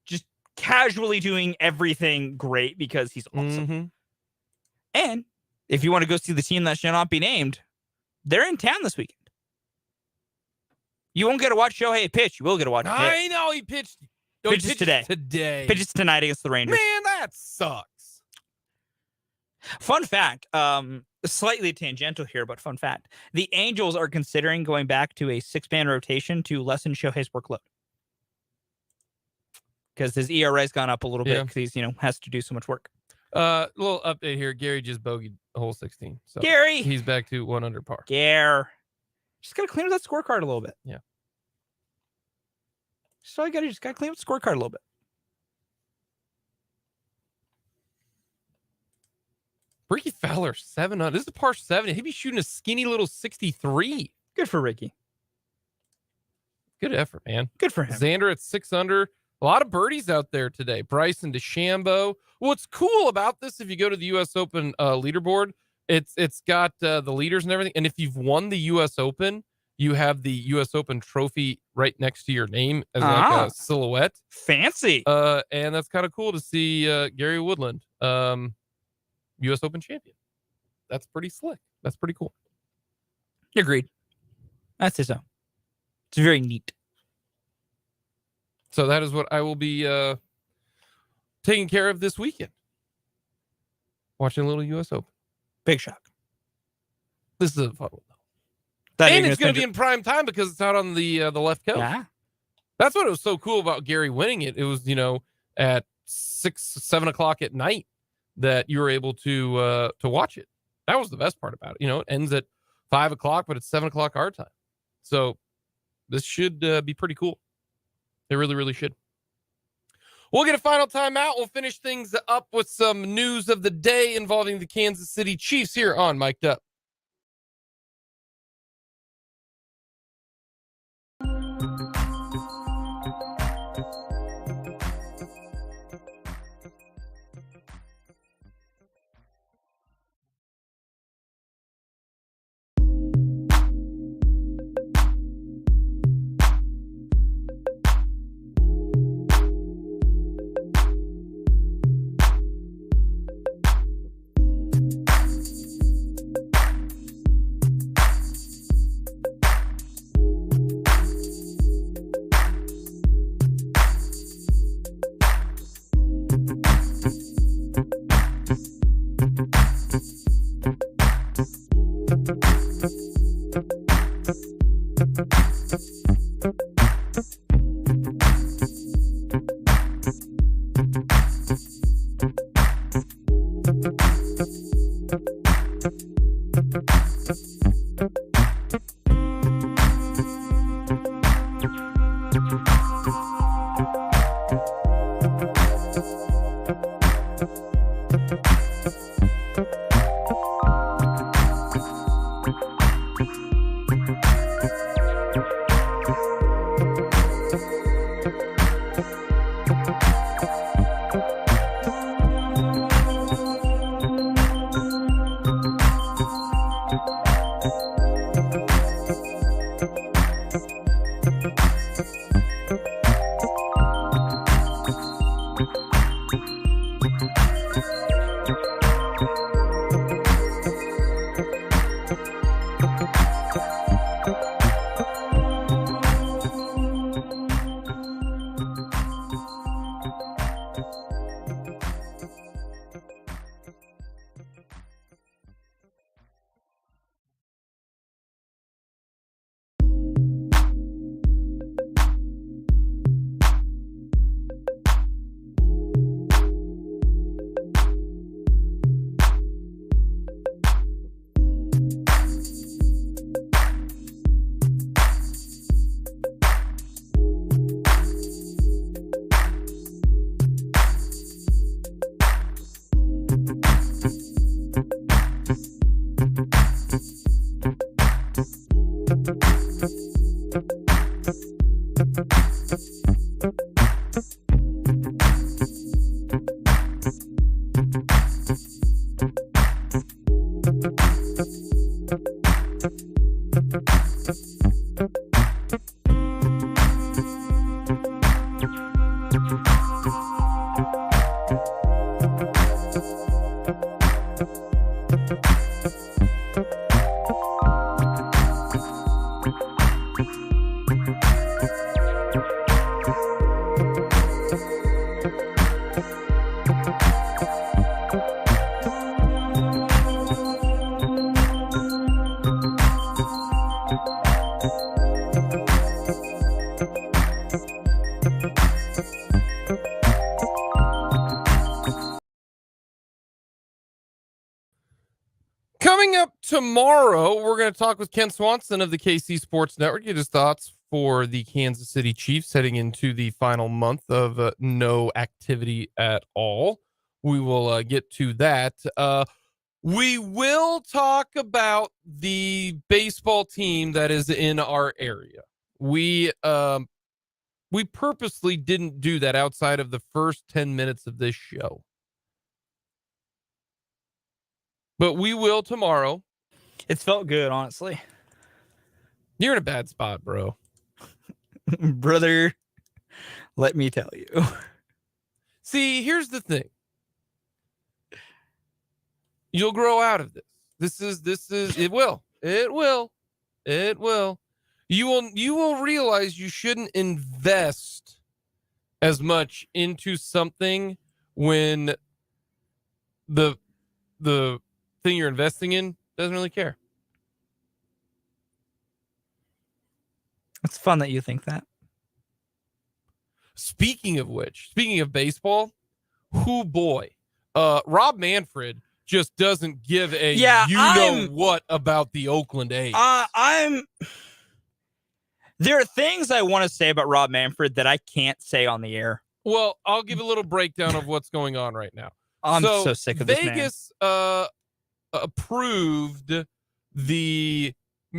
Just casually doing everything great because he's awesome. Mm-hmm. And if you want to go see the team that shall not be named, they're in town this weekend. You won't get to watch Shohei pitch. You will get to watch him hit. I know he pitched. No, he Pitches pitches today. Pitches tonight against the Rangers. Man, that sucks. Fun fact, slightly tangential here, but fun fact. The Angels are considering going back to a 6-man rotation to lessen Shohei's workload. Because his ERA's gone up a little bit because he's, has to do so much work. Little update here. Gary just bogeyed a hole 16. So Gary! He's back to 1 under par. Gare. Just got to clean up that scorecard a little bit. Yeah. So I just got to clean up the scorecard a little bit. Ricky Fowler, 7 under. This is a par 70. He'd be shooting a skinny little 63. Good for Ricky. Good effort, man. Good for him. Xander at 6 under. A lot of birdies out there today. Bryson DeChambeau. What's cool about this, if you go to the U.S. Open leaderboard, it's got the leaders and everything. And if you've won the U.S. Open, you have the U.S. Open trophy right next to your name as like a silhouette. Fancy. And that's kind of cool to see Gary Woodland, U.S. Open champion. That's pretty slick. That's pretty cool. Agreed. I'd say so. It's very neat. So that is what I will be taking care of this weekend. Watching a little U.S. Open. Big shock. This is a fun one, though. And it's going to be in prime time because it's out on the left coast. Yeah. That's what was so cool about Gary winning it. It was, at 6, 7 o'clock at night that you were able to watch it. That was the best part about it. It ends at 5 o'clock, but it's 7 o'clock our time. So this should be pretty cool. It really, really should. We'll get a final timeout. We'll finish things up with some news of the day involving the Kansas City Chiefs here on Mic'd Up. Coming up tomorrow, we're going to talk with Ken Swanson of the KC Sports Network. Get his thoughts for the Kansas City Chiefs heading into the final month of no activity at all. We will get to that. We will talk about the baseball team that is in our area. We purposely didn't do that outside of the first 10 minutes of this show. But we will tomorrow. It's felt good, honestly. You're in a bad spot, bro. Brother, let me tell you. See, here's the thing. You'll grow out of this. This is it will. You will realize you shouldn't invest as much into something when the thing you're investing in doesn't really care. It's fun that you think that. Speaking of which, speaking of baseball, Rob Manfred just doesn't give a know what about the Oakland A's. There are things I want to say about Rob Manfred that I can't say on the air. Well, I'll give a little breakdown of what's going on right now. I'm so sick of this man. Vegas approved the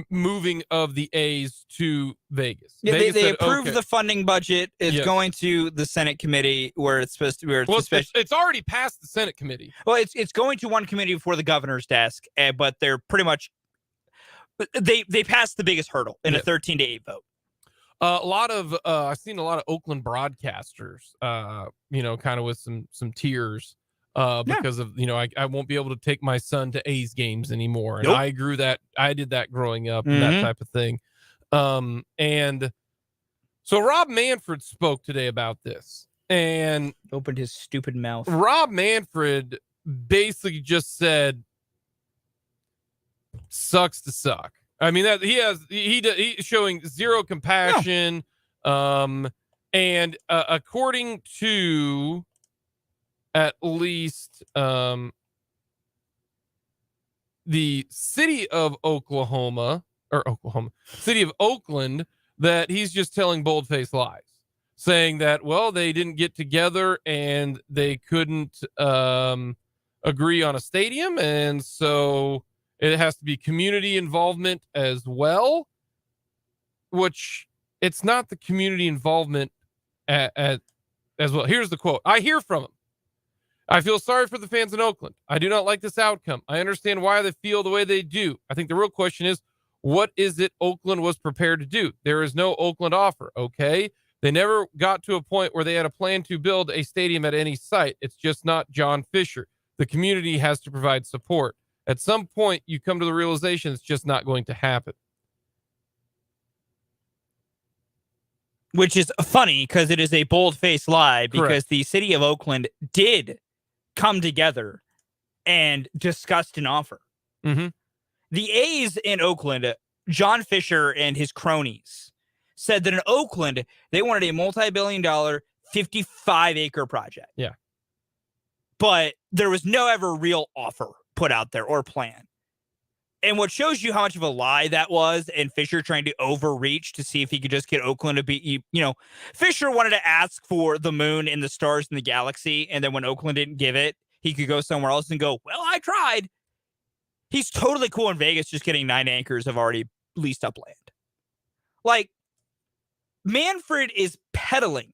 moving of the A's to Vegas. Yeah, Vegas they said, approved okay. the funding budget. It's going to the Senate committee where it's supposed to be. It's already passed the Senate committee. Well, it's going to one committee before the governor's desk, but they're pretty much they passed the biggest hurdle in a 13-8 vote. I've seen a lot of Oakland broadcasters, kind of with some tears because of, I won't be able to take my son to A's games anymore. And I did that growing up and that type of thing. And so Rob Manfred spoke today about this and opened his stupid mouth. Rob Manfred basically just said, sucks to suck. I mean, that he's showing zero compassion. And according to at least the city of city of Oakland, that he's just telling bold-faced lies, saying that, well, they didn't get together and they couldn't agree on a stadium, and so it has to be community involvement as well, which it's not the community involvement as well. Here's the quote. I hear from him. I feel sorry for the fans in Oakland. I do not like this outcome. I understand why they feel the way they do. I think the real question is, what is it Oakland was prepared to do? There is no Oakland offer, okay? They never got to a point where they had a plan to build a stadium at any site. It's just not John Fisher. The community has to provide support. At some point, you come to the realization it's just not going to happen. Which is funny because it is a bold-faced lie, because Correct. the city of Oakland did come together and discussed an offer. Mm-hmm. The A's in Oakland, John Fisher and his cronies, said that in Oakland, they wanted a multi-billion-dollar, 55-acre project. Yeah. But there was no ever real offer put out there or plan. And what shows you how much of a lie that was, and Fisher trying to overreach to see if he could just get Oakland to be, Fisher wanted to ask for the moon and the stars in the galaxy, and then when Oakland didn't give it, he could go somewhere else and go, well, I tried. He's totally cool in Vegas just getting 9 acres of already leased up land. Like, Manfred is peddling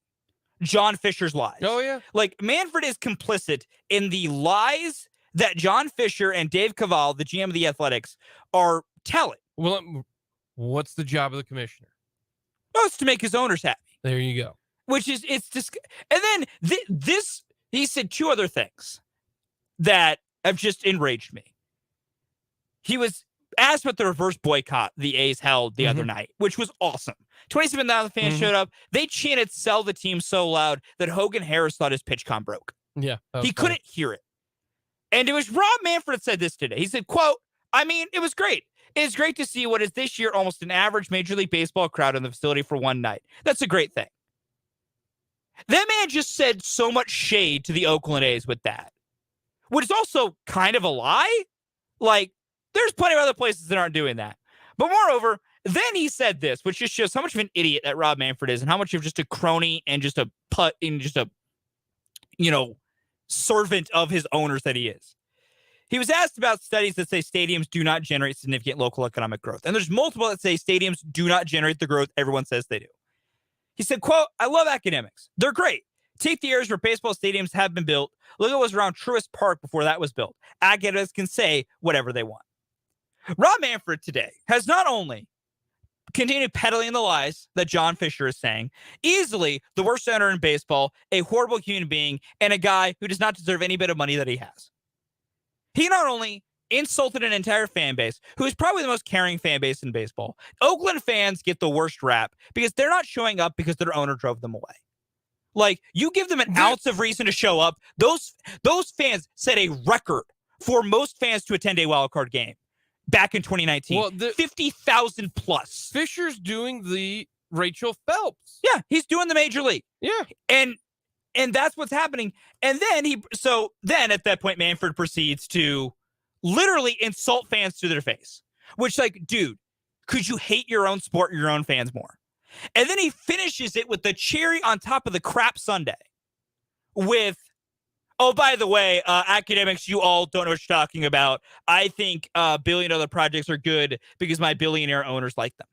John Fisher's lies. Oh, yeah. Like, Manfred is complicit in the lies that John Fisher and Dave Cavall, the GM of the Athletics, are telling. Well, what's the job of the commissioner? Oh, it's to make his owners happy. There you go. Which is, it's just, and then this, he said two other things that have just enraged me. He was asked about the reverse boycott the A's held the other night, which was awesome. 27,000 fans showed up. They chanted "sell the team" so loud that Hogan Harris thought his pitch-com broke. Yeah. He couldn't hear it. And it was Rob Manfred that said this today. He said, quote, I mean, it was great. It's great to see what is this year almost an average Major League Baseball crowd in the facility for one night. That's a great thing. That man just said so much shade to the Oakland A's with that, which is also kind of a lie. Like, there's plenty of other places that aren't doing that. But moreover, then he said this, which just shows how much of an idiot that Rob Manfred is and how much of just a crony and just a servant of his owners that he is. He was asked about studies that say stadiums do not generate significant local economic growth. And there's multiple that say stadiums do not generate the growth everyone says they do. He said, quote, I love academics. They're great. Take the areas where baseball stadiums have been built. Look at what was around Truist Park before that was built. Academics can say whatever they want. Rob Manfred today has not only continued peddling the lies that John Fisher is saying, easily the worst owner in baseball, a horrible human being, and a guy who does not deserve any bit of money that he has. He not only insulted an entire fan base, who is probably the most caring fan base in baseball. Oakland fans get the worst rap because they're not showing up because their owner drove them away. Like, you give them an ounce of reason to show up. Those fans set a record for most fans to attend a wild card game back in 2019. Well, 50,000 plus. Fisher's doing the Rachel Phelps. Yeah, he's doing the Major League. Yeah. And that's what's happening. And then at that point, Manfred proceeds to literally insult fans to their face. Which, like, dude, could you hate your own sport and your own fans more? And then he finishes it with the cherry on top of the crap sundae with, oh, by the way, academics, you all don't know what you're talking about. I think billion-dollar projects are good because my billionaire owners like them.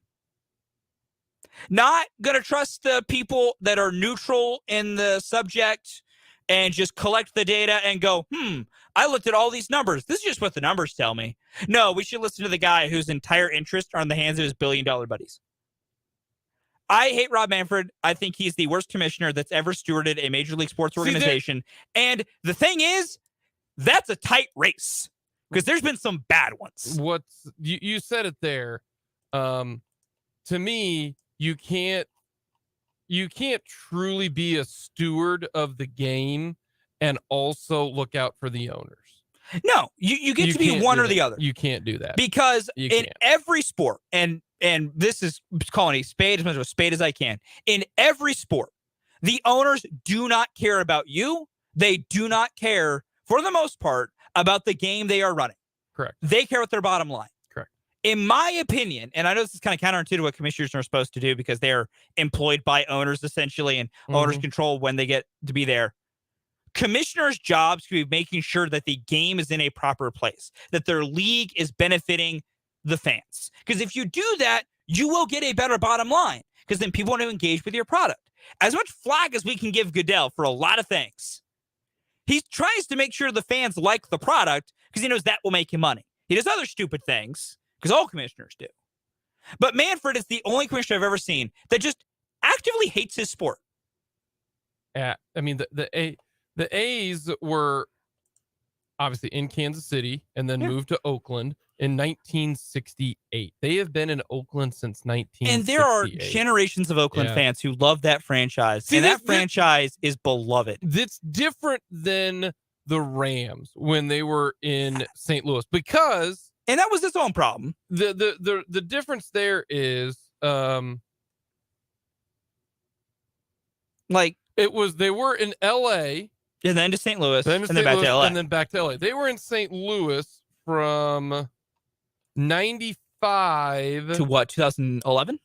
Not going to trust the people that are neutral in the subject and just collect the data and go, I looked at all these numbers. This is just what the numbers tell me. No, we should listen to the guy whose entire interests are in the hands of his billion-dollar buddies. I hate Rob Manfred. I think he's the worst commissioner that's ever stewarded a major league sports organization. And the thing is, that's a tight race because there's been some bad ones. You said it there. To me, you can't truly be a steward of the game and also look out for the owners. No, you get to be one or the other. You can't do that because in every sport, and this is calling a spade as much of a spade as I can. In every sport, the owners do not care about you. They do not care, for the most part, about the game they are running. Correct. They care about their bottom line. Correct. In my opinion, and I know this is kind of counterintuitive to what commissioners are supposed to do because they're employed by owners essentially, and owners control when they get to be there. Commissioners' jobs could be making sure that the game is in a proper place, that their league is benefiting the fans. Because if you do that, you will get a better bottom line because then people want to engage with your product. As much flack as we can give Goodell for a lot of things, he tries to make sure the fans like the product because he knows that will make him money. He does other stupid things because all commissioners do. But Manfred is the only commissioner I've ever seen that just actively hates his sport. I mean, the A's were obviously in Kansas City and then moved to Oakland in 1968. They have been in Oakland since 1968. And there are generations of Oakland fans who love that franchise. See, and that franchise is beloved. It's different than the Rams when they were in St. Louis because... And that was its own problem. The difference there is... they were in LA... And then to St. Louis, and then back to LA. And then back to LA. They were in St. Louis from 95 to what, 2011?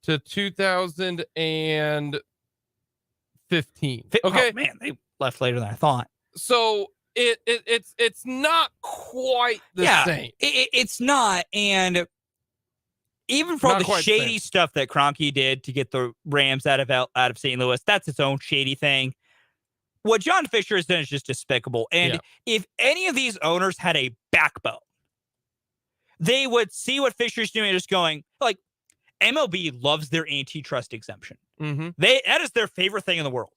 To 2015. Okay. Oh, man, they left later than I thought. So it's not quite the same. It's not. And even for all Not the quite the shady same. stuff that Kroenke did to get the Rams out of St. Louis, that's its own shady thing. What John Fisher has done is just despicable. And if any of these owners had a backbone, they would see what Fisher's doing and just going, like, MLB loves their antitrust exemption. Mm-hmm. That is their favorite thing in the world.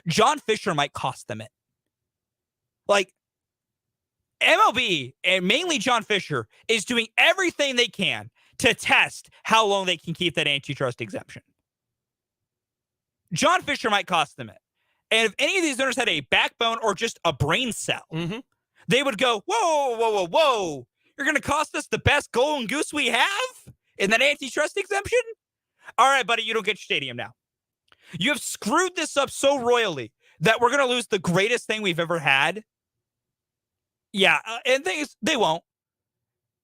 John Fisher might cost them it. Like, MLB, and mainly John Fisher, is doing everything they can to test how long they can keep that antitrust exemption. John Fisher might cost them it. And if any of these owners had a backbone or just a brain cell, they would go, whoa, whoa, whoa, whoa. You're going to cost us the best golden goose we have in that antitrust exemption? All right, buddy, you don't get your stadium now. You have screwed this up so royally that we're going to lose the greatest thing we've ever had. Yeah, and the thing is, they won't.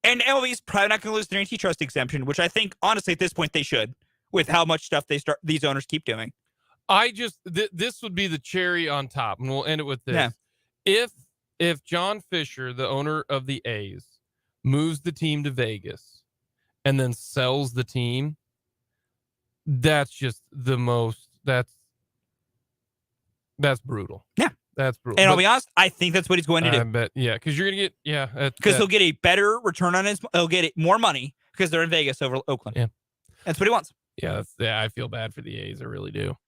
And MLB's probably not going to lose their antitrust exemption, which I think, honestly, at this point, they should, with how much stuff these owners keep doing. This would be the cherry on top, and we'll end it with this. Yeah. If John Fisher, the owner of the A's, moves the team to Vegas and then sells the team, that's just the most, that's brutal. Yeah. That's brutal. And I'll be honest, I think that's what he's going to do. I bet, because you're going to get, because he'll get a better return on he'll get more money because they're in Vegas over Oakland. Yeah. That's what he wants. Yeah, I feel bad for the A's. I really do.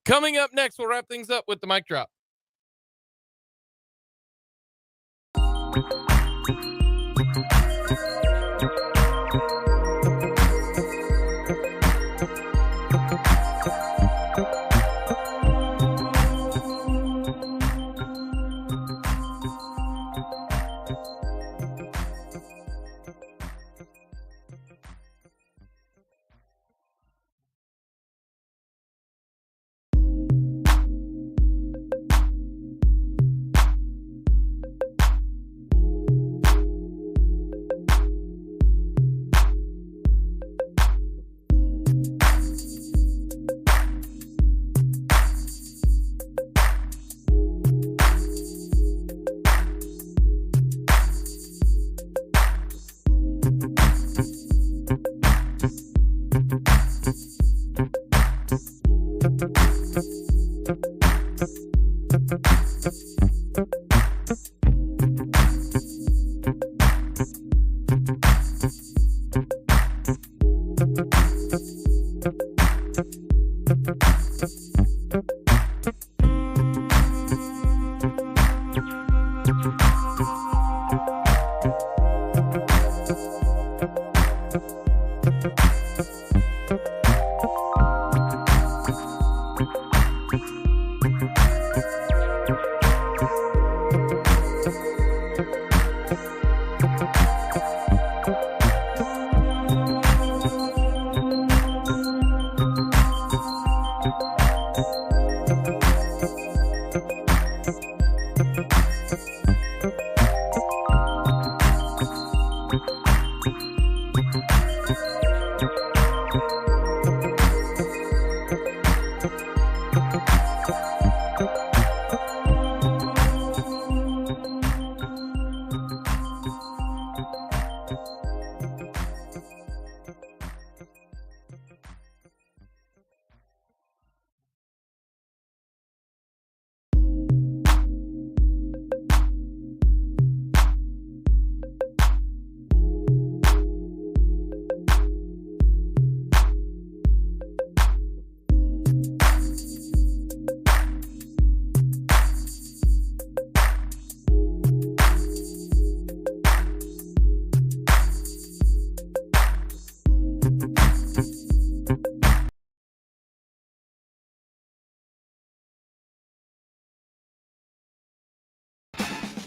Coming up next, we'll wrap things up with the mic drop.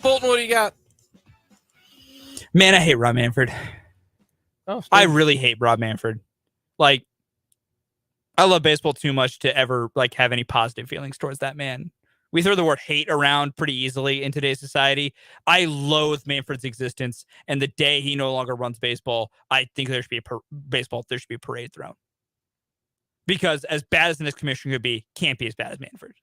Fulton, what do you got? Man, I hate Rob Manfred. Oh, I really hate Rob Manfred. Like, I love baseball too much to ever like have any positive feelings towards that man. We throw the word hate around pretty easily in today's society. I loathe Manfred's existence, and the day he no longer runs baseball, I think there should be there should be a parade thrown. Because as bad as the next commissioner could be, can't be as bad as Manfred.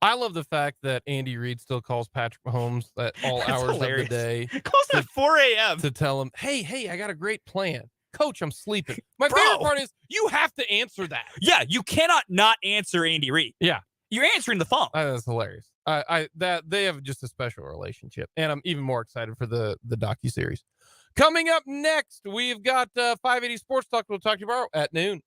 I love the fact that Andy Reid still calls Patrick Mahomes at all hours hilarious. of the day. Calls at 4 a.m. to tell him, hey, I got a great plan. Coach, I'm sleeping. My Bro. favorite part is you have to answer that. Yeah, you cannot not answer Andy Reid. Yeah. You're answering the phone. That's hilarious. That they have just a special relationship, and I'm even more excited for the docuseries. Coming up next, we've got 580 Sports Talk. We'll talk to you tomorrow at noon.